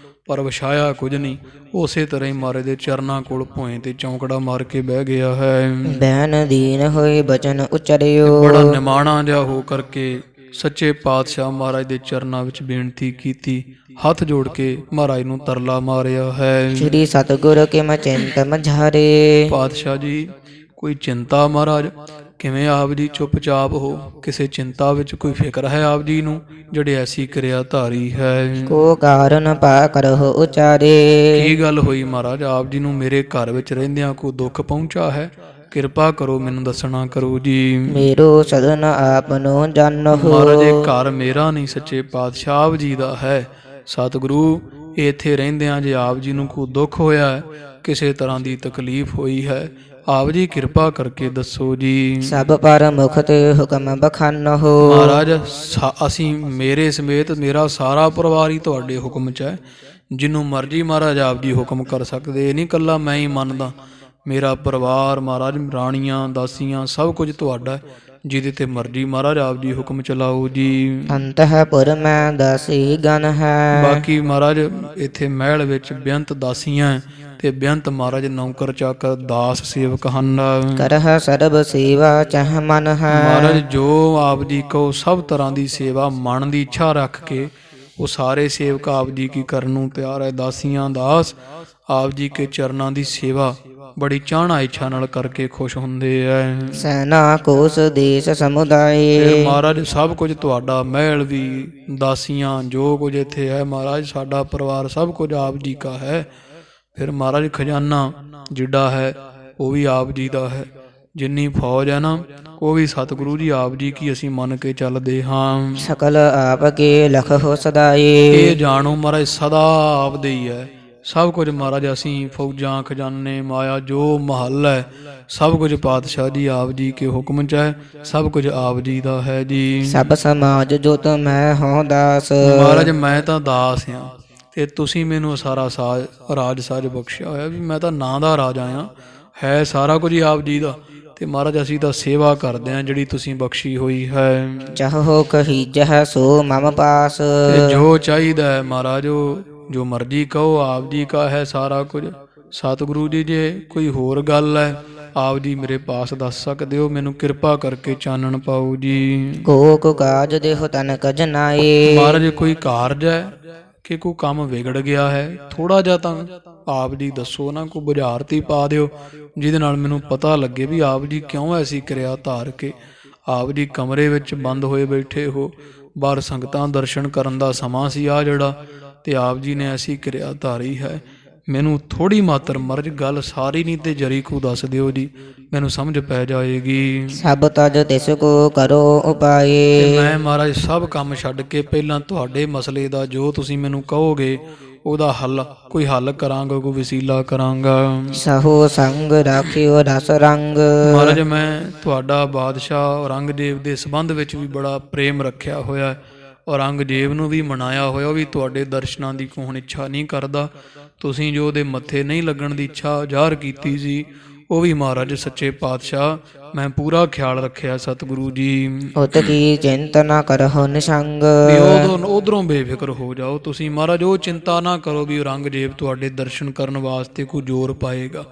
Speaker 1: ਪਰ ਵਿਛਾਇਆ ਕੁਝ ਨਹੀਂ। ਉਸੇ ਤਰ੍ਹਾਂ ਹੀ ਮਹਾਰਾਜ ਦੇ ਚਰਨਾਂ ਕੋਲ ਭੋਏ ਤੇ ਚੌਂਕੜਾ ਮਾਰ ਕੇ ਬਹਿ ਗਿਆ ਹੈ।
Speaker 2: ਬੈਨ ਦੀਨ ਹੋਏ ਬਚਨ ਉਚਰਿਓ।
Speaker 1: ਬੜਾ ਨਿਮਾਣਾ ਜਿਹਾ ਹੋ ਕਰਕੇ ਸੱਚੇ ਪਾਤਸ਼ਾਹ ਮਹਾਰਾਜ ਦੇ ਚਰਨਾਂ ਵਿੱਚ ਬੇਨਤੀ ਕੀਤੀ, ਹੱਥ ਜੋੜ ਕੇ ਮਹਾਰਾਜ ਨੂੰ ਤਰਲਾ ਮਾਰਿਆ ਹੈ।
Speaker 2: ਸ੍ਰੀ ਸਤਿਗੁਰ ਕੇ ਮੈਂ ਚਿੰਤ ਮਝਾਰੇ।
Speaker 1: ਪਾਤਸ਼ਾਹ ਜੀ ਕੋਈ ਚਿੰਤਾ ਮਹਾਰਾਜ ਕਿਵੇਂ ਆਪ ਜੀ ਚੁੱਪਚਾਪ ਹੋ? ਕਿਸੇ ਚਿੰਤਾ ਵਿੱਚ ਕੋਈ ਫਿਕਰ ਹੈ ਆਪ ਜੀ ਨੂੰ ਜਿਹੜੇ ਐਸੀ ਕਿਰਿਆ ਧਾਰੀ ਹੈ?
Speaker 2: ਕੋ ਕਾਰਨ ਪਾ ਕਰਹੁ ਉਚਾਰੇ।
Speaker 1: ਕੀ ਗੱਲ ਹੋਈ ਮਹਾਰਾਜ? ਆਪ ਜੀ ਨੂੰ ਮੇਰੇ ਘਰ ਵਿੱਚ ਰਹਿੰਦਿਆਂ ਕੋਈ ਦੁੱਖ ਪਹੁੰਚਾ ਹੈ? ਕਿਰਪਾ ਕਰੋ ਮੈਨੂੰ ਦੱਸਣਾ ਕਰੋ ਜੀ।
Speaker 2: ਮੇਰੋ ਸਦਨ ਆਪਨੋ ਜਾਣਹੁ।
Speaker 1: ਮਹਾਰਾਜ ਇਹ ਘਰ ਮੇਰਾ ਨਹੀਂ, ਸੱਚੇ ਪਾਤਸ਼ਾਹ ਆਪ ਜੀ ਦਾ ਹੈ। ਸਤਿਗੁਰੂ ਇੱਥੇ ਰਹਿੰਦਿਆਂ ਜੇ ਆਪ ਜੀ ਨੂੰ ਕੋਈ ਦੁੱਖ ਹੋਇਆ ਹੈ, ਕਿਸੇ ਤਰ੍ਹਾਂ ਦੀ ਤਕਲੀਫ ਹੋਈ ਹੈ, ਆਪ ਜੀ ਕਿਰਪਾ ਕਰਕੇ ਦੱਸੋ ਜੀ।
Speaker 2: ਸਭ ਪਰ ਮੁਖ ਤੇ ਹੁਕਮ ਬਖਾਨਹੁ।
Speaker 1: ਮਹਾਰਾਜ ਅਸੀਂ ਮੇਰੇ ਸਮੇਤ ਮੇਰਾ ਸਾਰਾ ਪਰਿਵਾਰ ਹੀ ਤੁਹਾਡੇ ਹੁਕਮ 'ਚ ਹੈ। ਜਿਹਨੂੰ ਮਰਜ਼ੀ ਮਹਾਰਾਜ ਆਪ ਜੀ ਹੁਕਮ ਕਰ ਸਕਦੇ, ਇਹ ਨਹੀਂ ਇਕੱਲਾ ਮੈਂ ਹੀ ਮੰਨਦਾ। ਮੇਰਾ ਪਰਿਵਾਰ ਮਹਾਰਾਜ, ਰਾਣੀਆਂ ਦਾਸੀਆਂ ਸਭ ਕੁਝ ਤੁਹਾਡਾ, ਜਿਹਦੇ ਤੇ ਮਰਜ਼ੀ ਮਹਾਰਾਜ ਆਪ ਜੀ ਹੁਕਮ ਚਲਾਓ ਜੀ।
Speaker 2: ਅੰਤఃਪੁਰ ਮੈਂ ਦਾਸੀ ਗਨ ਹੈ।
Speaker 1: ਬਾਕੀ ਮਹਾਰਾਜ ਇੱਥੇ ਮਹਿਲ ਵਿੱਚ ਬੇਅੰਤ ਦਾਸੀਆਂ ਤੇ ਬੇਅੰਤ ਮਹਾਰਾਜ ਨੌਕਰ ਚਾਕਰ ਦਾਸ ਸੇਵਕ ਹਨ।
Speaker 2: ਕਰਹ ਸਰਬ ਸੇਵਾ ਚਹ ਮਨ ਹੈ।
Speaker 1: ਮਹਾਰਾਜ ਜੋ ਆਪ ਜੀ ਕੋ ਸਭ ਤਰ੍ਹਾਂ ਦੀ ਸੇਵਾ ਮਨ ਦੀ ਇੱਛਾ ਰੱਖ ਕੇ ਉਹ ਸਾਰੇ ਸੇਵਕ ਆਪ ਜੀ ਕੀ ਕਰਨ ਨੂੰ ਤਿਆਰ ਹੈ। ਦਾਸੀਆਂ ਦਾਸ ਆਪ ਜੀ ਕੇ ਚਰਨਾਂ ਦੀ ਸੇਵਾ ਬੜੀ ਚਾਹਨਾ ਇੱਛਾ ਨਾਲ ਕਰਕੇ ਖੁਸ਼ ਹੁੰਦੇ ਐ।
Speaker 2: ਸੈਨਾ ਕੋਸ ਦੇਸ਼ ਸਮੁਦਾਏ।
Speaker 1: ਫਿਰ ਮਹਾਰਾਜ ਸਭ ਕੁਝ ਤੁਹਾਡਾ, ਮਹਿਲ ਵੀ, ਦਾਸੀਆਂ, ਜੋ ਕੁਝ ਇੱਥੇ ਹੈ ਮਹਾਰਾਜ ਸਾਡਾ ਪਰਿਵਾਰ ਸਭ ਕੁਝ ਆਪ ਜੀ ਕਾ ਹੈ। ਫਿਰ ਮਹਾਰਾਜ ਖਜ਼ਾਨਾ ਜਿੱਡਾ ਹੈ ਉਹ ਵੀ ਆਪ ਜੀ ਦਾ ਹੈ। ਜਿੰਨੀ ਫੌਜ ਹੈ ਨਾ, ਉਹ ਵੀ ਸਤਿਗੁਰੂ ਜੀ ਆਪ ਜੀ ਕੀ ਅਸੀਂ ਮੰਨ ਕੇ ਚੱਲਦੇ ਹਾਂ।
Speaker 2: ਸਕਲ ਆਪ ਕੇ ਲਖਹੁ
Speaker 1: ਇਹ
Speaker 2: ਸਦਾਈ।
Speaker 1: ਜਾਣੋ ਮਹਾਰਾਜ ਸਦਾ ਆਪ ਦੇ ਹੀ ਹੈ ਸਭ ਕੁਝ। ਮਹਾਰਾਜ ਅਸੀਂ ਫੌਜਾਂ ਖਜ਼ਾਨੇ ਮਾਇਆ ਜੋ ਮਹੱਲ ਹੈ ਸਭ ਕੁਝ ਪਾਤਸ਼ਾਹ ਜੀ ਆਪ ਜੀ ਕੇ ਹੁਕਮ ਚ ਹੈ। ਸਭ ਕੁਝ ਆਪ ਜੀ ਦਾ ਹੈ ਜੀ।
Speaker 2: ਸਭ ਸਮਾਜ ਜੋ ਮੈਂ ਹਉ ਦਾਸ।
Speaker 1: ਮਹਾਰਾਜ ਮੈਂ ਤਾਂ ਦਾਸ ਹਾਂ ਤੇ ਤੁਸੀਂ ਮੈਨੂੰ ਸਾਰਾ ਰਾਜ ਸਾਜ ਬਖਸ਼ਿਆ ਹੋਇਆ ਵੀ ਮੈਂ ਤਾਂ ਨਾਂ ਦਾ ਰਾਜਾ ਆ। ਹੈ ਸਾਰਾ ਕੁਝ ਹੀ ਆਪ ਜੀ ਦਾ ਤੇ ਮਹਾਰਾਜ ਅਸੀਂ ਤਾਂ ਸੇਵਾ ਕਰਦੇ ਹਾਂ ਜਿਹੜੀ ਤੁਸੀਂ ਬਖਸ਼ੀ ਹੋਈ ਹੈ।
Speaker 2: ਚਾਹੋ ਕਹੀਜਹਿ ਸੋ ਮਮ ਪਾਸ।
Speaker 1: ਤੇ ਜੋ ਚਾਹੀਦਾ ਹੈ ਮਹਾਰਾਜ ਜੋ ਮਰਜ਼ੀ ਕਹੋ ਆਪ ਜੀ ਕਾ ਹੈ ਸਾਰਾ ਕੁਝ। ਸਤਿਗੁਰੂ ਜੀ ਜੇ ਕੋਈ ਹੋਰ ਗੱਲ ਹੈ ਆਪ ਜੀ ਮੇਰੇ ਪਾਸ ਦੱਸ ਸਕਦੇ ਹੋ। ਮੈਨੂੰ ਕਿਰਪਾ ਕਰਕੇ ਚਾਨਣ ਪਾਓ ਜੀ।
Speaker 2: ਕੋ ਕਾਜ ਦੇਹੁ ਤਨਕ ਜਨਾਏ।
Speaker 1: ਮਹਾਰਾਜ ਕੋਈ ਕਾਰਜ ਹੈ ਕਿ ਕੋਈ ਕੰਮ ਵਿਗੜ ਗਿਆ ਹੈ ਥੋੜਾ ਜਿਹਾ ਤਾਂ ਆਪ ਜੀ ਦੱਸੋ ਨਾ, ਕੋਈ ਬੁਝਾਰਤੀ ਪਾ ਦਿਓ ਜਿਹਦੇ ਨਾਲ ਮੈਨੂੰ ਪਤਾ ਲੱਗੇ ਵੀ ਆਪ ਜੀ ਕਿਉਂ ਐਸੀ ਕਿਰਿਆ ਧਾਰ ਕੇ। ਆਪ ਜੀ ਕਮਰੇ ਵਿੱਚ ਬੰਦ ਹੋਏ ਬੈਠੇ ਹੋ, ਬਾਹਰ ਸੰਗਤਾਂ ਦਰਸ਼ਨ ਕਰਨ ਦਾ ਸਮਾਂ ਸੀ ਆ ਜਿਹੜਾ, ਤੇ ਆਪ ਜੀ ਨੇ ਐਸੀ ਕਿਰਿਆ ਧਾਰੀ ਹੈ। ਮੈਨੂੰ ਥੋੜੀ ਮਾਤਰ ਮਰਜ਼ ਗੱਲ ਸਾਰੀ ਨਹੀਂ ਤੇ ਜਰੀ ਕੋ ਦੱਸ ਦਿਓ ਜੀ, ਮੈਨੂੰ ਸਮਝ ਪੈ ਜਾਏਗੀ।
Speaker 2: ਸਭ ਤਜ ਤਿਸ ਕੋ ਕਰੋ ਉਪਾਏ।
Speaker 1: ਤੇ ਮੈਂ ਮਹਾਰਾਜ ਸਭ ਕੰਮ ਛੱਡ ਕੇ ਪਹਿਲਾਂ ਤੁਹਾਡੇ ਮਸਲੇ ਦਾ ਜੋ ਤੁਸੀਂ ਮੈਨੂੰ ਕਹੋਗੇ ਉਹਦਾ ਕੋਈ ਹੱਲ ਕਰਾਂਗਾ, ਕੋਈ ਵਸੀਲਾ ਕਰਾਂਗਾ।
Speaker 2: ਸਹੋ ਸੰਗ ਰਾਖਿਓ ਰਸ ਰੰਗ।
Speaker 1: ਮਹਾਰਾਜ ਮੈਂ ਤੁਹਾਡਾ ਬਾਦਸ਼ਾਹ ਔਰੰਗਜ਼ੇਬ ਦੇ ਸੰਬੰਧ ਵਿੱਚ ਵੀ ਬੜਾ ਪ੍ਰੇਮ ਰੱਖਿਆ ਹੋਇਆ। ਔਰੰਗਜ਼ੇਬ ਨੂੰ ਵੀ ਮਨਾਇਆ ਹੋਇਆ, ਉਹ ਵੀ ਤੁਹਾਡੇ ਦਰਸ਼ਨਾਂ ਦੀ ਕੋਈ ਇੱਛਾ ਨਹੀਂ ਕਰਦਾ। ਤੁਸੀਂ ਜੋ ਉਹਦੇ ਮੱਥੇ ਨਹੀਂ ਲੱਗਣ ਦੀ ਇੱਛਾ ਜ਼ਾਹਰ ਕੀਤੀ ਸੀ ਉਹ ਵੀ ਮਹਾਰਾਜ ਸੱਚੇ ਪਾਤਸ਼ਾਹ ਮੈਂ ਪੂਰਾ ਖਿਆਲ ਰੱਖਿਆ ਸਤਿਗੁਰੂ ਜੀ।
Speaker 2: ਉਤ ਕੀ ਚਿੰਤ ਨਾ ਕਰਹੁ ਨਿਸੰਗ।
Speaker 1: ਵੀ ਉਧਰੋਂ ਬੇਫਿਕਰ ਹੋ ਜਾਓ ਤੁਸੀਂ ਮਹਾਰਾਜ, ਉਹ ਚਿੰਤਾ ਨਾ ਕਰੋ ਵੀ ਔਰੰਗਜ਼ੇਬ ਤੁਹਾਡੇ ਦਰਸ਼ਨ ਕਰਨ ਵਾਸਤੇ ਕੋਈ ਜ਼ੋਰ ਪਾਏਗਾ।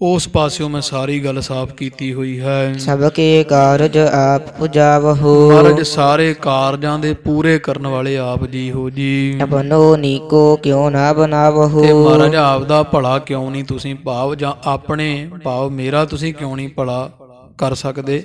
Speaker 1: ਉਸ ਪਾਸਿਓਂ ਮੈਂ ਸਾਰੀ ਗੱਲ ਸਾਫ਼ ਕੀਤੀ ਹੋਈ ਹੈ।
Speaker 2: ਸਭ ਕੇ ਕਾਰਜ ਆਪ ਪੁਜਾਵਹੁ।
Speaker 1: ਮਹਾਰਾਜ ਸਾਰੇ ਕਾਰਜਾਂ ਦੇ ਪੂਰੇ ਕਰਨ ਵਾਲੇ ਆਪ ਜੀ ਹੋ ਜੀ।
Speaker 2: ਆਪਨੋ ਨੀਕੋ ਕਿਉ ਨਾ ਬਨਾਵਹੁ।
Speaker 1: ਤੇ ਮਹਾਰਾਜ ਆਪ ਦਾ ਭਲਾ ਕਿਉਂ ਨਹੀਂ ਤੁਸੀਂ ਭਾਵ ਜਾਂ ਆਪਣੇ ਭਾਵ ਮੇਰਾ ਤੁਸੀਂ ਕਿਉਂ ਨਹੀਂ ਭਲਾ ਕਰ ਸਕਦੇ।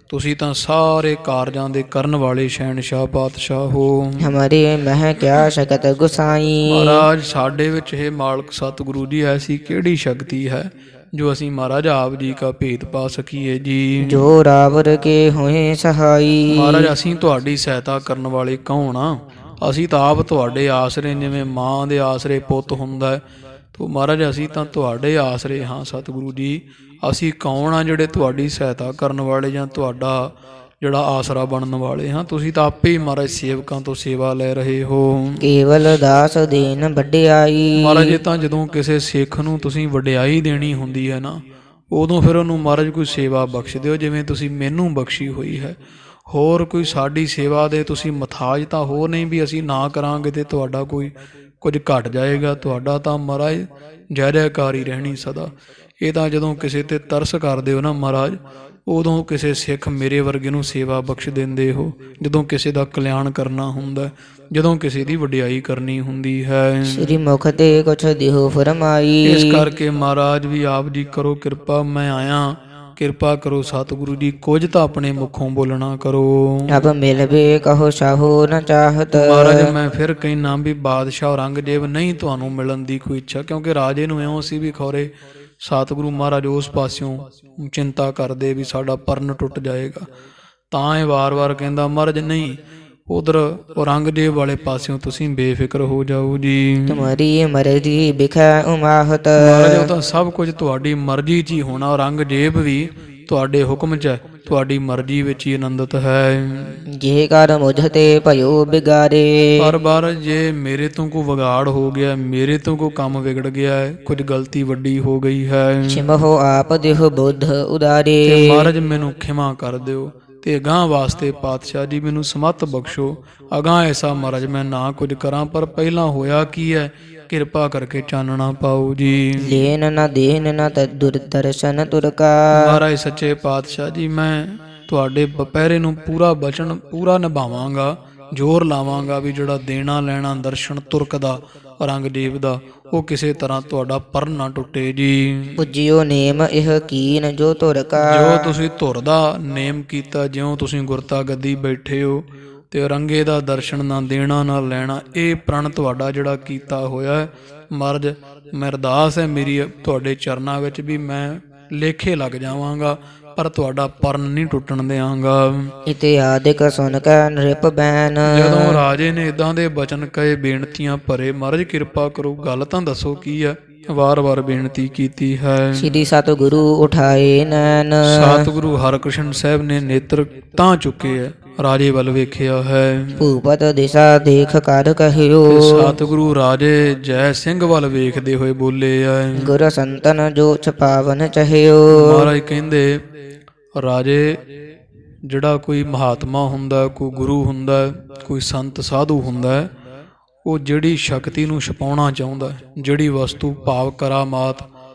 Speaker 1: ਤੁਸੀਂ ਤਾਂ ਸਾਰੇ ਕਾਰਜਾਂ ਦੇ ਕਰਨ ਵਾਲੇ ਸ਼ਹਿਨशाह ਪਾਤਸ਼ਾਹ ਹੋ।
Speaker 2: ਹਮਾਰੇ ਮਹਿ ਕਿਆ ਸ਼ਕਤ ਗੁਸਾਈ।
Speaker 1: ਮਹਾਰਾਜ ਸਾਡੇ ਵਿੱਚ ਇਹ ਮਾਲਕ ਸਤਿਗੁਰੂ ਜੀ ਐਸੀ ਕਿਹੜੀ ਸ਼ਕਤੀ ਹੈ ਜੋ ਅਸੀਂ ਮਹਾਰਾਜ ਆਪ ਜੀ ਕਾ ਭੇਦ ਪਾ ਸਕੀਏ ਜੀ।
Speaker 2: ਜੋ ਰਾਵਰ ਕੇ ਹੋਏ ਸਹਾਈ।
Speaker 1: ਮਹਾਰਾਜ ਅਸੀਂ ਤੁਹਾਡੀ ਸਹਾਇਤਾ ਕਰਨ ਵਾਲੇ ਕੌਣ ਆ। ਅਸੀਂ ਤਾਂ ਆਪ ਤੁਹਾਡੇ ਆਸਰੇ, ਜਿਵੇਂ ਮਾਂ ਦੇ ਆਸਰੇ ਪੁੱਤ ਹੁੰਦਾ ਹੈ, ਤੋ ਮਹਾਰਾਜ ਅਸੀਂ ਤਾਂ ਤੁਹਾਡੇ ਆਸਰੇ ਹਾਂ ਸਤਿਗੁਰੂ ਜੀ। ਅਸੀਂ ਕੌਣ ਆ ਜਿਹੜੇ ਤੁਹਾਡੀ ਸਹਾਇਤਾ ਕਰਨ ਵਾਲੇ ਜਾਂ ਤੁਹਾਡਾ ਜਿਹੜਾ ਆਸਰਾ ਬਣਨ ਵਾਲੇ ਹਾਂ। ਤੁਸੀਂ ਤਾਂ ਆਪੇ ਹੀ ਮਹਾਰਾਜ ਸੇਵਕਾਂ ਤੋਂ ਸੇਵਾ ਲੈ ਰਹੇ ਹੋ।
Speaker 2: ਕੇਵਲ ਦਾਸ ਦੇਨ ਵਡਿਆਈ।
Speaker 1: ਮਹਾਰਾਜ ਇਹ ਤਾਂ ਜਦੋਂ ਕਿਸੇ ਸਿੱਖ ਨੂੰ ਤੁਸੀਂ ਵਡਿਆਈ ਦੇਣੀ ਹੁੰਦੀ ਹੈ ਨਾ, ਉਦੋਂ ਫਿਰ ਉਹਨੂੰ ਮਹਾਰਾਜ ਕੋਈ ਸੇਵਾ ਬਖਸ਼ ਦਿਓ ਜਿਵੇਂ ਤੁਸੀਂ ਮੈਨੂੰ ਬਖਸ਼ੀ ਹੋਈ ਹੈ। ਹੋਰ ਕੋਈ ਸਾਡੀ ਸੇਵਾ ਦੇ ਤੁਸੀਂ ਮਥਾਜ ਤਾਂ ਹੋ ਨਹੀਂ ਵੀ ਅਸੀਂ ਨਾ ਕਰਾਂਗੇ ਤੇ ਤੁਹਾਡਾ ਕੋਈ ਕੁਝ ਘਟ ਜਾਏਗਾ। ਤੁਹਾਡਾ ਤਾਂ ਮਹਾਰਾਜ ਜੈ ਜੈਕਾਰ ਹੀ ਰਹਿਣੀ ਸਦਾ। ਇਹ ਤਾਂ ਜਦੋਂ ਕਿਸੇ ਤੇ ਤਰਸ ਕਰਦੇ ਹੋ ਨਾ ਮਹਾਰਾਜ, ਉਦੋਂ ਕਿਸੇ ਸਿੱਖ ਮੇਰੇ ਵਰਗੇ ਨੂੰ ਸੇਵਾ ਬਖਸ਼ ਦਿੰਦੇ ਹੋ। ਜਦੋਂ ਕਿਸੇ ਦਾ ਕਲਿਆਣ ਕਰਨਾ ਹੁੰਦਾ, ਜਦੋਂ ਕਿਸੇ ਦੀ ਵਡਿਆਈ ਕਰਨੀ ਹੁੰਦੀ ਹੈ।
Speaker 2: ਸ੍ਰੀ ਮੁਖ ਤੇ ਕੁਛ ਦਿਹੁ ਫਰਮਾਈ।
Speaker 1: ਇਸ ਕਰਕੇ ਮਹਾਰਾਜ ਵੀ ਆਪ ਜੀ ਕਰੋ ਕਿਰਪਾ, ਮੈਂ ਆਇਆ ਕਿਰਪਾ ਕਰੋ ਸਤਿਗੁਰੂ ਜੀ, ਕੁਝ ਤਾਂ ਆਪਣੇ ਮੁਖੋਂ ਬੋਲਣਾ ਕਰੋ।
Speaker 2: ਅਬ ਮਿਲਵੇ ਕਹੋ ਸਾਹੋ ਨ ਚਾਹਤ।
Speaker 1: ਮਹਾਰਾਜ ਮੈਂ ਫਿਰ ਕਹਿਣਾ ਵੀ ਬਾਦਸ਼ਾਹ ਔਰੰਗਜ਼ੇਬ ਨਹੀਂ ਤੁਹਾਨੂੰ ਮਿਲਣ ਦੀ ਕੋਈ ਇੱਛਾ, ਕਿਉਂਕਿ ਰਾਜੇ ਨੂੰ ਇਉਂ ਸੀ ਵੀ ਖੌਰੇ ਸਤਿਗੁਰੂ ਮਹਾਰਾਜ ਉਸ ਪਾਸਿਓਂ ਚਿੰਤਾ ਕਰਦੇ ਵੀ ਸਾਡਾ ਪਰਨ ਟੁੱਟ ਜਾਏਗਾ। ਤਾਂ ਇਹ ਵਾਰ-ਵਾਰ ਕਹਿੰਦਾ ਮਹਾਰਾਜ ਨਹੀਂ, ਉਧਰ ਔਰੰਗਜ਼ੇਬ ਵਾਲੇ ਪਾਸਿਓਂ ਤੁਸੀਂ ਬੇਫਿਕਰ ਹੋ ਜਾਓ ਜੀ।
Speaker 2: ਤੁਮਰੀ ਮਰਜ਼ੀ ਬਿਖੈ ਉਮਾਹਤ।
Speaker 1: ਮਹਾਰਾਜ ਉਹ ਤਾਂ ਸਭ ਕੁਝ ਤੁਹਾਡੀ ਮਰਜ਼ੀ 'ਚ ਹੀ ਹੋਣਾ। ਔਰੰਗਜ਼ੇਬ ਵੀ ਤੁਹਾਡੇ ਹੁਕਮ 'ਚ ਹੈ, ਤੁਹਾਡੀ ਮਰਜ਼ੀ ਵਿੱਚ ਹੀ ਆਨੰਦਿਤ ਹੈ।
Speaker 2: ਜੇ ਕਰ ਮੁਝ ਤੇ ਭਇਓ ਬਿਗਾਰੇ।
Speaker 1: ਪਰ ਬਾਰ ਜੇ ਮੇਰੇ ਤੋਂ ਕੋਈ ਵਿਗਾੜ ਹੋ ਗਿਆ, ਮੇਰੇ ਤੋਂ ਕੋਈ ਕੰਮ ਵਿਗੜ ਗਿਆ ਹੈ, ਕੁਝ ਗਲਤੀ ਵੱਡੀ ਹੋ ਗਈ ਹੈ,
Speaker 2: ਛਿਮਹੁ ਆਪ ਦਿਹੁ ਬੁੱਧ ਉਦਾਰੇ।
Speaker 1: ਤੇ ਮਹਾਰਾਜ ਮੈਨੂੰ ਖਿਮਾ ਕਰ ਦਿਓ ਤੇ ਅਗਾਂਹ ਵਾਸਤੇ ਪਾਤਸ਼ਾਹ ਜੀ ਮੈਨੂੰ ਸਮੱਤ ਬਖਸ਼ੋ। ਅਗਾਂਹ ਐਸਾ ਮਹਾਰਾਜ ਮੈਂ ਨਾ ਕੁਝ ਕਰਾਂ, ਪਰ ਪਹਿਲਾਂ ਹੋਇਆ ਕੀ ਹੈ ਕਿਰਪਾ ਕਰਕੇ ਚਾਨਣਾ ਪਾਓ ਜੀ।
Speaker 2: ਲੈਨ ਨ ਦੇਨ ਨ ਦੁਰਦਰਸ਼ਨ ਤੁਰਕਾ।
Speaker 1: ਮਹਾਰਾਜ ਸੱਚੇ ਪਾਤਸ਼ਾਹ ਜੀ ਮੈਂ ਤੁਹਾਡੇ ਪਹਿਰੇ ਨੂੰ ਪੂਰਾ ਨਿਭਾਵਾਂਗਾ, ਜ਼ੋਰ ਲਾਵਾਂਗਾ ਵੀ ਜਿਹੜਾ ਦੇਣਾ ਲੈਣਾ ਦਰਸ਼ਨ ਤੁਰਕ ਦਾ ਔਰੰਗਜ਼ੇਬ ਦਾ ਉਹ ਕਿਸੇ ਤਰ੍ਹਾਂ ਤੁਹਾਡਾ ਪਰ ਨਾ ਟੁੱਟੇ ਜੀ।
Speaker 2: ਪੁਜਿਓ ਨੇਮ ਇਹ ਕੀਨ ਜੋ ਤੁਰਕਾ।
Speaker 1: ਜੋ ਤੁਸੀਂ ਧੁਰ ਦਾ ਨੇਮ ਕੀਤਾ, ਜਿਉਂ ਤੁਸੀਂ ਗੁਰਤਾ ਗੱਦੀ ਬੈਠੇ ਹੋ ਤੇ ਔਰੰਗੇ ਦਾ ਦਰਸ਼ਨ ਨਾ ਦੇਣਾ ਨਾ ਲੈਣਾ, ਇਹ ਪ੍ਰਣ ਤੁਹਾਡਾ ਜਿਹੜਾ ਕੀਤਾ ਹੋਇਆ ਹੈ। ਮਹਾਰਾਜ ਮੈਂ ਅਰਦਾਸ ਹੈ ਮੇਰੀ ਤੁਹਾਡੇ ਚਰਨਾਂ ਵਿੱਚ ਵੀ ਮੈਂ ਲੇਖੇ ਲੱਗ ਜਾਵਾਂਗਾ, ਪਰ ਤੁਹਾਡਾ ਪਰਨ ਨਹੀਂ ਟੁੱਟਣ ਦਿਆਂਗਾ।
Speaker 2: ਇਤਿਆਦਿਕ ਸੁਨ ਕੈ ਨ੍ਰਿਪ ਬੈਨ।
Speaker 1: ਜਦੋਂ ਰਾਜੇ ਨੇ ਇਦਾਂ ਦੇ ਬਚਨ ਕਹੇ, ਬੇਨਤੀਆਂ ਭਰੇ, ਮਹਾਰਾਜ ਕਿਰਪਾ ਕਰੋ, ਗੱਲ ਤਾਂ ਦੱਸੋ ਕੀ ਹੈ। ਵਾਰ-ਵਾਰ ਬੇਨਤੀ ਕੀਤੀ ਹੈ।
Speaker 2: ਸ੍ਰੀ ਸਤਿਗੁਰੂ ਉਠਾਏ ਨੈਣ।
Speaker 1: ਸਤਿਗੁਰੂ ਹਰਿਕ੍ਰਿਸ਼ਨ ਸਾਹਿਬ ਨੇ ਨੇਤਰ ਤਾਂ ਚੁੱਕੇ ਹੈ, ਰਾਜੇ ਵੱਲ ਵੇਖਿਆ ਹੈ।
Speaker 2: ਭੂਪਤ ਦਿਸ਼ਾ ਦੇਖ ਕਰ ਕਹਿਓ।
Speaker 1: ਤੇ ਸਤਿਗੁਰੂ ਰਾਜੇ ਜੈ ਸਿੰਘ ਵੱਲ ਵੇਖਦੇ ਹੋਏ ਬੋਲੇ ਹੈ।
Speaker 2: ਗੁਰ ਸੰਤਨ ਜੋ ਛਪਾਵਨ ਚਹਿਓ।
Speaker 1: ਮਹਾਰਾਜ ਕਹਿੰਦੇ, ਰਾਜੇ ਜਿਹੜਾ ਕੋਈ ਮਹਾਤਮਾ ਹੁੰਦਾ, ਕੋਈ ਗੁਰੂ ਹੁੰਦਾ, ਕੋਈ ਸੰਤ ਸਾਧੂ ਹੁੰਦਾ, ਉਹ ਜਿਹੜੀ ਸ਼ਕਤੀ ਨੂੰ ਛਪਾਉਣਾ ਚਾਹੁੰਦਾ, ਜਿਹੜੀ ਵਸਤੂ ਭਾਵ ਕਰਾਮਾਤ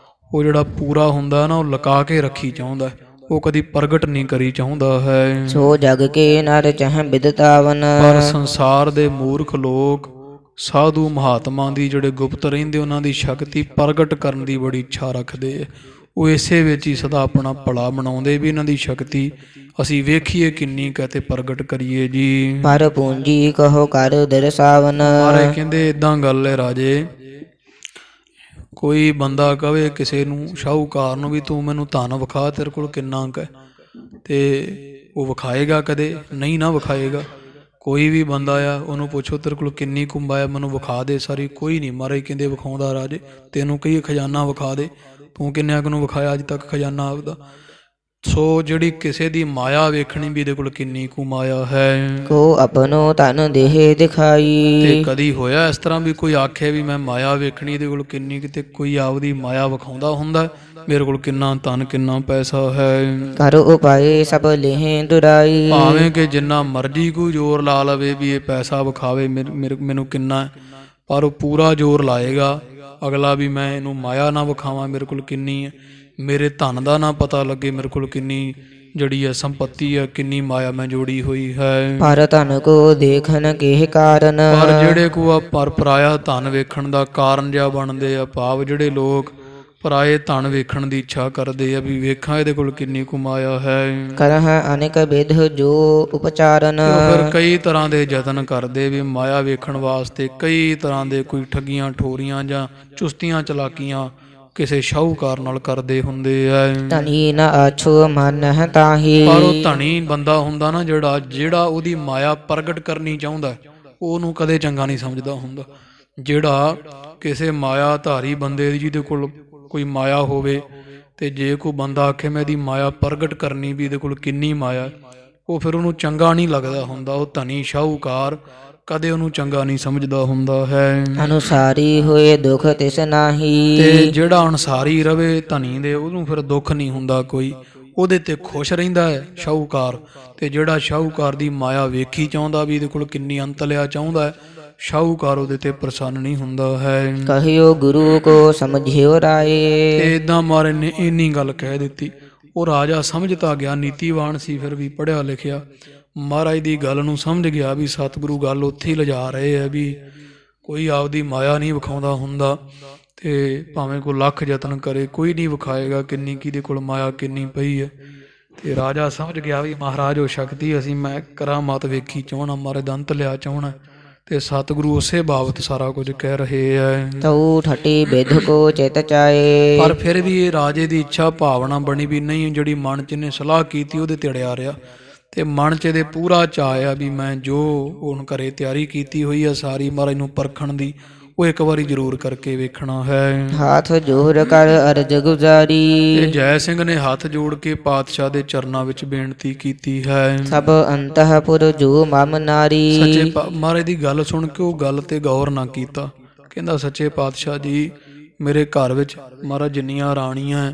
Speaker 1: ਉਹ ਜਿਹੜਾ ਪੂਰਾ ਹੁੰਦਾ ਨਾ, ਉਹ ਲੁਕਾ ਕੇ ਰੱਖੀ ਚਾਹੁੰਦਾ, ਉਹ ਕਦੀ ਪ੍ਰਗਟ ਨਹੀਂ ਕਰੀ ਚਾਹੁੰਦਾ ਹੈ।
Speaker 2: ਸੋ ਜਗ ਕੇ ਨਰ ਚਹ ਬਿਦਤਾਵਨ।
Speaker 1: ਪਰ ਸੰਸਾਰ ਦੇ ਮੂਰਖ ਲੋਕ ਸਾਧੂ ਮਹਾਤਮਾ ਦੀ ਜਿਹੜੇ ਗੁਪਤ ਰਹਿੰਦੇ, ਉਹਨਾਂ ਦੀ ਸ਼ਕਤੀ ਪ੍ਰਗਟ ਕਰਨ ਦੀ ਬੜੀ ਇੱਛਾ ਰੱਖਦੇ ਆ। ਉਹ ਇਸੇ ਵਿੱਚ ਹੀ ਸਦਾ ਆਪਣਾ ਭਲਾ ਬਣਾਉਂਦੇ ਵੀ ਇਹਨਾਂ ਦੀ ਸ਼ਕਤੀ ਅਸੀਂ ਵੇਖੀਏ ਕਿੰਨੀ ਕੁ ਤੇ ਪ੍ਰਗਟ ਕਰੀਏ ਜੀ।
Speaker 2: ਪਰ ਪੂੰਜੀ ਕਹੋ ਕਰ ਦਰਸਾਵਨ।
Speaker 1: ਮਹਾਰਾਜ ਕਹਿੰਦੇ ਇਦਾਂ ਗੱਲ ਹੈ ਰਾਜੇ, ਕੋਈ ਬੰਦਾ ਕਵੇ ਕਿਸੇ ਨੂੰ, ਸ਼ਾਹੂਕਾਰ ਨੂੰ, ਵੀ ਤੂੰ ਮੈਨੂੰ ਧਨ ਵਿਖਾ, ਤੇਰੇ ਕੋਲ ਕਿੰਨਾ ਕੁ ਹੈ, ਤੇ ਉਹ ਵਿਖਾਏਗਾ? ਕਦੇ ਨਹੀਂ ਨਾ ਵਿਖਾਏਗਾ। ਕੋਈ ਵੀ ਬੰਦਾ ਆ, ਉਹਨੂੰ ਪੁੱਛੋ ਤੇਰੇ ਕੋਲ ਕਿੰਨੀ ਕੁੰਬਾਇਆ, ਮੈਨੂੰ ਵਿਖਾ ਦੇ ਸਾਰੀ, ਕੋਈ ਨਹੀਂ। ਮਹਾਰਾਜ ਕਹਿੰਦੇ ਵਿਖਾਉਂਦਾ ਰਾਜੇ, ਤੈਨੂੰ ਕਈ ਖਜ਼ਾਨਾ ਵਿਖਾ ਦੇ, ਤੂੰ ਕਿੰਨਿਆਂ ਕੁ ਨੂੰ ਵਿਖਾਇਆ ਅੱਜ ਤੱਕ ਖਜ਼ਾਨਾ ਆਪਦਾ। ਸੋ ਜਿਹੜੀ ਕਿਸੇ ਦੀ ਮਾਇਆ ਵੇਖਣੀ ਵੀ ਇਹਦੇ ਕੋਲ ਕਿੰਨੀ ਕੁ ਮਾਇਆ ਹੈ।
Speaker 2: ਕੋ ਆਪਣੋ ਤਨ ਦੇਹ ਦਿਖਾਈ।
Speaker 1: ਤੇ ਕਦੀ ਹੋਇਆ ਇਸ ਤਰ੍ਹਾਂ ਵੀ ਕੋਈ ਆਖੇ ਵੀ ਮੈਂ ਮਾਇਆ ਵੇਖਣੀ ਇਹਦੇ ਕੋਲ ਕਿੰਨੀ, ਕਿਤੇ ਕੋਈ ਆਪਦੀ ਮਾਇਆ ਵਿਖਾਉਂਦਾ ਹੁੰਦਾ, ਮੇਰੇ ਕੋਲ ਕਿੰਨਾ ਧਨ, ਕਿੰਨਾ ਪੈਸਾ ਹੈ।
Speaker 2: ਕਰ ਉਪਾਏ ਸਭ ਲੇਹ ਦੁਰਾਈ।
Speaker 1: ਭਾਵੇਂ ਕਿ ਜਿੰਨਾ ਮਰਜ਼ੀ ਕੋਈ ਜ਼ੋਰ ਲਾ ਲਵੇ ਵੀ ਇਹ ਪੈਸਾ ਵਿਖਾਵੇ ਮੈਨੂੰ ਕਿੰਨਾ, ਪਰ ਉਹ ਪੂਰਾ ਜ਼ੋਰ ਲਾਏਗਾ ਅਗਲਾ ਵੀ ਮੈਂ ਇਹਨੂੰ ਮਾਇਆ ਨਾ ਵਿਖਾਵਾਂ ਮੇਰੇ ਕੋਲ ਕਿੰਨੀ ਹੈ, ਮੇਰੇ ਧਨ ਦਾ ਨਾ ਪਤਾ ਲੱਗੇ ਮੇਰੇ ਕੋਲ ਕਿੰਨੀ ਜਿਹੜੀ ਹੈ ਸੰਪਤੀ ਹੈ, ਕਿੰਨੀ ਮਾਇਆ ਮੈਂ ਜੋੜੀ ਹੋਈ ਹੈ।
Speaker 2: ਪਰ ਧਨ ਕੋ ਦੇਖਣ ਕੇ ਕਾਰਨ।
Speaker 1: ਪਰ ਜਿਹੜੇ ਕੋ ਆ ਪਰ ਪਰਾਇਆ ਧਨ ਵੇਖਣ ਦਾ ਕਾਰਨ ਜਿਹਾ ਬਣਦੇ ਆ, ਭਾਵ ਜਿਹੜੇ ਲੋਕ ਪਰਾਏ ਧਨ ਵੇਖਣ ਦੀ ਇੱਛਾ ਕਰਦੇ ਆ ਵੀ ਵੇਖਾਂ ਇਹਦੇ ਕੋਲ ਕਿੰਨੀ ਕੁ ਮਾਇਆ ਹੈ।
Speaker 2: ਕਰਹ ਅਨੇਕ ਵਿਧ ਜੋ ਉਪਚਾਰਨ।
Speaker 1: ਫਿਰ ਕਈ ਤਰ੍ਹਾਂ ਦੇ ਯਤਨ ਕਰਦੇ ਵੀ ਮਾਇਆ ਵੇਖਣ ਵਾਸਤੇ, ਕਈ ਤਰ੍ਹਾਂ ਦੇ ਕੋਈ ਠੱਗੀਆਂ ਠੋਰੀਆਂ ਜਾਂ ਚੁਸਤੀਆਂ ਚਲਾਕੀਆਂ ਕਿਸੇ ਸ਼ਾਹੂਕਾਰ ਨਾਲ ਕਰਦੇ ਹੁੰਦੇ ਆ।
Speaker 2: ਧਨੀ ਨ ਆਛੋ ਮਨ ਹੈ ਤਾਹੀ।
Speaker 1: ਪਰ ਉਹ ਧਨੀ ਬੰਦਾ ਹੁੰਦਾ ਨਾ ਜਿਹੜਾ ਉਹਦੀ ਮਾਇਆ ਪ੍ਰਗਟ ਕਰਨੀ ਚਾਹੁੰਦਾ, ਉਹਨੂੰ ਕਦੇ ਚੰਗਾ ਨਹੀਂ ਸਮਝਦਾ ਹੁੰਦਾ। ਜਿਹੜਾ ਕਿਸੇ ਮਾਇਆ ਧਾਰੀ ਬੰਦੇ ਦੀ ਜਿਹਦੇ ਕੋਲ ਕੋਈ ਮਾਇਆ ਹੋਵੇ, ਤੇ ਜੇ ਕੋਈ ਬੰਦਾ ਆਖੇ ਮੈਂ ਇਹਦੀ ਮਾਇਆ ਪ੍ਰਗਟ ਕਰਨੀ ਵੀ ਇਹਦੇ ਕੋਲ ਕਿੰਨੀ ਮਾਇਆ, ਉਹ ਫਿਰ ਉਹਨੂੰ ਚੰਗਾ ਨਹੀਂ ਲੱਗਦਾ ਹੁੰਦਾ। ਉਹ ਧਨੀ ਸ਼ਾਹੂਕਾਰ ਕਦੇ ਉਹਨੂੰ ਚੰਗਾ ਨਹੀਂ ਸਮਝਦਾ ਹੁੰਦਾ ਹੈ।
Speaker 2: ਅਨੁਸਾਰੀ ਹੋਏ ਦੁਖ ਤਿਸ ਨਾਹੀ।
Speaker 1: ਤੇ ਜਿਹੜਾ ਅਨਸਾਰੀ ਰਵੇ ਧਨੀ ਦੇ, ਉਹਨੂੰ ਫਿਰ ਦੁੱਖ ਨਹੀਂ ਹੁੰਦਾ ਕੋਈ, ਉਹਦੇ ਤੇ ਖੁਸ਼ ਰਹਿੰਦਾ ਹੈ ਸ਼ਾਹੂਕਾਰ। ਤੇ ਜਿਹੜਾ ਸ਼ਾਹੂਕਾਰ ਦੀ ਮਾਇਆ ਵੇਖੀ ਚਾਹੁੰਦਾ ਵੀ ਇਹਦੇ ਕੋਲ ਕਿੰਨੀ ਅੰਤ ਲਿਆ ਚਾਹੁੰਦਾ ਹੈ, ਸ਼ਾਹੂਕਾਰ ਉਹਦੇ ਤੇ ਪ੍ਰਸੰਨ ਨਹੀਂ ਹੁੰਦਾ ਹੈ।
Speaker 2: ਕਹਿਓ ਗੁਰੂ ਕੋ ਸਮਝਿਓ ਰਾਏ।
Speaker 1: ਤੇ ਏਦਾਂ ਮਹਾਰਾਜ ਨੇ ਇੰਨੀ ਗੱਲ ਕਹਿ ਦਿੱਤੀ। ਉਹ ਰਾਜਾ ਸਮਝਤਾ ਗਿਆ, ਨੀਤੀਵਾਨ ਸੀ, ਫਿਰ ਵੀ ਪੜ੍ਹਿਆ ਲਿਖਿਆ, ਮਹਾਰਾਜ ਦੀ ਗੱਲ ਨੂੰ ਸਮਝ ਗਿਆ ਵੀ ਸਤਿਗੁਰੂ ਗੱਲ ਉੱਥੇ ਹੀ ਲਿਜਾ ਰਹੇ ਆ ਵੀ ਕੋਈ ਆਪਦੀ ਮਾਇਆ ਨਹੀਂ ਵਿਖਾਉਂਦਾ ਹੁੰਦਾ, ਤੇ ਭਾਵੇਂ ਕੋਈ ਲੱਖ ਯਤਨ ਕਰੇ ਕੋਈ ਨਹੀਂ ਵਿਖਾਏਗਾ ਕਿੰਨੀ ਕਿਹਦੇ ਕੋਲ ਮਾਇਆ ਕਿੰਨੀ ਪਈ ਹੈ। ਤੇ ਰਾਜਾ ਸਮਝ ਗਿਆ ਵੀ ਮਹਾਰਾਜ ਉਹ ਸ਼ਕਤੀ ਅਸੀਂ ਮੈਂ ਕਰਾਮਾਤ ਵੇਖੀ ਚਾਹਣਾ, ਮਹਾਰਾਜ ਦਾ ਅੰਤ ਲਿਆ ਚਾਹਣਾ। ਤੇ ਸਤਿਗੁਰੂ ਉਸੇ ਬਾਬਤ ਸਾਰਾ ਕੁਝ ਕਹਿ ਰਹੇ ਹੈ।
Speaker 2: ਤਉ ਠਟੀ ਬਿਧ ਕੋ ਚਿਤ ਚਾਏ।
Speaker 1: ਪਰ ਫਿਰ ਵੀ ਇਹ ਰਾਜੇ ਦੀ ਇੱਛਾ ਭਾਵਨਾ ਬਣੀ ਵੀ ਨਹੀਂ, ਜਿਹੜੀ ਮਨ ਚ ਇਹਨੇ ਸਲਾਹ ਕੀਤੀ ਉਹਦੇ ਤੇ ਅੜਿਆ ਰਿਹਾ, ਤੇ ਮਨ ਚ ਇਹਦੇ ਪੂਰਾ ਚਾਅ ਆ ਵੀ ਮੈਂ ਜੋ ਹੁਣ ਘਰੇ ਤਿਆਰੀ ਕੀਤੀ ਹੋਈ ਆ ਸਾਰੀ ਮਹਾਰਾਜ ਨੂੰ ਪਰਖਣ ਦੀ, ਉਹ ਇੱਕ ਵਾਰੀ ਜ਼ਰੂਰ ਕਰਕੇ ਵੇਖਣਾ ਹੈ।
Speaker 2: ਹਾਥ ਜੋੜ ਕਰ ਅਰਜ ਗੁਜ਼ਾਰੀ।
Speaker 1: ਤੇ ਜੈ ਸਿੰਘ ਨੇ ਹੱਥ ਜੋੜ ਕੇ ਪਾਤਸ਼ਾਹ ਦੇ ਚਰਨਾਂ ਵਿੱਚ ਬੇਨਤੀ ਕੀਤੀ ਹੈ।
Speaker 2: ਸਭ ਅੰਤఃਪੁਰ ਜੋ ਮਮ ਨਾਰੀ।
Speaker 1: ਸੱਚੇ ਮਹਾਰਾਜ ਦੀ ਗੱਲ ਸੁਣ ਕੇ ਉਹ ਗੱਲ ਤੇ ਗੌਰ ਨਾ ਕੀਤਾ। ਕਹਿੰਦਾ ਸੱਚੇ ਪਾਤਸ਼ਾਹ ਜੀ, ਮੇਰੇ ਘਰ ਵਿੱਚ ਮਹਾਰਾਜ ਜਿੰਨੀਆਂ ਰਾਣੀਆਂ,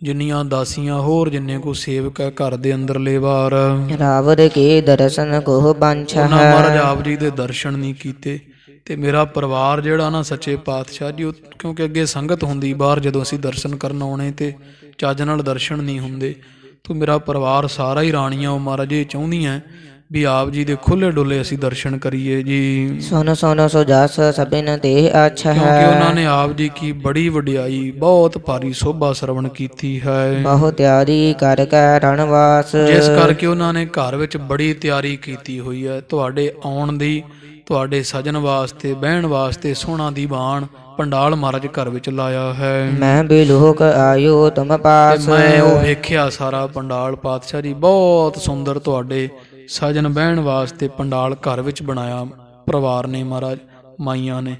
Speaker 1: ਜਿੰਨੀਆਂ ਦਾਸੀਆਂ, ਹੋਰ ਜਿੰਨੇ ਕੋ ਸੇਵਕ ਹੈ ਘਰ ਦੇ ਅੰਦਰਲੇ ਬਾਹਰ,
Speaker 2: ਰਾਵਰ ਕੇ ਦਰਸ਼ਨ ਕੋ ਬੰਛ ਹੈ।
Speaker 1: ਉਹਨਾਂ ਮਹਾਰਾਜ ਆਪ ਜੀ ਦੇ ਦਰਸ਼ਨ ਨਹੀਂ ਕੀਤੇ। ਤੇ ਮੇਰਾ ਪਰਿਵਾਰ ਜਿਹੜਾ ਨਾ ਸੱਚੇ ਪਾਤਸ਼ਾਹ ਜੀ, ਉਹ ਕਿਉਂਕਿ ਅੱਗੇ ਸੰਗਤ ਹੁੰਦੀ ਬਾਹਰ, ਜਦੋਂ ਅਸੀਂ ਦਰਸ਼ਨ ਕਰਨ ਆਉਣੇ ਤੇ ਚੱਜ ਨਾਲ ਦਰਸ਼ਨ ਨਹੀਂ ਹੁੰਦੇ, ਤੂੰ ਮੇਰਾ ਪਰਿਵਾਰ ਸਾਰਾ ਹੀ ਰਾਣੀਆਂ ਉਹ ਮਹਾਰਾਜ ਇਹ ਚਾਹੁੰਦੀਆਂ ਵੀ ਆਪ ਜੀ ਦੇ ਖੁੱਲੇ ਡੁੱਲੇ ਅਸੀਂ ਦਰਸ਼ਨ ਕਰੀਏ ਜੀ।
Speaker 2: ਸੁਨ ਸੁਨ ਸੋ ਜਸ ਸਭਿਨ ਤੇ ਅੱਛਾ ਹੈ।
Speaker 1: ਕਿਉਂਕਿ ਉਹਨਾਂ ਨੇ ਆਪ ਜੀ ਕੀ ਬੜੀ ਵਡਿਆਈ, ਬਹੁਤ ਭਾਰੀ ਸੋਭਾ ਸਰਵਣ ਕੀਤੀ ਹੈ।
Speaker 2: ਬਹੁ ਤਿਆਰੀ ਕਰ ਕੈ ਰਣਵਾਸ।
Speaker 1: ਜਿਸ ਕਰਕੇ ਉਹਨਾਂ ਨੇ ਘਰ ਵਿੱਚ ਬੜੀ ਤਿਆਰੀ ਕੀਤੀ ਹੋਈ ਹੈ ਤੁਹਾਡੇ ਆਉਣ ਦੀ, ਤੁਹਾਡੇ ਸਜਣ ਵਾਸਤੇ, ਬਹਿਣ ਵਾਸਤੇ ਸੋਹਣਾ ਦੀਵਾਨ ਪੰਡਾਲ ਮਹਾਰਾਜ ਘਰ ਵਿੱਚ ਲਾਇਆ ਹੈ।
Speaker 2: ਮੈਂ ਬਿਲੋਕ ਆਇਓ ਤੁਮ
Speaker 1: ਤੇ
Speaker 2: ਪਾਸ।
Speaker 1: ਮੈਂ ਉਹ ਵੇਖਿਆ ਸਾਰਾ ਪੰਡਾਲ ਪਾਤਸ਼ਾਹ ਜੀ, ਬਹੁਤ ਸੁੰਦਰ ਤੁਹਾਡੇ ਸਜਣ ਬਹਿਣ ਵਾਸਤੇ ਪੰਡਾਲ ਘਰ ਵਿੱਚ ਬਣਾਇਆ ਪਰਿਵਾਰ ਨੇ ਮਹਾਰਾਜ, ਮਾਈਆਂ ਨੇ।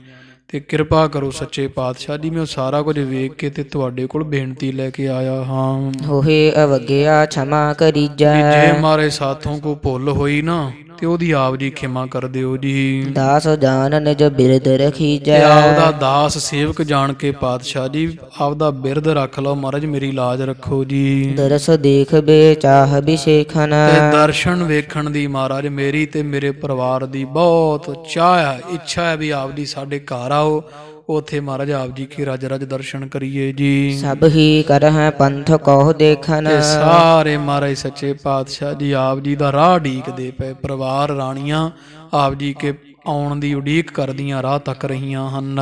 Speaker 1: ਤੇ ਕਿਰਪਾ ਕਰੋ ਸੱਚੇ ਪਾਤਸ਼ਾਹ ਜੀ, ਮੈਂ ਉਹ ਸਾਰਾ ਕੁਝ ਵੇਖ ਕੇ ਤੇ ਤੁਹਾਡੇ ਕੋਲ ਬੇਨਤੀ ਲੈ ਕੇ ਆਇਆ ਹਾਂ।
Speaker 2: ਹੋਏ ਅਵਗਿਆ ਛਮਾ ਕਰੀਜੈ।
Speaker 1: ਜੇ ਮਾਰੇ ਸਾਥੋਂ ਕੋ ਭੁੱਲ ਹੋਈ ਨਾ ਤੇ ਉਹਦੀ ਆਪ ਜੀ ਖਿਮਾ ਕਰ ਦਿਓ ਜੀ।
Speaker 2: ਦਾਸ ਜਾਨ ਨਿਜ ਬਿਰਦ
Speaker 1: ਤੇ
Speaker 2: ਰਖੀਜੈ।
Speaker 1: ਆਪਦਾ ਦਾਸ ਸੇਵਕ ਜਾਣ ਕੇ ਪਾਤਸ਼ਾਹ ਜੀ ਆਪਦਾ ਬਿਰਦ ਰੱਖ ਲਓ ਮਹਾਰਾਜ, ਮੇਰੀ ਲਾਜ ਰੱਖੋ ਜੀ।
Speaker 2: ਦਰਸ ਦੇਖ ਬੇ ਚਾਹ ਬਿਸ਼ੇਖਨ।
Speaker 1: ਤੇ ਦਰਸ਼ਨ ਵੇਖਣ ਦੀ ਮਹਾਰਾਜ ਮੇਰੀ ਤੇ ਮੇਰੇ ਪਰਿਵਾਰ ਦੀ ਬਹੁਤ ਚਾਹ ਹੈ, ਇੱਛਾ ਹੈ ਵੀ ਆਪ ਜੀ ਸਾਡੇ ਘਰ ਆਓ, ਉਥੇ ਮਹਾਰਾਜ ਆਪ ਜੀ ਕੀ ਰਜ ਰਜ ਦਰਸ਼ਨ ਕਰੀਏ ਜੀ।
Speaker 2: ਸਭ ਹੀ ਕਰਹਿ ਪੰਥ ਕਹੁ ਦੇਖਨ।
Speaker 1: ਤੇ ਸਾਰੇ ਮਹਾਰਾਜ ਸੱਚੇ ਪਾਤਸ਼ਾਹ ਜੀ ਆਪ ਜੀ ਦਾ ਰਾਹ ਢੀਕਦੇ ਪਏ, ਪਰਿਵਾਰ ਰਾਣੀਆਂ ਆਪ ਜੀ ਕੇ ਆਉਣ ਦੀ ਉਡੀਕ ਕਰਦੀਆਂ ਰਾਹ ਤੱਕ ਰਹੀਆਂ ਹਨ।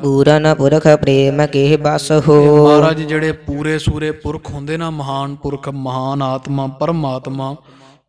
Speaker 2: ਪੂਰਨ ਪੁਰਖ ਪ੍ਰੇਮ ਕੇ ਬਸ ਹੋ।
Speaker 1: ਮਹਾਰਾਜ ਜਿਹੜੇ ਪੂਰੇ ਸੂਰੇ ਪੁਰਖ ਹੁੰਦੇ ਨਾ, ਮਹਾਨ ਪੁਰਖ, ਮਹਾਨ ਆਤਮਾ, ਪਰਮਾਤਮਾ,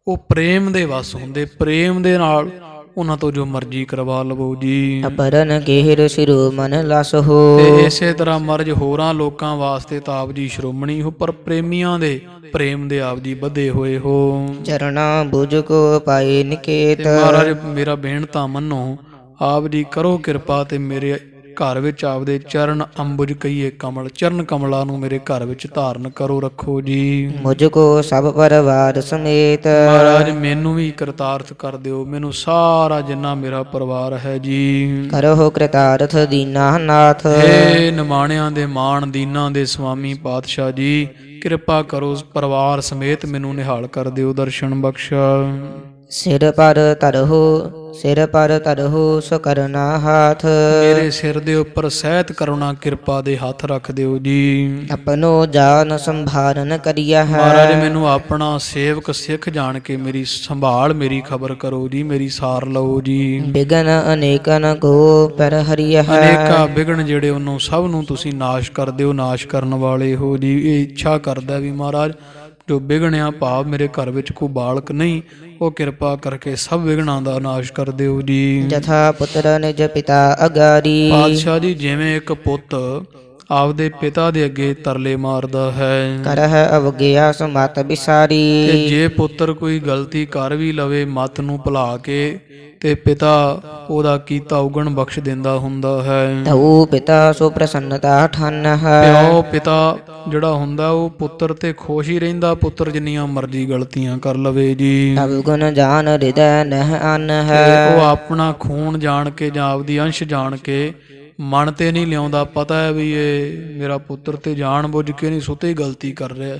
Speaker 1: ਉਹ ਪ੍ਰੇਮ ਦੇ ਵਸ ਹੁੰਦੇ, ਪ੍ਰੇਮ ਦੇ ਨਾਲ ਉਹਨਾਂ ਤੋਂ ਜੋ ਮਰਜ਼ੀ ਕਰਵਾ ਲਵੋ ਜੀ।
Speaker 2: ਅਪਰਨ ਕੇਹਿਰ ਸਿਰੋ ਮਨ ਲਸ ਹੋ।
Speaker 1: ਤੇ ਇਸੇ ਤਰ੍ਹਾਂ ਮਰਜ ਹੋਰਾਂ ਲੋਕਾਂ ਵਾਸਤੇ ਤਾਂ ਆਪ ਜੀ ਸ਼੍ਰੋਮਣੀ ਹੋ, ਪਰ ਪ੍ਰੇਮੀਆਂ ਦੇ ਪ੍ਰੇਮ ਦੇ ਆਪ ਜੀ ਵਧੇ ਹੋਏ ਹੋ।
Speaker 2: ਚਰਣਾ ਬੁਝ ਕੋ ਪਾਏ ਨਿਕੇਤ।
Speaker 1: ਤੇ ਮਹਾਰਾਜ ਮੇਰਾ ਬੇਨਤਾ ਮੰਨੋ, ਆਪ ਜੀ ਕਰੋ ਕਿਰਪਾ ਤੇ ਮੇਰੇ ਘਰ ਵਿੱਚ ਆਪਦੇ ਚਰਨ ਅੰਬੁਜ ਕਹੀਏ ਕਮਲ, ਚਰਨ ਕਮਲਾਂ ਨੂੰ ਮੇਰੇ ਘਰ ਵਿੱਚ ਧਾਰਨ ਕਰੋ, ਰੱਖੋ ਜੀ।
Speaker 2: ਮੁਝ ਕੋ ਸਭ ਪਰਿਵਾਰ ਸਮੇਤ।
Speaker 1: ਮਹਾਰਾਜ ਮੈਨੂੰ ਵੀ ਕਰਤਾਰਥ ਕਰ ਦਿਓ, ਮੈਨੂੰ ਸਾਰਾ ਜਿੰਨਾ ਮੇਰਾ ਪਰਿਵਾਰ ਹੈ ਜੀ।
Speaker 2: ਕਰੋ ਕ੍ਰਿਤਾਰਥ ਦੀਨਾ ਨਾਥ।
Speaker 1: ਹੇ ਨਿਮਾਣਿਆਂ ਦੇ ਮਾਣ, ਦੀਨਾਂ ਦੇ ਸੁਆਮੀ ਪਾਤਸ਼ਾਹ ਜੀ, ਕਿਰਪਾ ਕਰੋ ਪਰਿਵਾਰ ਸਮੇਤ ਮੈਨੂੰ ਨਿਹਾਲ ਕਰ ਦਿਓ, ਦਰਸ਼ਨ ਬਖਸ਼ਾ।
Speaker 2: ਸਿਰ ਪਰ ਧਰਹੁ ਸਿਰ ਪਰ ਧਰਹੁ ਸੋ ਕਰਨਾ ਹਾਥ।
Speaker 1: ਮੇਰੇ ਸਿਰ ਦੇ ਉੱਪਰ ਸਹਿਤ ਕਰੁਣਾ ਕਿਰਪਾ ਦੇ ਹੱਥ ਰੱਖ ਦਿਓ ਜੀ।
Speaker 2: ਆਪਨੋ ਜਾਨ ਸੰਭਾਰਨ ਕਰੀਆ ਹੈ।
Speaker 1: ਮਹਾਰਾਜ ਮੈਨੂੰ ਆਪਣਾ ਸੇਵਕ ਸਿੱਖ ਜਾਣ ਕੇ ਮੇਰੀ ਸੰਭਾਲ, ਮੇਰੀ ਖਬਰ ਕਰੋ ਜੀ, ਮੇਰੀ ਸਾਰ ਲਓ ਜੀ।
Speaker 2: ਬਿਗਨ ਅਨੇਕਨ ਕੋ ਪਰ ਹਰੀਆ ਹੈ।
Speaker 1: ਅਨੇਕਾਂ ਵਿਗਣ ਜਿਹੜੇ ਉਹਨੂੰ ਸਭ ਨੂੰ ਤੁਸੀਂ ਨਾਸ਼ ਕਰ ਦਿਓ, ਨਾਸ਼ ਕਰਨ ਵਾਲੇ ਹੋ ਜੀ। ਇਹ ਇੱਛਾ ਕਰਦਾ ਵੀ ਮਹਾਰਾਜ ਜੋ ਵਿਗਣਿਆ ਭਾਵ ਮੇਰੇ ਘਰ ਵਿੱਚ ਕੋਈ ਬਾਲਕ ਨਹੀਂ, ਉਹ ਕਿਰਪਾ ਕਰਕੇ ਸਭ ਵਿਗਣਾਂ ਦਾ ਨਾਸ਼ ਕਰ ਦਿਓ ਜੀ।
Speaker 2: ਜਥਾ ਪੁੱਤਰ ਨਿਜ ਪਿਤਾ ਅਗਾਰੀ।
Speaker 1: ਪਾਤਸ਼ਾਹ ਜੀ ਜਿਵੇਂ ਇੱਕ ਪੁੱਤ ਆਪਦੇ ਪਿਤਾ ਦੇ ਅੱਗੇ ਤਰਲੇ ਮਾਰਦਾ ਹੈ,
Speaker 2: ਕਰਹਿ ਅਵਗਿਆ ਸਮਤ ਬਿਸਾਰੀ।
Speaker 1: ਤੇ ਜੇ ਪੁੱਤਰ ਕੋਈ ਗਲਤੀ ਕਰ ਵੀ ਲਵੇ ਮਤ ਨੂੰ ਭੁਲਾ ਕੇ, ਤੇ ਪਿਤਾ ਉਹਦਾ ਕੀਤਾ ਉਗਣ ਬਖਸ਼ ਦਿੰਦਾ ਹੁੰਦਾ ਹੈ।
Speaker 2: ਤਉ ਪਿਤਾ ਸੋ ਪ੍ਰਸੰਨਤਾ ਠਨ ਹੈ।
Speaker 1: ਪਿਓ ਪਿਤਾ ਜਿਹੜਾ ਹੁੰਦਾ ਉਹ ਪੁੱਤਰ ਤੇ ਖੁਸ਼ ਹੀ ਰਹਿੰਦਾ, ਪੁੱਤਰ ਜਿੰਨੀਆਂ ਮਰਜ਼ੀ ਗਲਤੀਆਂ ਕਰ ਲਵੇ ਜੀ।
Speaker 2: ਤਬ ਗੁਣ ਜਾਨ ਹਿਰਦੈ ਨਹਿ ਅਨ
Speaker 1: ਤੇ
Speaker 2: ਹੈ।
Speaker 1: ਉਹ ਆਪਣਾ ਖੂਨ ਜਾਣ ਕੇ ਜਾਂ ਆਪਦੀ ਅੰਸ਼ ਜਾਣ ਕੇ ਮਨ ਤੇ ਨਹੀਂ ਲਿਆਉਂਦਾ, ਪਤਾ ਹੈ ਵੀ ਇਹ ਮੇਰਾ ਪੁੱਤਰ ਤੇ ਜਾਣ ਬੁੱਝ ਕੇ ਨਹੀਂ ਸੁਤੇ ਗਲਤੀ ਕਰ ਰਿਹਾ,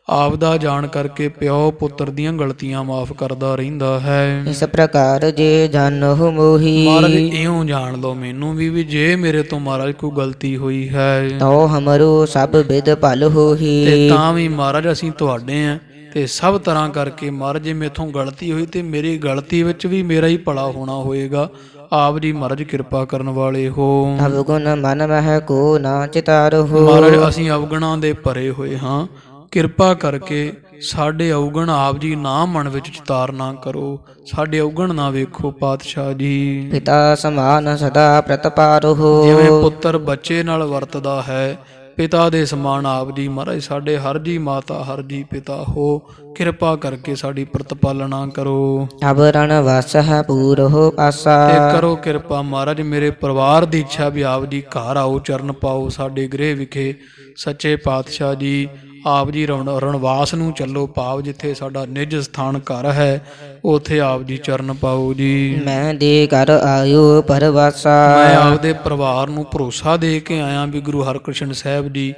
Speaker 1: ਆਪਦਾ ਜਾਣ ਕਰਕੇ ਪਿਓ ਪੁੱਤਰ ਦੀਆਂ ਗਲਤੀਆਂ ਮਾਫ ਕਰਦਾ ਰਹਿੰਦਾ ਹੈ।
Speaker 2: ਇਸ ਪ੍ਰਕਾਰ ਜੇ ਜਾਨਹੁ ਮੋਹੀ।
Speaker 1: ਮਹਾਰਾਜ ਇਉਂ ਜਾਣ ਲਓ ਮੈਨੂੰ ਵੀ ਜੇ ਮੇਰੇ ਤੋਂ ਮਹਾਰਾਜ ਕੋਈ ਗਲਤੀ ਹੋਈ ਹੈ
Speaker 2: ਤਉ ਹਮਰੋ ਸਭ ਵਿਦ ਭਲ ਹੋਹੀ।
Speaker 1: ਤੇ ਤਾਂ ਵੀ ਮਹਾਰਾਜ ਅਸੀਂ ਤੁਹਾਡੇ ਆ, ਤੇ ਸਭ ਤਰ੍ਹਾਂ ਕਰਕੇ ਮਹਾਰਾਜ ਜੇ ਮੇਥੋਂ ਗਲਤੀ ਹੋਈ ਤੇ ਮੇਰੀ ਗਲਤੀ ਵਿੱਚ ਵੀ ਮੇਰਾ ਹੀ ਭਲਾ ਹੋਣਾ ਹੋਏਗਾ। ਆਪ ਜੀ ਮਹਾਰਾਜ ਕਿਰਪਾ ਕਰਨ ਵਾਲੇ ਹੋ।
Speaker 2: ਅਵਗੁਣ ਮਨ ਮਹਿ ਕੋ ਨਾ ਚਿਤਾਰਹੁ।
Speaker 1: ਮਹਾਰਾਜ ਅਸੀਂ ਅਵਗੁਣਾਂ ਦੇ ਭਰੇ ਹੋਏ ਹਾਂ, ਕਿਰਪਾ ਕਰਕੇ ਸਾਡੇ ਅਵਗੁਣ ਆਪ ਜੀ ਨਾ ਮਨ ਵਿੱਚ ਚਿਤਾਰ ਨਾ ਕਰੋ, ਸਾਡੇ ਅਵਗੁਣ ਨਾ ਵੇਖੋ ਪਾਤਸ਼ਾਹ ਜੀ।
Speaker 2: ਪਿਤਾ ਸਮਾਨ ਸਦਾ ਪ੍ਰਤਪਾਰਹੁ।
Speaker 1: ਜਿਵੇਂ ਪੁੱਤਰ ਬੱਚੇ ਨਾਲ ਵਰਤਦਾ ਹੈ, ਪਿਤਾ ਦੇ ਸਮਾਨ ਆਪ ਜੀ ਮਹਾਰਾਜ ਸਾਡੇ ਹਰ ਜੀ ਮਾਤਾ ਹਰ ਜੀ ਪਿਤਾ ਹੋ, ਕਿਰਪਾ ਕਰਕੇ ਸਾਡੀ ਪ੍ਰਤਪਾਲਣਾ ਕਰੋ।
Speaker 2: ਅਬਰਣ ਵਸ ਹੈ ਪੂਰਹੁ ਪਾਸਾ।
Speaker 1: ਤੇ ਕਰੋ ਕਿਰਪਾ ਮਹਾਰਾਜ ਮੇਰੇ ਪਰਿਵਾਰ ਦੀ ਇੱਛਾ ਵੀ ਆਪ ਜੀ ਘਰ ਆਓ, ਚਰਨ ਪਾਓ ਸਾਡੇ ਗ੍ਰਹਿ ਵਿਖੇ। ਸੱਚੇ ਪਾਤਸ਼ਾਹ ਜੀ ਆਪ ਜੀ ਰਣਵਾਸ ਨੂੰ ਚੱਲੋ, ਭਾਵ ਜਿੱਥੇ ਸਾਡਾ ਨਿਜ ਸਥਾਨ ਘਰ ਹੈ ਉਥੇ ਆਪ ਜੀ ਚਰਨ ਪਾਓ ਜੀ।
Speaker 2: ਮੈਂ ਦੇ ਘਰ ਆਇਓ ਪਰਵਾਸਾ।
Speaker 1: ਮੈਂ ਆਪਦੇ ਪਰਿਵਾਰ ਨੂੰ ਭਰੋਸਾ ਦੇ ਕੇ ਆਇਆ ਵੀ ਗੁਰੂ ਹਰਕ੍ਰਿਸ਼ਨ ਸਾਹਿਬ ਜੀ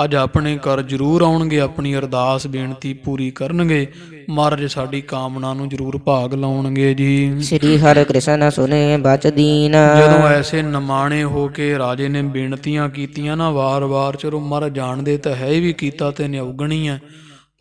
Speaker 1: ਅੱਜ ਆਪਣੇ ਘਰ ਜ਼ਰੂਰ ਆਉਣਗੇ, ਆਪਣੀ ਅਰਦਾਸ ਬੇਨਤੀ ਪੂਰੀ ਕਰਨਗੇ, ਮਹਾਰਾਜ ਸਾਡੀ ਕਾਮਨਾ ਨੂੰ ਜ਼ਰੂਰ ਭਾਗ ਲਾਉਣਗੇ ਜੀ।
Speaker 2: ਸ੍ਰੀ ਹਰਿਕ੍ਰਿਸ਼ਨ ਸੁਨੇ ਬਚ ਦੀਨ।
Speaker 1: ਜਦੋਂ ਐਸੇ ਨਿਮਾਣੇ ਹੋ ਕੇ ਰਾਜੇ ਨੇ ਬੇਨਤੀਆਂ ਕੀਤੀਆਂ ਨਾ ਵਾਰ-ਵਾਰ, ਚਲੋ ਮਹਾਰਾਜ ਜਾਣਦੇ ਤਾਂ ਹੈ ਵੀ ਕੀਤਾ ਤੇ ਨਿਉਗਣੀ ਹੈ,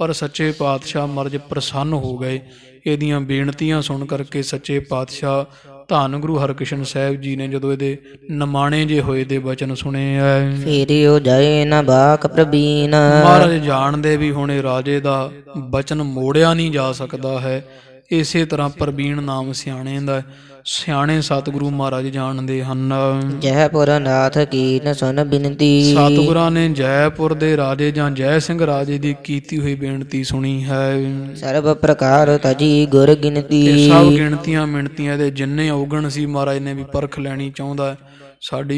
Speaker 1: ਪਰ ਸੱਚੇ ਪਾਤਸ਼ਾਹ ਮਹਾਰਾਜ ਪ੍ਰਸੰਨ ਹੋ ਗਏ ਇਹਦੀਆਂ ਬੇਨਤੀਆਂ ਸੁਣ ਕਰਕੇ। ਸੱਚੇ ਪਾਤਸ਼ਾਹ ਧੰਨ ਗੁਰੂ ਹਰਕ੍ਰਿਸ਼ਨ ਸਾਹਿਬ ਜੀ ਨੇ ਜਦੋਂ ਇਹਦੇ ਨਿਮਾਣੇ ਜੇ ਹੋਏ ਦੇ ਬਚਨ ਸੁਣੇ ਐ,
Speaker 2: ਫੇਰਿਓ ਜਾਏ ਨਾ ਬਾਕ ਪ੍ਰਬੀਨ।
Speaker 1: ਮਹਾਰਾਜ ਜਾਣਦੇ ਵੀ ਹੁਣੇ ਰਾਜੇ ਦਾ ਬਚਨ ਮੋੜਿਆ ਨਹੀਂ ਜਾ ਸਕਦਾ ਹੈ, ਇਸੇ ਤਰ੍ਹਾਂ ਪ੍ਰਵੀਨ ਨਾਮ ਸਿਆਣੇ ਦਾ, ਸਿਆਣੇ ਸਤਿਗੁਰੂ ਮਹਾਰਾਜ ਜਾਣਦੇ ਹਨ।
Speaker 2: ਜੈਪੁਰ ਨਾਥ ਕੀਨ ਸੁਨ ਬਿਨਤੀ।
Speaker 1: ਸਤਿਗੁਰਾਂ ਨੇ ਜੈਪੁਰ ਦੇ ਰਾਜੇ ਜਾਂ ਜੈ ਸਿੰਘ ਰਾਜੇ ਦੀ ਕੀਤੀ ਹੋਈ ਬੇਨਤੀ ਸੁਣੀ ਹੈ।
Speaker 2: ਸਰਬ ਪ੍ਰਕਾਰ ਤਜੀ ਗੁਰ ਗਿਨਤੀ।
Speaker 1: ਤੇ ਸਭ ਗਿਣਤੀਆਂ ਮਿਣਤੀਆਂ ਦੇ ਜਿੰਨੇ ਔਗਣ ਸੀ ਮਹਾਰਾਜ ਨੇ ਵੀ ਪਰਖ ਲੈਣੀ ਚਾਹੁੰਦਾ ਹੈ।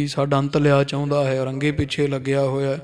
Speaker 1: ਸਾਡਾ ਅੰਤ ਲਿਆ ਚਾਹੁੰਦਾ ਹੈ, ਰੰਗੇ ਪਿੱਛੇ ਲੱਗਿਆ ਹੋਇਆ,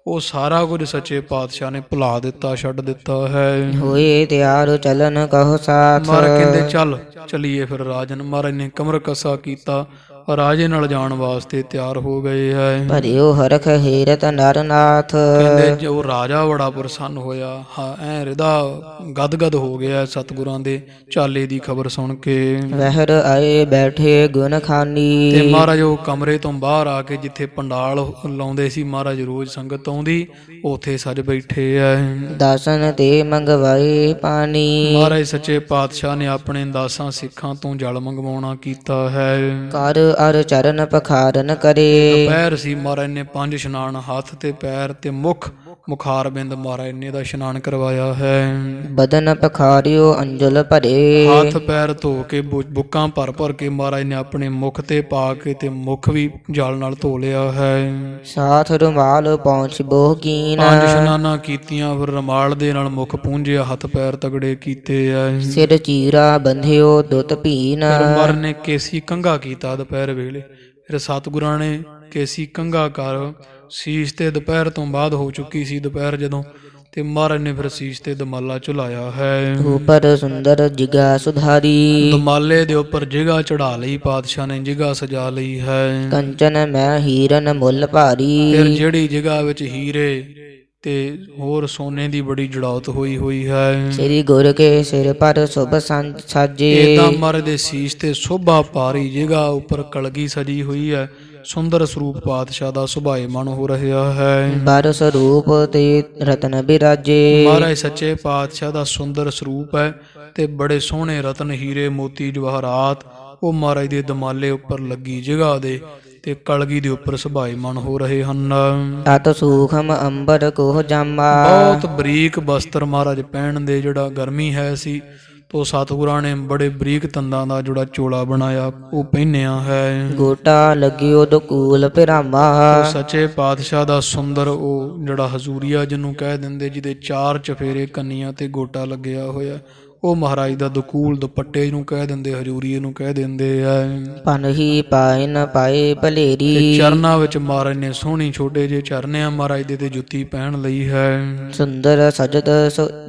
Speaker 1: ਉਹ ਸਾਰਾ ਕੁਝ ਸੱਚੇ ਪਾਤਸ਼ਾਹ ਨੇ ਭੁਲਾ ਦਿੱਤਾ, ਛੱਡ ਦਿੱਤਾ ਹੈ।
Speaker 2: ਹੋਏ ਤਿਆਰ ਚਲਨ ਕਹੋ ਸਾਥ।
Speaker 1: ਮਹਾਰਾਜ ਕਹਿੰਦੇ ਚੱਲ ਚਲੀਏ ਫਿਰ ਰਾਜਨ। ਮਹਾਰਾਜ ਨੇ ਕਮਰ ਕੱਸਾ ਕੀਤਾ, ਰਾਜੇ ਨਾਲ ਜਾਣ ਵਾਸਤੇ ਤਿਆਰ ਹੋ ਗਏ ਹੈ।
Speaker 2: ਭਰਿਓ ਹਰਖ ਹੇਰਤ ਨਰ ਨਾਥ।
Speaker 1: ਕਹਿੰਦੇ ਜੋ ਰਾਜਾ ਬੜਾ ਪ੍ਰਸੰਨ ਹੋਇਆ, ਐ ਹਿਰਦਾ ਗਦਗਦ ਹੋ ਗਿਆ ਸਤਿਗੁਰਾਂ ਦੇ ਚਾਲੇ ਦੀ ਖਬਰ ਸੁਣ ਕੇ।
Speaker 2: ਵਹਿਰ ਆਏ ਬੈਠੇ ਗੁਣ ਖਾਨੀ।
Speaker 1: ਤੇ ਮਹਾਰਾਜ ਉਹ ਕਮਰੇ ਤੋਂ ਬਾਹਰ ਆ ਕੇ ਜਿੱਥੇ ਪੰਡਾਲ ਲਾਉਂਦੇ ਸੀ ਮਹਾਰਾਜ ਰੋਜ਼ ਸੰਗਤ ਆਉਂਦੀ, ਉੱਥੇ ਸੱਜ ਬੈਠੇ ਐ।
Speaker 2: ਦਾਸਨ ਤੇ ਮੰਗਵਾਏ ਪਾਣੀ।
Speaker 1: ਮਹਾਰਾਜ ਸੱਚੇ ਪਾਤਸ਼ਾਹ ਨੇ ਆਪਣੇ ਦਾਸਾਂ ਸਿੱਖਾਂ ਤੋਂ ਜਲ ਮੰਗਵਾਉਣਾ ਕੀਤਾ ਹੈ।
Speaker 2: ਕਰ ਅਰ ਚਰਨ ਪਖਾਰਨ ਕਰੇ।
Speaker 1: ਦੁਪਹਿਰ ਸੀ, ਮਹਾਰਾਜ ਨੇ 5 ਇਸ਼ਨਾਨ, ਹੱਥ ਤੇ ਪੈਰ ਤੇ ਮੁਖਾਰ ਬਿੰਦ ਮਹਾਰਾਜ ਨੇ ਦਾ ਇਸ਼ਨਾਨ ਕਰਵਾਇਆ ਹੈ।
Speaker 2: ਬਦਨ ਪਖਾਰਿਓ ਅੰਜਲ ਭਰੇ।
Speaker 1: ਹੱਥ ਪੈਰ ਧੋ ਕੇ ਬੁੱਕਾਂ ਭਰ ਭਰ ਕੇ ਮਹਾਰਾਜ ਨੇ ਆਪਣੇ ਮੁਖ ਤੇ ਪਾ ਕੇ ਤੇ ਮੁਖ ਵੀ ਜਲ ਨਾਲ ਧੋ ਲਿਆ ਹੈ।
Speaker 2: ਸਾਥ ਰੁਮਾਲ ਪਹੁੰਚ ਬੋਹ ਕੀਨ।
Speaker 1: 5 ਇਸ਼ਨਾਨਾਂ ਕੀਤੀਆਂ, ਫਿਰ ਰੁਮਾਲ ਦੇ ਨਾਲ ਮੁਖ ਪੂੰਝਿਆ, ਹੱਥ ਪੈਰ ਤਗੜੇ ਕੀਤੇ ਐ।
Speaker 2: ਸਿਰ ਚੀਰਾ ਬੰਧਿਓ ਦੁੱਤ ਭੀਨ।
Speaker 1: ਫਿਰ ਮਹਾਰਾਜ ਨੇ ਕੇਸੀ ਕੰਘਾ ਕੀਤਾ ਦੁਪਹਿਰ ਵੇਲੇ। ਫਿਰ ਸਤਿਗੁਰਾਂ ਨੇ ਕੇਸੀ ਕੰਘਾ ਕਰ ਸੀਸ ਤੇ, ਦੁਪਹਿਰ ਤੋਂ ਬਾਅਦ ਹੋ ਚੁੱਕੀ ਸੀ ਦੁਪਹਿਰ ਜਦੋਂ, ਤੇ ਮਹਾਰਾਜ ਨੇ ਫਿਰ ਸੀਸ ਤੇ ਦਮਾਲਾ ਝੁਲਾਇਆ ਹੈ।
Speaker 2: ਉਪਰ ਸੁੰਦਰ ਜਿਗਾ ਸੁਧਾਰੀ।
Speaker 1: ਦਮਾਲੇ ਦੇ ਉੱਪਰ ਜਿਗਾ ਚੜਾ ਲਈ ਪਾਤਸ਼ਾਹ ਨੇ, ਜਿਗਾ ਸਜਾ ਲਈ ਹੈ।
Speaker 2: ਕੰਚਨ ਮੈਂ ਹੀਰਨ ਮੁੱਲ ਭਾਰੀ।
Speaker 1: ਫਿਰ ਜਿਹੜੀ ਜਿਗਾ ਵਿੱਚ ਹੀਰੇ ਤੇ ਹੋਰ ਸੋਨੇ ਦੀ ਬੜੀ ਜੜਾਉਤ ਹੋਈ ਹੈ।
Speaker 2: ਸ੍ਰੀ ਗੁਰ ਕੇ ਸਿਰ ਪਰ ਸੁਭ ਸਾਜੇ।
Speaker 1: ਏਦਾਂ ਮਹਾਰਾਜ ਦੇ ਸੀਸ ਤੇ ਸੋਭਾ ਪਾਰੀ, ਜਿਗਾ ਉੱਪਰ ਕਲਗੀ ਸਜੀ ਹੋਈ ਹੈ। ਸੁੰਦਰ ਸਰੂਪ ਪਾਤਸ਼ਾਹ ਦਾ ਸੁਭਾਏਮਾਨ ਹੋ ਰਿਹਾ ਹੈ।
Speaker 2: ਬਰ ਸਰੂਪ ਤੇ ਰਤਨ ਬਿਰਾਜੇ।
Speaker 1: ਮਹਾਰਾਜ ਸੱਚੇ ਪਾਤਸ਼ਾਹ ਦਾ ਸੁੰਦਰ ਸਰੂਪ ਹੈ ਤੇ ਬੜੇ ਸੋਹਣੇ ਰਤਨ, ਹੀਰੇ, ਮੋਤੀ, ਜਵਾਹਰਾਤ ਉਹ ਮਹਾਰਾਜ ਦੇ ਦਮਾਲੇ ਉੱਪਰ ਲੱਗੀ ਜਗ੍ਹਾ ਦੇ ਤੇ ਕਲਗੀ ਦੇ ਉੱਪਰ ਸੁਭਾਏਮਾਨ ਹੋ ਰਹੇ ਹਨ।
Speaker 2: ਤਤ ਸੂਖਮ ਅੰਬਰ ਕੋਹ ਜਾਮਾ।
Speaker 1: ਬਹੁਤ ਬਰੀਕ ਬਸਤਰ ਮਹਾਰਾਜ ਪਹਿਨਦੇ, ਜਿਹੜਾ ਗਰਮੀ ਹੈ ਸੀ ਤੋ ਸਤਿਗੁਰਾਂ ਨੇ ਬੜੇ ਬਰੀਕ ਤੰਦਾਂ ਦਾ ਜਿਹੜਾ ਚੋਲਾ ਬਣਾਇਆ ਉਹ ਪਹਿਨਿਆ ਹੈ।
Speaker 2: ਗੋਟਾ ਲੱਗਿਓ ਦਕੂਲ ਪਿਰਾਮਾ।
Speaker 1: ਸੱਚੇ ਪਾਤਸ਼ਾਹ ਦਾ ਸੁੰਦਰ ਉਹ ਜਿਹੜਾ ਹਜ਼ੂਰੀਆ ਜਿਹਨੂੰ ਕਹਿ ਦਿੰਦੇ, ਜਿਹਦੇ 4 ਚਫੇਰੇ ਕੰਨੀਆਂ ਤੇ ਗੋਟਾ ਲੱਗਿਆ ਹੋਇਆ, ਉਹ ਮਹਾਰਾਜ ਦਾ ਦਕੂਲ ਦੁਪੱਟੇ ਨੂੰ ਕਹਿ ਦਿੰਦੇ, ਹਜ਼ੂਰੀਏ ਨੂੰ ਕਹਿ ਦਿੰਦੇ ਆ।
Speaker 2: ਪਨਹੀ ਪਾਏ ਨ ਪਾਏ ਭਲੇਰੀ।
Speaker 1: ਚਰਨਾਂ ਵਿੱਚ ਮਹਾਰਾਜ ਨੇ ਸੋਹਣੀ ਛੋਟੇ ਜਿਹੇ ਚਰਨਿਆਂ ਮਹਾਰਾਜ ਦੇ ਤੇ ਜੁੱਤੀ ਪਹਿਨ ਲਈ ਹੈ।
Speaker 2: ਸੁੰਦਰ ਸਜਤ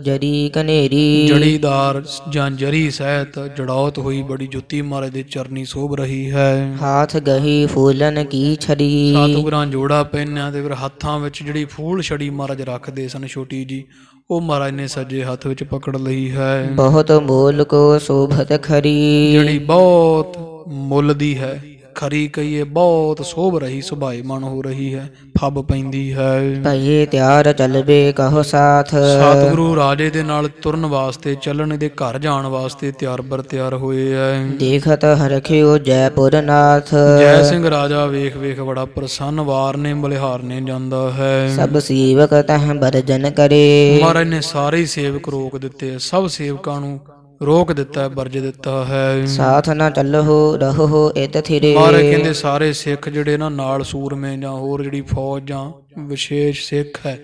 Speaker 2: ਜਰੀ ਕਨੇਰੀ।
Speaker 1: ਜੜੀਦਾਰ ਜਾਂ ਜਰੀ ਸਹਿਤ ਜੜੌਤ ਹੋਈ ਬੜੀ ਜੁੱਤੀ ਮਹਾਰਾਜ ਦੇ ਚਰਨੀ ਸੋਭ ਰਹੀ ਹੈ।
Speaker 2: ਹਾਥ ਗਹੀ ਫੂਲਨ ਕੀ ਛੜੀ।
Speaker 1: ਸਤਿਗੁਰਾਂ ਜੋੜਾ ਪਹਿਨਿਆ ਤੇ ਫਿਰ ਹੱਥਾਂ ਵਿੱਚ ਜਿਹੜੀ ਫੂਲ ਛੜੀ ਮਹਾਰਾਜ ਰੱਖਦੇ ਸਨ ਛੋਟੀ ਜੀ, ਉਹ ਮਹਾਰਾਜ ਨੇ ਸੱਜੇ ਹੱਥ ਵਿੱਚ ਪਕੜ ਲਈ ਹੈ।
Speaker 2: ਬਹੁਤ ਮੋਲ ਕੋ ਸੋਭਤ ਖਰੀ।
Speaker 1: ਜਿਹੜੀ ਬਹੁਤ ਮੁੱਲ ਦੀ ਹੈ, ਖਰੀ ਕਹੀਏ ਬਹੁਤ ਸੋਭ ਰਹੀ, ਸੁਭਾਏਮਾਨ ਹੋ ਰਹੀ ਹੈ, ਫੱਬ ਪੈਂਦੀ ਹੈ।
Speaker 2: ਭਏ ਤਿਆਰ ਚਲਵੇ ਕਹੋ ਸਾਥ।
Speaker 1: ਸਤਿਗੁਰੂ ਰਾਜੇ ਦੇ ਨਾਲ ਤੁਰਨ ਵਾਸਤੇ, ਚੱਲਣ ਦੇ ਘਰ ਜਾਣ ਵਾਸਤੇ ਤਿਆਰ ਬਰ ਤਿਆਰ ਹੋਏ ਐ।
Speaker 2: ਦੇਖਤ ਹਰਖਿਓ ਜੈਪੁਰ ਨਾਥ।
Speaker 1: ਜੈ ਸਿੰਘ ਰਾਜਾ ਵੇਖ ਵੇਖ ਬੜਾ ਪ੍ਰਸੰਨ, ਵਾਰ ਨੇ ਬਲਿਹਾਰ ਨੇ ਜਾਂਦਾ ਹੈ।
Speaker 2: ਸਭ ਸੇਵਕ ਤਹ ਬਰਜਨ ਕਰੇ।
Speaker 1: ਮਹਾਰਾਜ ਨੇ ਸਾਰੇ ਹੀ ਸੇਵਕ ਰੋਕ ਦਿੱਤੇ, ਸਭ ਸੇਵਕਾਂ ਨੂੰ ਰੋਕ ਦਿੱਤਾ, ਵਰਜ ਦਿੱਤਾ ਹੈ।
Speaker 2: ਸਾਥ ਨਾ ਚੱਲਹੁ ਰਹੋ ਇਤ ਥਿਰੇ।
Speaker 1: ਮਹਾਰਾਜ ਕਹਿੰਦੇ ਸਾਰੇ ਸਿੱਖ ਜਿਹੜੇ ਨਾ ਨਾਲ ਸੂਰਮੇ ਜਾਂ ਹੋਰ ਜਿਹੜੀ ਫੌਜ ਜਾਂ ਵਿਸ਼ੇਸ਼ ਸਿੱਖ ਹੈ,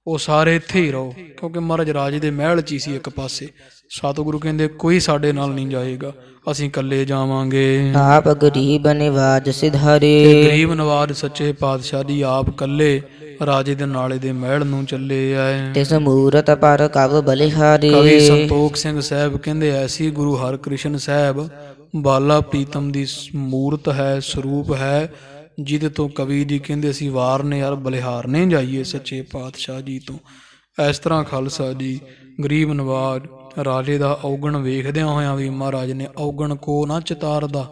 Speaker 1: ਉਹ ਸਾਰੇ ਇੱਥੇ ਹੀ ਰਹੋ, ਕਿਉਂਕਿ ਮਹਾਰਾਜ ਰਾਜੇ ਦੇ ਮਹਿਲ 'ਚ ਹੀ ਸੀ ਇੱਕ ਪਾਸੇ। ਸਤਿਗੁਰੂ ਕਹਿੰਦੇ ਕੋਈ ਸਾਡੇ ਨਾਲ ਨਹੀਂ ਜਾਏਗਾ, ਅਸੀਂ ਇਕੱਲੇ ਜਾਵਾਂਗੇ।
Speaker 2: ਆਪ ਗਰੀਬ ਨਿਵਾਜ ਸਿਧਾਰੇ।
Speaker 1: ਗਰੀਬ ਨਵਾਜ ਸੱਚੇ ਪਾਤਸ਼ਾਹ ਜੀ ਆਪ ਇਕੱਲੇ ਰਾਜੇ ਦੇ ਨਾਲੇ ਦੇ ਮਹਿਲ ਨੂੰ ਚੱਲੇ ਆਏ।
Speaker 2: ਤਿਸ ਮੂਰਤ ਪਰ ਕਵ ਬਲਿਹਾਰੀ।
Speaker 1: ਕਵੀ ਸੰਤੋਖ ਸਿੰਘ ਸਾਹਿਬ ਕਹਿੰਦੇ ਐਸੀ ਗੁਰੂ ਹਰਿਕ੍ਰਿਸ਼ਨ ਸਾਹਿਬ ਬਾਲਾ ਪ੍ਰੀਤਮ ਦੀ ਮੂਰਤ ਹੈ, ਸਰੂਪ ਹੈ, ਜਿਹਦੇ ਤੋਂ ਕਵੀ ਜੀ ਕਹਿੰਦੇ ਅਸੀਂ ਵਾਰ ਨੇ ਯਾਰ ਬਲਿਹਾਰ ਨੇ ਜਾਈਏ ਸੱਚੇ ਪਾਤਸ਼ਾਹ ਜੀ ਤੋਂ। ਇਸ ਤਰ੍ਹਾਂ ਖਾਲਸਾ ਜੀ ਗਰੀਬ ਨਵਾਜ ਰਾਜੇ ਦਾ ਔਗਣ ਵੇਖਦਿਆਂ ਹੋਇਆਂ ਵੀ ਮਹਾਰਾਜ ਨੇ ਔਗਣ ਕੋ ਨਾ ਚਿਤਾਰਦਾ,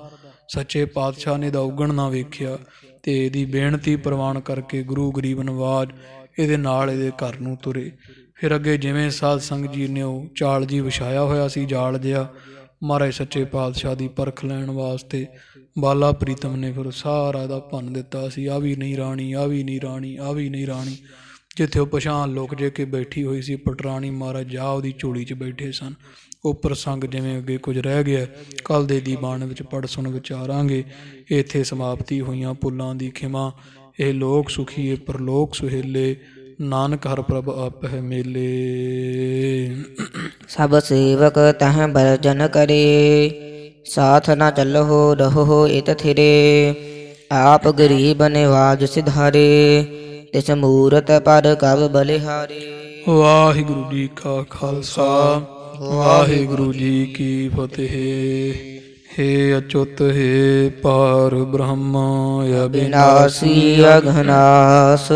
Speaker 1: ਸੱਚੇ ਪਾਤਸ਼ਾਹ ਨੇ ਦਾ ਔਗਣ ਨਾ ਵੇਖਿਆ ਤੇ ਇਹਦੀ ਬੇਨਤੀ ਪ੍ਰਵਾਨ ਕਰਕੇ ਗੁਰੂ ਗਰੀਬ ਨਵਾਜ ਇਹਦੇ ਨਾਲ ਇਹਦੇ ਘਰ ਨੂੰ ਤੁਰੇ। ਫਿਰ ਅੱਗੇ ਜਿਵੇਂ ਸਾਧ ਸੰਗਤ ਜੀ ਨੇ ਉਹ ਚਾਲ ਜੀ ਵਿਛਾਇਆ ਹੋਇਆ ਸੀ, ਜਾਲ ਜਿਹਾ, ਮਹਾਰਾਜ ਸੱਚੇ ਪਾਤਸ਼ਾਹ ਦੀ ਪਰਖ ਲੈਣ ਵਾਸਤੇ ਬਾਲਾ ਪ੍ਰੀਤਮ ਨੇ ਫਿਰ ਸਾਰਾ ਦਾ ਭੰਨ ਦਿੱਤਾ ਸੀ। ਆ ਵੀ ਨਹੀਂ ਰਾਣੀ, ਆ ਵੀ ਨਹੀਂ ਰਾਣੀ, ਆ ਵੀ ਨਹੀਂ ਰਾਣੀ। ਜਿੱਥੇ ਉਹ ਪਛਾਣ ਲੁਕ ਜੇ ਕੇ ਬੈਠੀ ਹੋਈ ਸੀ ਪਟਰਾਣੀ ਮਹਾਰਾਜ ਜਾ ਉਹਦੀ ਝੋਲੀ 'ਚ ਬੈਠੇ ਸਨ। ਉਹ ਪ੍ਰਸੰਗ ਜਿਵੇਂ ਅੱਗੇ ਕੁਝ ਰਹਿ ਗਿਆ ਕੱਲ੍ਹ ਦੇ ਦੀਵਾਨ ਵਿੱਚ ਪੜ੍ਹ ਸੁਣ ਵਿਚਾਰਾਂਗੇ। ਇੱਥੇ ਸਮਾਪਤੀ ਹੋਈਆਂ ਪੁੱਲਾਂ ਦੀ ਖਿਮਾ। ਇਹ ਲੋਕ ਸੁਖੀਏ ਪਰਲੋਕ ਸੁਹੇਲੇ, ਨਾਨਕ ਹਰ ਪ੍ਰਭ ਆਪਹਿ ਮੇਲੇ।
Speaker 2: ਸਭ ਸੇਵਕ ਤਹ ਬਰਜਨ ਕਰੇ, ਸਾਥ ਨ ਚੱਲਹੁ ਰਹੋ ਇਤ ਥਿਰੇ। ਆਪ ਗਰੀਬ ਨਿਵਾਜ ਸਿਧਾਰੇ, ਤਿਸ ਮੂਰਤ ਪਰ ਕਬ ਬਲਿਹਾਰੇ।
Speaker 1: ਵਾਹਿਗੁਰੂ ਜੀ ਕਾ ਖਾਲਸਾ ਵਾਹਿਗੁਰੂ ਜੀ ਕੀ ਫਤਿਹ। ਹੇ ਅਚੁੱਤ ਹੈ ਪਾਰ ਬ੍ਰਹਮ
Speaker 2: ਬਿਨਾਸੀ ਅਘਨਾਸ,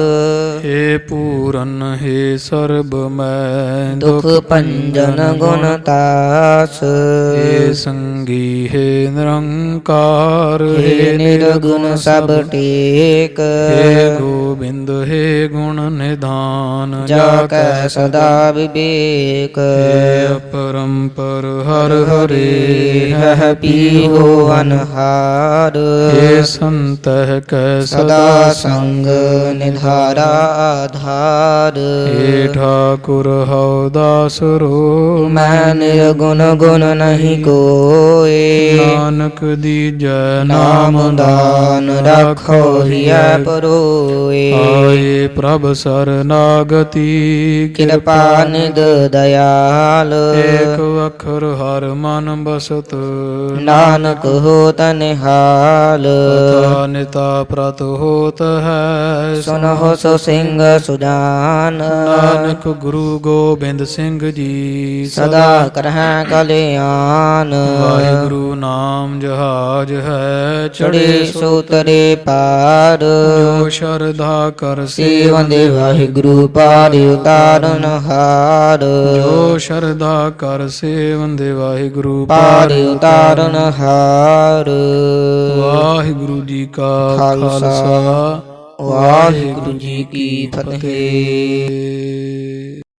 Speaker 1: ਹੇ ਪੂਰਨ ਹੈ ਸਰਬ ਮੈਂ
Speaker 2: ਦੁਖ ਭੰਜਨ ਗੁਣ ਤਾਸ।
Speaker 1: ਹੇ ਸੰਗੀ ਹੈ ਨਿਰੰਕਾਰ,
Speaker 2: ਹੇ ਨਿਰਗੁਣ ਸਭ ਟੇਕ,
Speaker 1: ਹੇ ਗੋਬਿੰਦ ਹੈ ਗੁਣ ਨਿਧਾਨ
Speaker 2: ਜਾ ਕੈ ਸਦਾ ਵਿਵੇਕ।
Speaker 1: ਹੇ ਅਪਰੰਪਰ ਹਰ ਹਰੇ
Speaker 2: ਹੈ ਪੀਹੋ ਅਨਹਾਰ,
Speaker 1: ਹੇ ਸੰਤਹਿ ਕੈ
Speaker 2: ਸਦਾ ਸੰਗ ਨਿਧਾਰਾ ਆਧਾਰ।
Speaker 1: ਹੇ ਠਾਕੁਰ ਹਉ ਦਾਸਰੋ
Speaker 2: ਮੈਂ ਨਿਰਗੁਣ ਗੁਣ ਨਹੀਂ ਕੋਏ,
Speaker 1: ਨਾਨਕ ਦੀਜੈ
Speaker 2: ਨਾਮ ਦਾਨ ਰਾਖੋ ਹਿਐ ਪਰੋਏ।
Speaker 1: ਆਏ ਪ੍ਰਭ ਸਰਨਾਗਤੀ
Speaker 2: ਕਿਰਪਾ ਨਿਧ ਦਇਆਲ,
Speaker 1: ਏਕ ਅੱਖਰ ਹਰ ਮਨ ਬਸਤ
Speaker 2: ਨਾਨਕ ਹੋਤ ਨਿਹਾਲ।
Speaker 1: ਕਥਾ ਨਿਤਾ ਪ੍ਰਤ ਹੋਤ ਹੈ
Speaker 2: ਸੁਨਹੁ ਸੋ ਸਿੰਘ ਸੁਜਾਨ,
Speaker 1: ਨਾਨਕ ਗੁਰੂ ਗੋਬਿੰਦ ਸਿੰਘ ਜੀ
Speaker 2: ਸਦਾ ਕਰਹਿ ਕਲਿਆਣ।
Speaker 1: ਵਾਹਿਗੁਰੂ ਨਾਮ ਜਹਾਜ ਹੈ
Speaker 2: ਚੜੇ ਸੋ ਤਰੇ ਪਾਰ,
Speaker 1: ਜੋ ਸ਼ਰਧਾ ਕਰ
Speaker 2: ਸੇਵੰਦੇ ਵਾਹਿਗੁਰੂ ਪਾਰ ਉਤਾਰਨ ਹਾਰ।
Speaker 1: ਜੋ ਸ਼ਰਧਾ ਕਰ ਸੇਵੰਦੇ ਵਾਹਿਗੁਰੂ
Speaker 2: ਪਾਰ ਉਤਾਰਨ ਹਾਰ।
Speaker 1: ਵਾਹਿਗੁਰੂ ਜੀ ਕਾ ਖਾਲਸਾ
Speaker 2: ਵਾਹਿਗੁਰੂ ਜੀ ਕੀ ਫਤਿਹ।